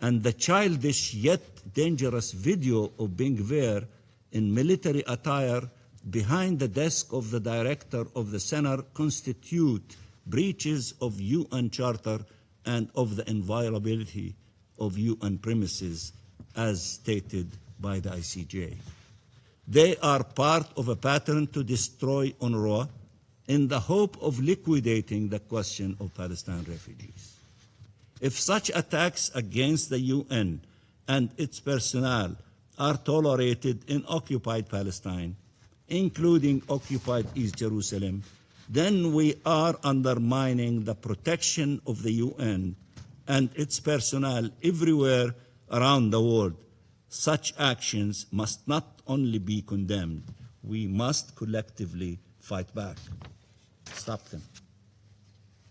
and the childish yet dangerous video of Ben-Gvir in military attire behind the desk of the director of the center constitute breaches of UN Charter and of the inviolability of UN premises as stated by the ICJ. They are part of a pattern to destroy UNRWA in the hope of liquidating the question of Palestine refugees. If such attacks against the UN and its personnel are tolerated in occupied Palestine, including occupied East Jerusalem, then we are undermining the protection of the UN and its personnel everywhere around the world. Such actions must not only be condemned, we must collectively fight back, stop them,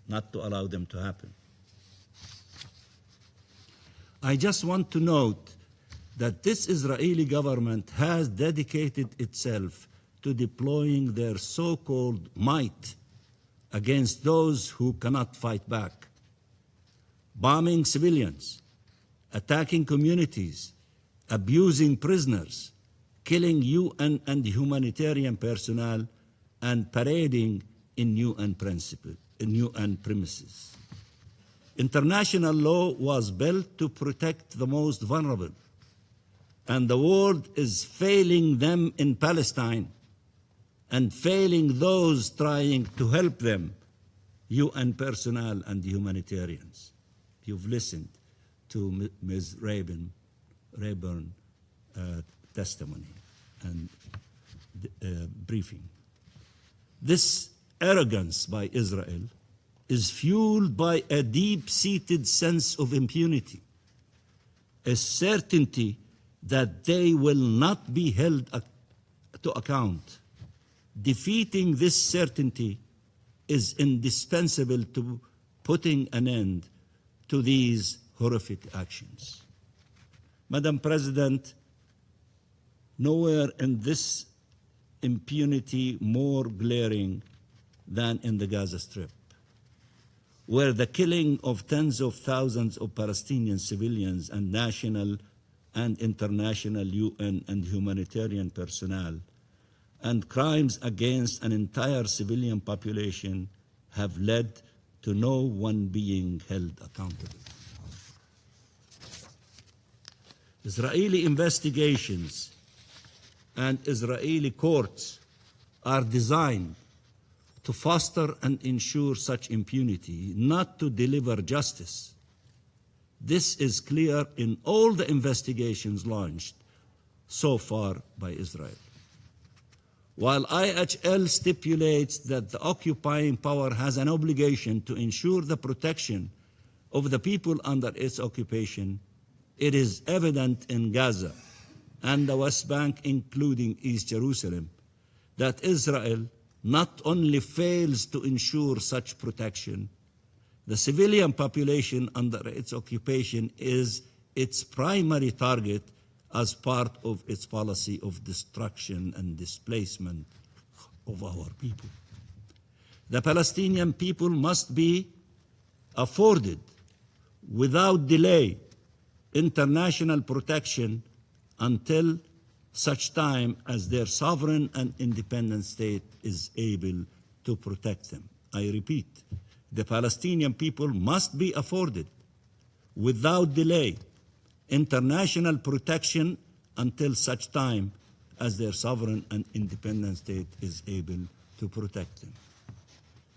not to allow them to happen. I just want to note that this Israeli government has dedicated itself to deploying their so-called might against those who cannot fight back, bombing civilians, attacking communities, abusing prisoners, killing UN and humanitarian personnel, and parading in UN premises. International law was built to protect the most vulnerable, and the world is failing them in Palestine and failing those trying to help them, UN personnel and humanitarians. You've listened to Ms. Rayburn's testimony and briefing. This arrogance by Israel is fueled by a deep-seated sense of impunity, a certainty that they will not be held to account. Defeating this certainty is indispensable to putting an end to these horrific actions. Madam President, nowhere in this impunity more glaring than in the Gaza Strip, where the killing of tens of thousands of Palestinian civilians and national and international UN and humanitarian personnel and crimes against an entire civilian population have led to no one being held accountable. Israeli investigations and Israeli courts are designed to foster and ensure such impunity, not to deliver justice. This is clear in all the investigations launched so far by Israel. While IHL stipulates that the occupying power has an obligation to ensure the protection of the people under its occupation, it is evident in Gaza and the West Bank, including East Jerusalem, that Israel not only fails to ensure such protection, the civilian population under its occupation is its primary target as part of its policy of destruction and displacement of our people. The Palestinian people must be afforded, without delay, international protection until such time as their sovereign and independent state is able to protect them. I repeat, the Palestinian people must be afforded, without delay, international protection until such time as their sovereign and independent state is able to protect them.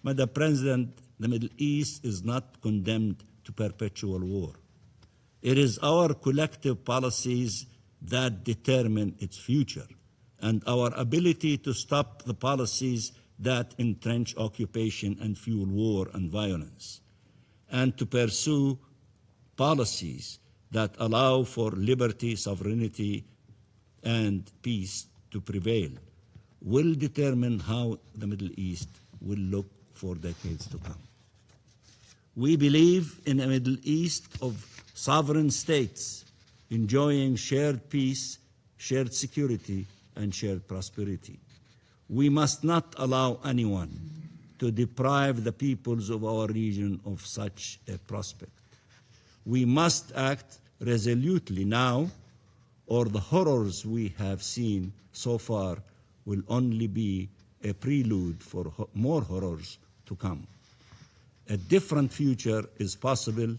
Madam President, the Middle East is not condemned to perpetual war. It is our collective policies that determine its future, and our ability to stop the policies that entrench occupation and fuel war and violence, and to pursue policies that allow for liberty, sovereignty, and peace to prevail, will determine how the Middle East will look for decades to come. We believe in a Middle East of sovereign states enjoying shared peace, shared security, and shared prosperity. We must not allow anyone to deprive the peoples of our region of such a prospect. We must act resolutely now, or the horrors we have seen so far will only be a prelude for more horrors to come. A different future is possible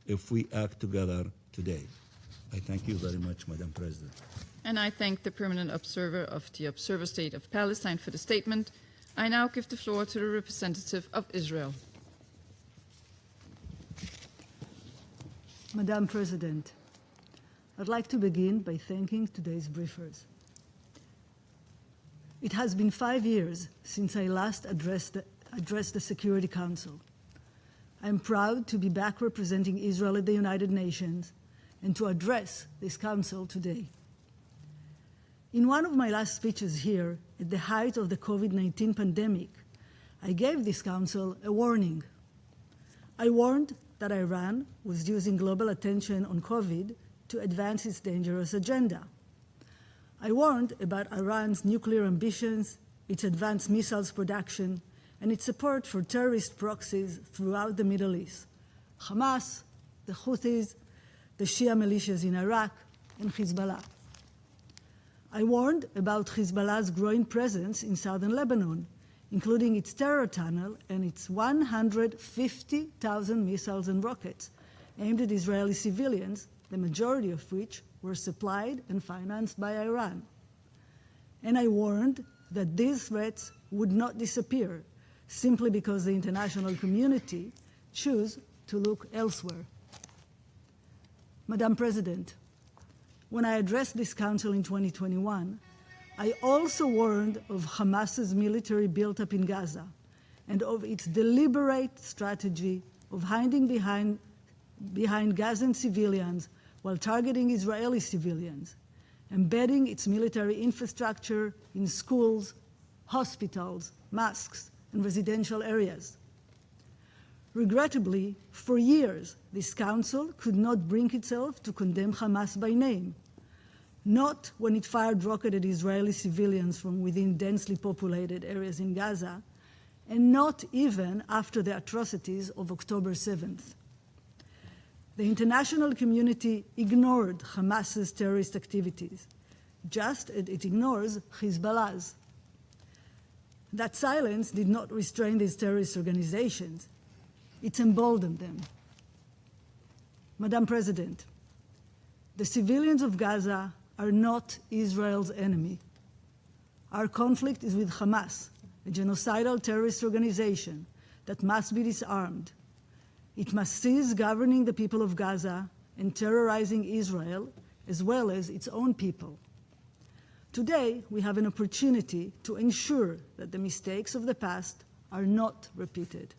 if we act together today. I thank you very much, Madam President. And I thank the permanent observer of the Observer State of Palestine for the statement. I now give the floor to the representative of Israel. Madam President, I'd like to begin by thanking today's briefers. It has been 5 years since I last addressed the Security Council. I'm proud to be back representing Israel at the United Nations and to address this council today. In one of my last speeches here, at the height of the COVID-19 pandemic, I gave this council a warning. I warned that Iran was using global attention on COVID to advance its dangerous agenda. I warned about Iran's nuclear ambitions, its advanced missiles production, and its support for terrorist proxies throughout the Middle East: Hamas, the Houthis, the Shia militias in Iraq, and Hezbollah. I warned about Hezbollah's growing presence in southern Lebanon, including its terror tunnel and its 150,000 missiles and rockets aimed at Israeli civilians, the majority of which were supplied and financed by Iran. And I warned that these threats would not disappear simply because the international community chose to look elsewhere. Madam President, when I addressed this council in 2021, I also warned of Hamas's military buildup in Gaza and of its deliberate strategy of hiding behind Gazan civilians while targeting Israeli civilians, embedding its military infrastructure in schools, hospitals, mosques, and residential areas. Regrettably, for years, this council could not bring itself to condemn Hamas by name, not when it fired rockets at Israeli civilians from within densely populated areas in Gaza, and not even after the atrocities of October 7th. The international community ignored Hamas's terrorist activities, just as it ignores Hezbollah's. That silence did not restrain these terrorist organizations. It emboldened them. Madam President, the civilians of Gaza are not Israel's enemy. Our conflict is with Hamas, a genocidal terrorist organization that must be disarmed. It must cease governing the people of Gaza and terrorizing Israel, as well as its own people. Today, we have an opportunity to ensure that the mistakes of the past are not repeated.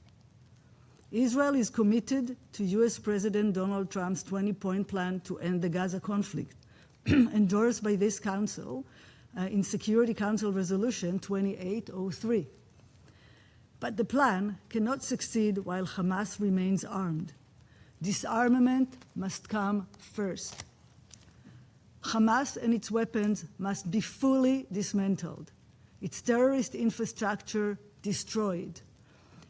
Israel is committed to US President Donald Trump's 20-point plan to end the Gaza conflict, endorsed by this Council in Security Council Resolution 2803. But the plan cannot succeed while Hamas remains armed. Disarmament must come first. Hamas and its weapons must be fully dismantled, its terrorist infrastructure destroyed,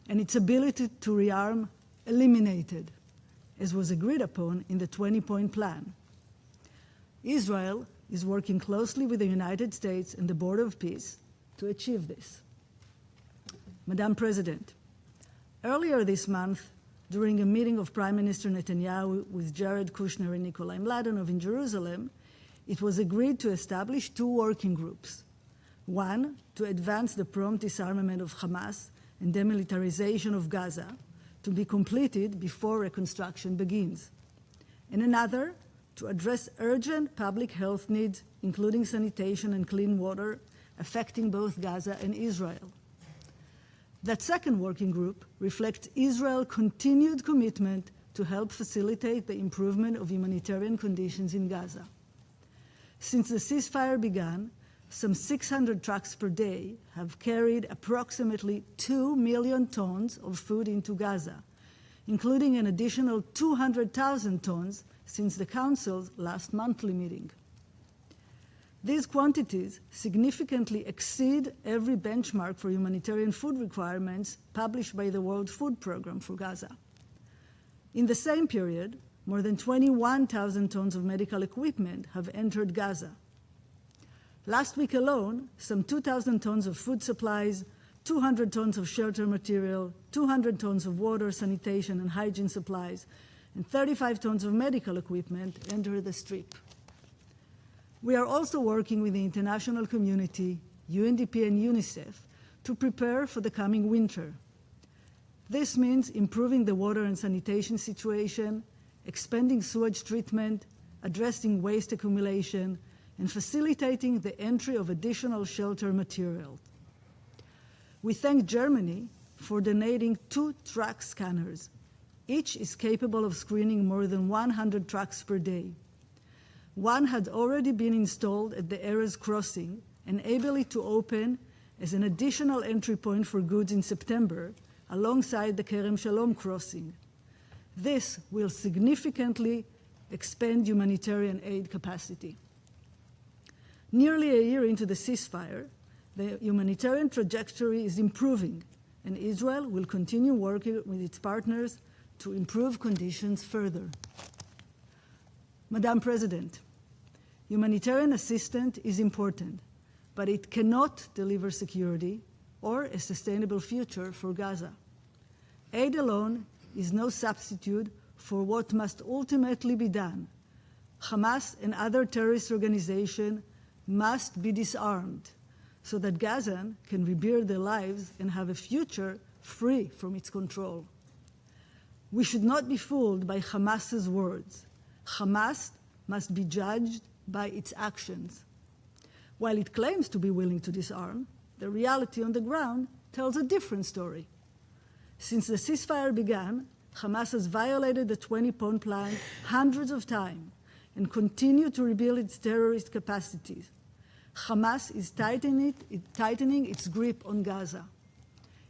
and its ability to rearm eliminated, as was agreed upon in the 20-point plan. Israel is working closely with the United States and the Board of Peace to achieve this. Madam President, earlier this month, during a meeting of Prime Minister Netanyahu with Jared Kushner and Nikolai Mladenov in Jerusalem, it was agreed to establish two working groups. One, to advance the prompt disarmament of Hamas and demilitarization of Gaza, to be completed before reconstruction begins. And another, to address urgent public health needs, including sanitation and clean water, affecting both Gaza and Israel. That second working group reflects Israel's continued commitment to help facilitate the improvement of humanitarian conditions in Gaza. Since the ceasefire began, some 600 trucks per day have carried approximately 2 million tons of food into Gaza, including an additional 200,000 tons since the Council's last monthly meeting. These quantities significantly exceed every benchmark for humanitarian food requirements published by the World Food Programme for Gaza. In the same period, more than 21,000 tons of medical equipment have entered Gaza. Last week alone, some 2,000 tons of food supplies, 200 tons of shelter material, 200 tons of water, sanitation, and hygiene supplies, and 35 tons of medical equipment enter the Strip. We are also working with the international community, UNDP and UNICEF, to prepare for the coming winter. This means improving the water and sanitation situation, expanding sewage treatment, addressing waste accumulation, and facilitating the entry of additional shelter material. We thank Germany for donating 2 truck scanners. Each is capable of screening more than 100 trucks per day. One had already been installed at the Erez crossing, enabling it to open as an additional entry point for goods in September, alongside the Kerem Shalom crossing. This will significantly expand humanitarian aid capacity. Nearly a year into the ceasefire, the humanitarian trajectory is improving, and Israel will continue working with its partners to improve conditions further. Madam President, humanitarian assistance is important, but it cannot deliver security or a sustainable future for Gaza. Aid alone is no substitute for what must ultimately be done. Hamas and other terrorist organizations must be disarmed so that Gazans can rebuild their lives and have a future free from its control. We should not be fooled by Hamas's words. Hamas must be judged by its actions. While it claims to be willing to disarm, the reality on the ground tells a different story. Since the ceasefire began, Hamas has violated the 20-point plan hundreds of times and continued to rebuild its terrorist capacities. Hamas is tightening its grip on Gaza.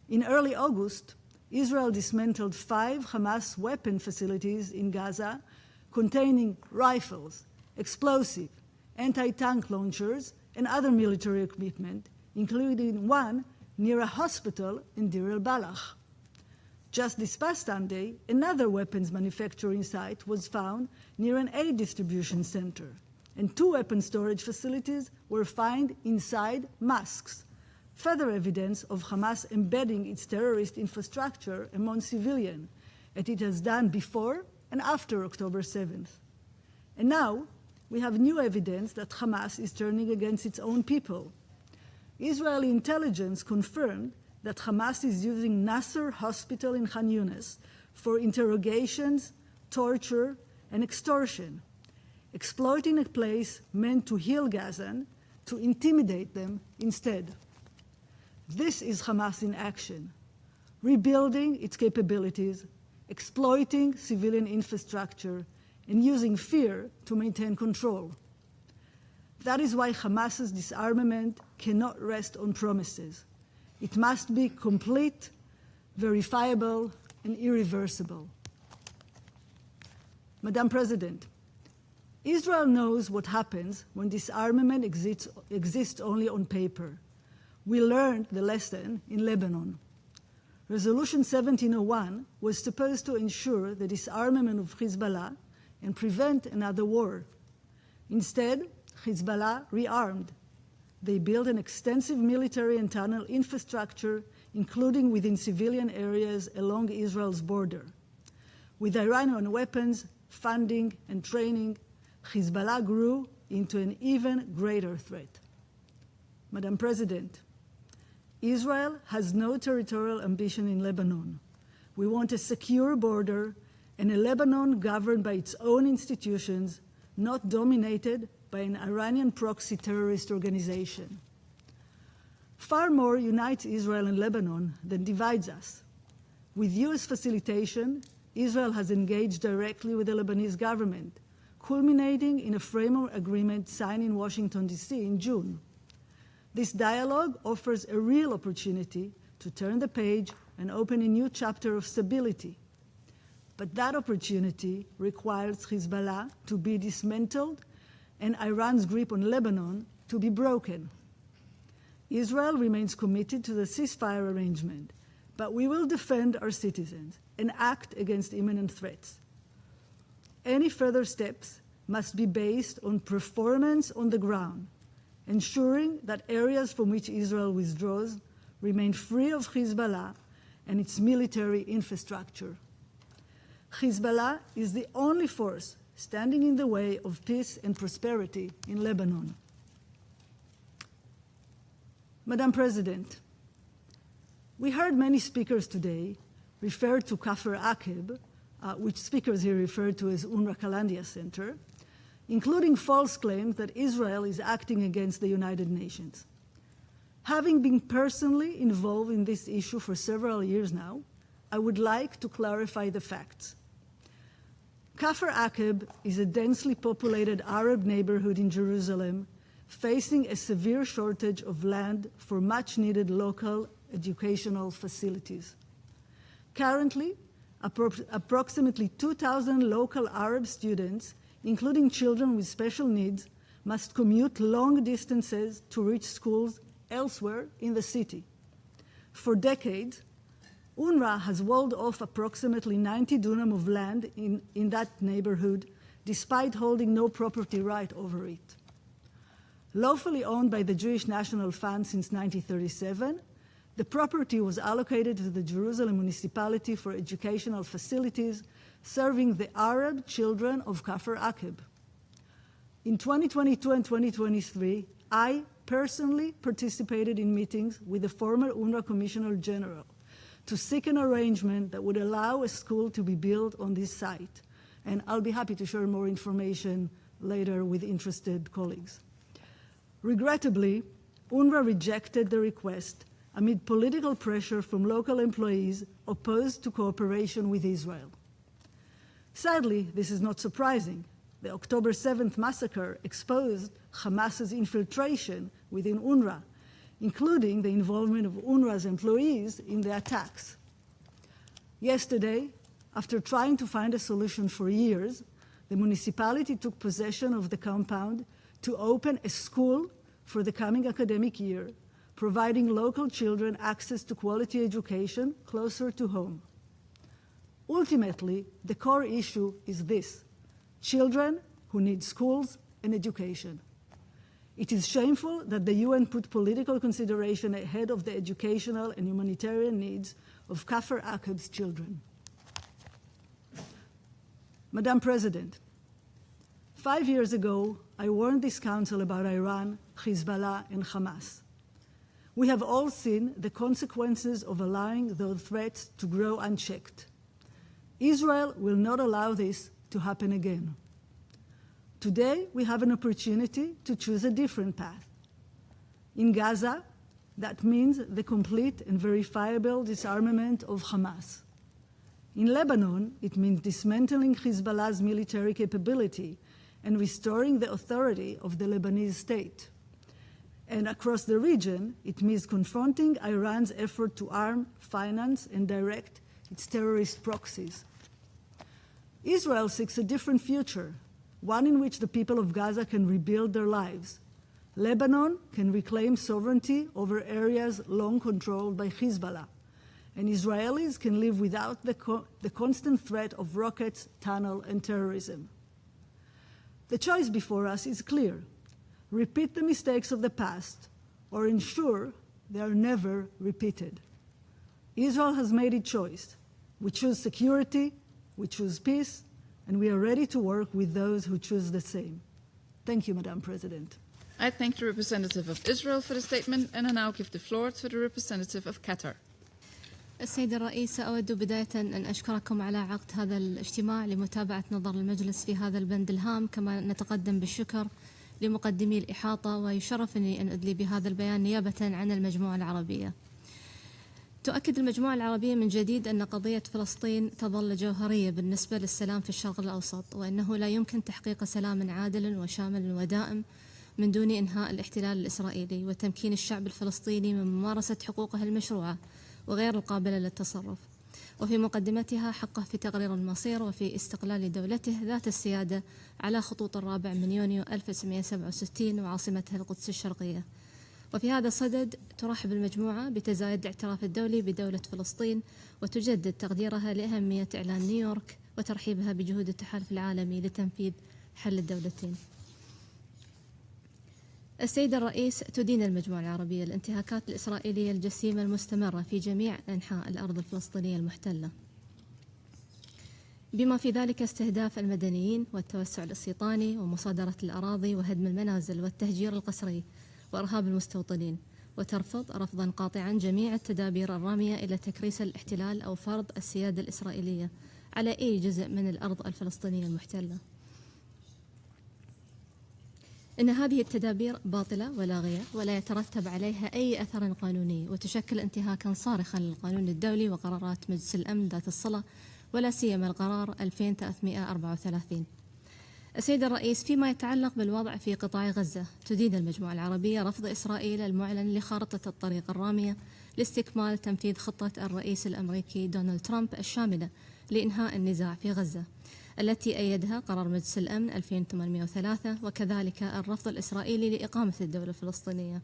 In early August, Israel dismantled 5 Hamas weapon facilities in Gaza containing rifles, explosive, anti-tank launchers, and other military equipment, including one near a hospital in Deir el-Balach. Just this past Sunday, another weapons manufacturing site was found near an aid distribution center, and 2 weapon storage facilities were found inside mosques, further evidence of Hamas embedding its terrorist infrastructure among civilians, as it has done before and after October 7th. And now, we have new evidence that Hamas is turning against its own people. Israeli intelligence confirmed that Hamas is using Nasser Hospital in Khan Yunis for interrogations, torture, and extortion, exploiting a place meant to heal Gazans to intimidate them instead. This is Hamas in action, rebuilding its capabilities, exploiting civilian infrastructure, and using fear to maintain control. That is why Hamas's disarmament cannot rest on promises. It must be complete, verifiable, and irreversible. Madam President, Israel knows what happens when disarmament exists only on paper. We learned the lesson in Lebanon. Resolution 1701 was supposed to ensure the disarmament of Hezbollah and prevent another war. Instead, Hezbollah rearmed. They built an extensive military and tunnel infrastructure, including within civilian areas along Israel's border. With Iranian weapons, funding, and training, Hezbollah grew into an even greater threat. Madam President, Israel has no territorial ambition in Lebanon. We want a secure border and a Lebanon governed by its own institutions, not dominated by an Iranian proxy terrorist organization. Far more unites Israel and Lebanon than divides us. With US facilitation, Israel has engaged directly with the Lebanese government, culminating in a framework agreement signed in Washington, D.C. in June. This dialogue offers a real opportunity to turn the page and open a new chapter of stability. But that opportunity requires Hezbollah to be dismantled and Iran's grip on Lebanon to be broken. Israel remains committed to the ceasefire arrangement, but we will defend our citizens and act against imminent threats. Any further steps must be based on performance on the ground, ensuring that areas from which Israel withdraws remain free of Hezbollah and its military infrastructure. Hezbollah is the only force standing in the way of peace and prosperity in Lebanon. Madam President, we heard many speakers today refer to Kafr Aqib, which speakers here referred to as UNRWA Kalandia Center, including false claims that Israel is acting against the United Nations. Having been personally involved in this issue for several years now, I would like to clarify the facts. Kafr Aqib is a densely populated Arab neighborhood in Jerusalem facing a severe shortage of land for much-needed local educational facilities. Currently, approximately 2,000 local Arab students, including children with special needs, must commute long distances to reach schools elsewhere in the city. For decades, UNRWA has walled off approximately 90 dunam of land in that neighborhood, despite holding no property right over it. Lawfully owned by the Jewish National Fund since 1937, the property was allocated to the Jerusalem municipality for educational facilities serving the Arab children of Kafr Aqib. In 2022 and 2023, I personally participated in meetings with the former UNRWA Commissioner General to seek an arrangement that would allow a school to be built on this site. And I'll be happy to share more information later with interested colleagues. Regrettably, UNRWA rejected the request amid political pressure from local employees opposed to cooperation with Israel. Sadly, this is not surprising. The October 7th massacre exposed Hamas's infiltration within UNRWA, including the involvement of UNRWA's employees in the attacks. Yesterday, after trying to find a solution for years, the municipality took possession of the compound to open a school for the coming academic year, providing local children access to quality education closer to home. Ultimately, the core issue is this: children who need schools and education. It is shameful that the UN put political consideration ahead of the educational and humanitarian needs of Kafir Aqab's children. Madam President, 5 years ago, I warned this Council about Iran, Hezbollah, and Hamas. We have all seen the consequences of allowing those threats to grow unchecked. Israel will not allow this to happen again. Today, we have an opportunity to choose a different path. In Gaza, that means the complete and verifiable disarmament of Hamas. In Lebanon, it means dismantling Hezbollah's military capability and restoring the authority of the Lebanese state. And across the region, it means confronting Iran's effort to arm, finance, and direct its terrorist proxies. Israel seeks a different future, one in which the people of Gaza can rebuild their lives. Lebanon can reclaim sovereignty over areas long controlled by Hezbollah, and Israelis can live without the constant threat of rockets, tunnel, and terrorism. The choice before us is clear: repeat the mistakes of the past or ensure they are never repeated. Israel has made its choice. We choose security, we choose peace, and we are ready to work with those who choose the same. Thank you, Madam President. I thank the representative of Israel for the statement, and I now give the floor to the representative of Qatar. السيد الرئيس، أود بداية أن أشكركم على عقد هذا الاجتماع لمتابعة نظر المجلس في هذا البند الهام، كما نتقدم بالشكر لمقدمي الإحاطة، ويشرفني أن أدلي بهذا البيان نيابة عن المجموعة العربية. تؤكد المجموعة العربية من جديد أن قضية فلسطين تظل جوهرية بالنسبة للسلام في الشرق الأوسط، وأنه لا يمكن تحقيق سلام عادل وشامل ودائم من دون إنهاء الاحتلال الإسرائيلي وتمكين الشعب الفلسطيني من ممارسة حقوقه المشروعة وغير القابلة للتصرف، وفي مقدمتها حقه في تقرير المصير وفي استقلال دولته ذات السيادة على خطوط 4 يونيو 1967 وعاصمتها القدس الشرقية. وفي هذا الصدد ترحب المجموعة بتزايد الاعتراف الدولي بدولة فلسطين، وتجدد تقديرها لأهمية إعلان نيويورك وترحيبها بجهود التحالف العالمي لتنفيذ حل الدولتين. السيد الرئيس، تدين المجموعة العربية الانتهاكات الإسرائيلية الجسيمة المستمرة في جميع أنحاء الأرض الفلسطينية المحتلة، بما في ذلك استهداف المدنيين والتوسع الاستيطاني ومصادرة الأراضي وهدم المنازل والتهجير القسري وإرهاب المستوطنين، وترفض رفضا قاطعا جميع التدابير الرامية إلى تكريس الاحتلال أو فرض السيادة الإسرائيلية على أي جزء من الأرض الفلسطينية المحتلة. إن هذه التدابير باطلة ولاغية ولا يترتب عليها أي أثر قانوني، وتشكل انتهاكا صارخا للقانون الدولي وقرارات مجلس الأمن ذات الصلة، ولا سيما القرار 2334. السيد الرئيس، فيما يتعلق بالوضع في قطاع غزة، تدين المجموعة العربية رفض إسرائيل المعلن لخارطة الطريق الرامية لاستكمال تنفيذ خطة الرئيس الأمريكي دونالد ترامب الشاملة لإنهاء النزاع في غزة، التي أيدها قرار مجلس الأمن 2803، وكذلك الرفض الإسرائيلي لإقامة الدولة الفلسطينية.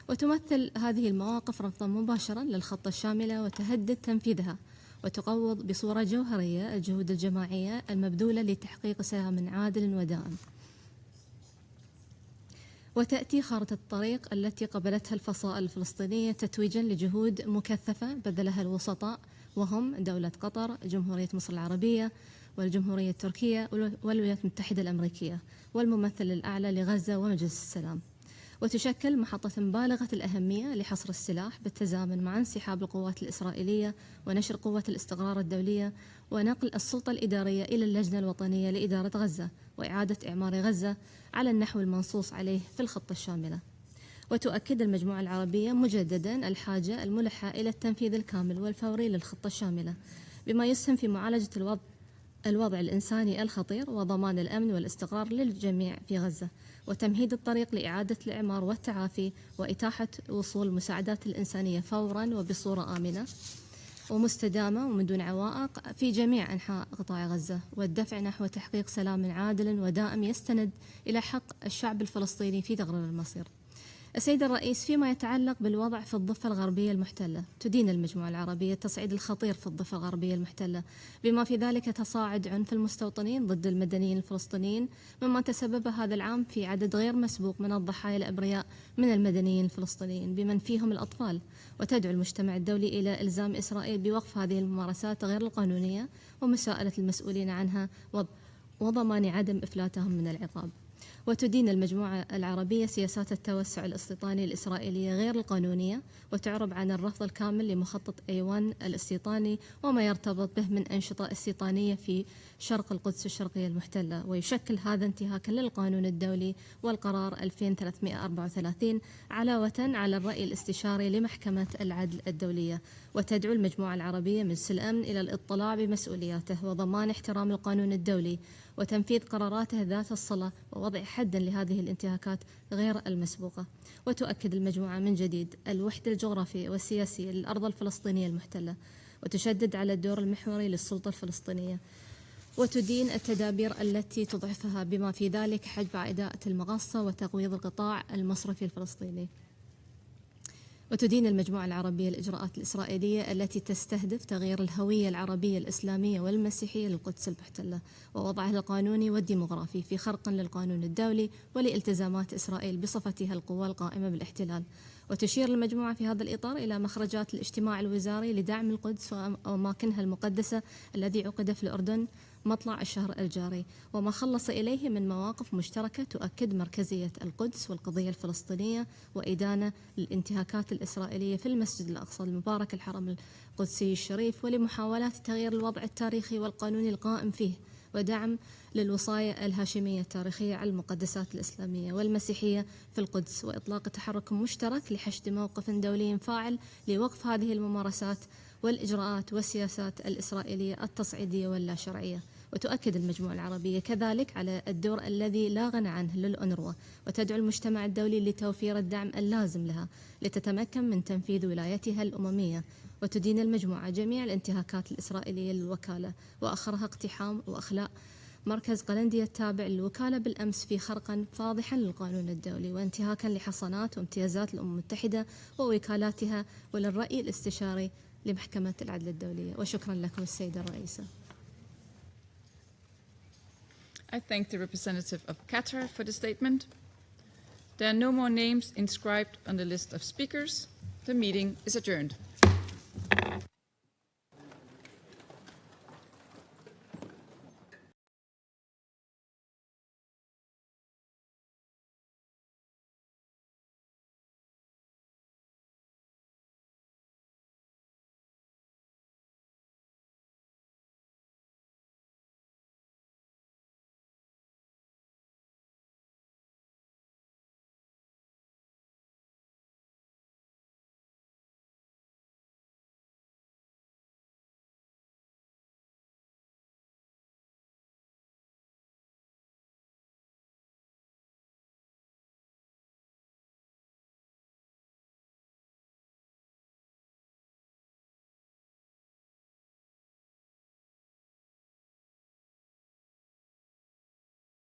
وتمثل هذه المواقف رفضا مباشرا للخطة الشاملة وتهدد تنفيذها، وتقوض بصورة جوهرية الجهود الجماعية المبذولة لتحقيق سلام عادل ودائم. وتأتي خارطة الطريق التي قبلتها الفصائل الفلسطينية تتويجا لجهود مكثفة بذلها الوسطاء، وهم دولة قطر، جمهورية مصر العربية، والجمهورية التركية، والولايات المتحدة الأمريكية، والممثل الأعلى لغزة ومجلس السلام. وتشكل محطة بالغة الأهمية لحصر السلاح بالتزامن مع انسحاب القوات الإسرائيلية ونشر قوة الاستقرار الدولية ونقل السلطة الإدارية إلى اللجنة الوطنية لإدارة غزة وإعادة إعمار غزة على النحو المنصوص عليه في الخطة الشاملة. وتؤكد المجموعة العربية مجددا الحاجة الملحة إلى التنفيذ الكامل والفوري للخطة الشاملة بما يسهم في معالجة الوضع الإنساني الخطير وضمان الأمن والاستقرار للجميع في غزة، وتمهيد الطريق لإعادة الإعمار والتعافي وإتاحة وصول المساعدات الإنسانية فوراً وبصورة آمنة ومستدامة ومن دون عوائق في جميع أنحاء قطاع غزة، والدفع نحو تحقيق سلام عادل ودائم يستند إلى حق الشعب الفلسطيني في تقرير المصير. السيد الرئيس، فيما يتعلق بالوضع في الضفة الغربية المحتلة، تدين المجموعة العربية التصعيد الخطير في الضفة الغربية المحتلة بما في ذلك تصاعد عنف المستوطنين ضد المدنيين الفلسطينيين، مما تسبب هذا العام في عدد غير مسبوق من الضحايا الأبرياء من المدنيين الفلسطينيين بمن فيهم الأطفال، وتدعو المجتمع الدولي إلى إلزام إسرائيل بوقف هذه الممارسات غير القانونية ومساءلة المسؤولين عنها وضمان عدم إفلاتهم من العقاب. وتدين المجموعة العربية سياسات التوسع الاستيطاني الإسرائيلية غير القانونية، وتعرب عن الرفض الكامل لمخطط A1 الاستيطاني وما يرتبط به من أنشطة استيطانية في شرق القدس الشرقية المحتلة، ويشكل هذا انتهاكا للقانون الدولي والقرار 2334 علاوة على الرأي الاستشاري لمحكمة العدل الدولية. وتدعو المجموعة العربية مجلس الأمن إلى الاطلاع بمسؤولياته وضمان احترام القانون الدولي وتنفيذ قراراته ذات الصلة ووضع حد لهذه الانتهاكات غير المسبوقة. وتؤكد المجموعة من جديد الوحدة الجغرافية والسياسية للأرض الفلسطينية المحتلة، وتشدد على الدور المحوري للسلطة الفلسطينية، وتدين التدابير التي تضعفها بما في ذلك حجب عائدات المغصة وتقويض القطاع المصرفي الفلسطيني. وتدين المجموعة العربية الإجراءات الإسرائيلية التي تستهدف تغيير الهوية العربية الإسلامية والمسيحية للقدس المحتلة ووضعها القانوني والديمغرافي في خرق للقانون الدولي ولالتزامات إسرائيل بصفتها القوى القائمة بالاحتلال. وتشير المجموعة في هذا الإطار إلى مخرجات الاجتماع الوزاري لدعم القدس وأماكنها المقدسة الذي عقد في الأردن مطلع الشهر الجاري، وما خلص إليه من مواقف مشتركة تؤكد مركزية القدس والقضية الفلسطينية وإدانة للانتهاكات الإسرائيلية في المسجد الأقصى المبارك الحرم القدسي الشريف، ولمحاولات تغيير الوضع التاريخي والقانوني القائم فيه، ودعم للوصاية الهاشمية التاريخية على المقدسات الإسلامية والمسيحية في القدس، وإطلاق تحرك مشترك لحشد موقف دولي فاعل لوقف هذه الممارسات والإجراءات والسياسات الإسرائيلية التصعيدية واللا شرعية. وتؤكد المجموعة العربية كذلك على الدور الذي لا غنى عنه للأونروا، وتدعو المجتمع الدولي لتوفير الدعم اللازم لها لتتمكن من تنفيذ ولايتها الأممية. وتدين المجموعة جميع الانتهاكات الإسرائيلية للوكالة وآخرها اقتحام وأخلاء مركز قلندية التابع للوكالة بالأمس في خرقا فاضحا للقانون الدولي وانتهاكا لحصانات وامتيازات الأمم المتحدة ووكالاتها وللرأي الاستشاري لمحكمة العدل الدولية. وشكرا لكم السيدة الرئيسة. I thank the representative of Qatar for the statement. There are no more names inscribed on the list of speakers. The meeting is adjourned.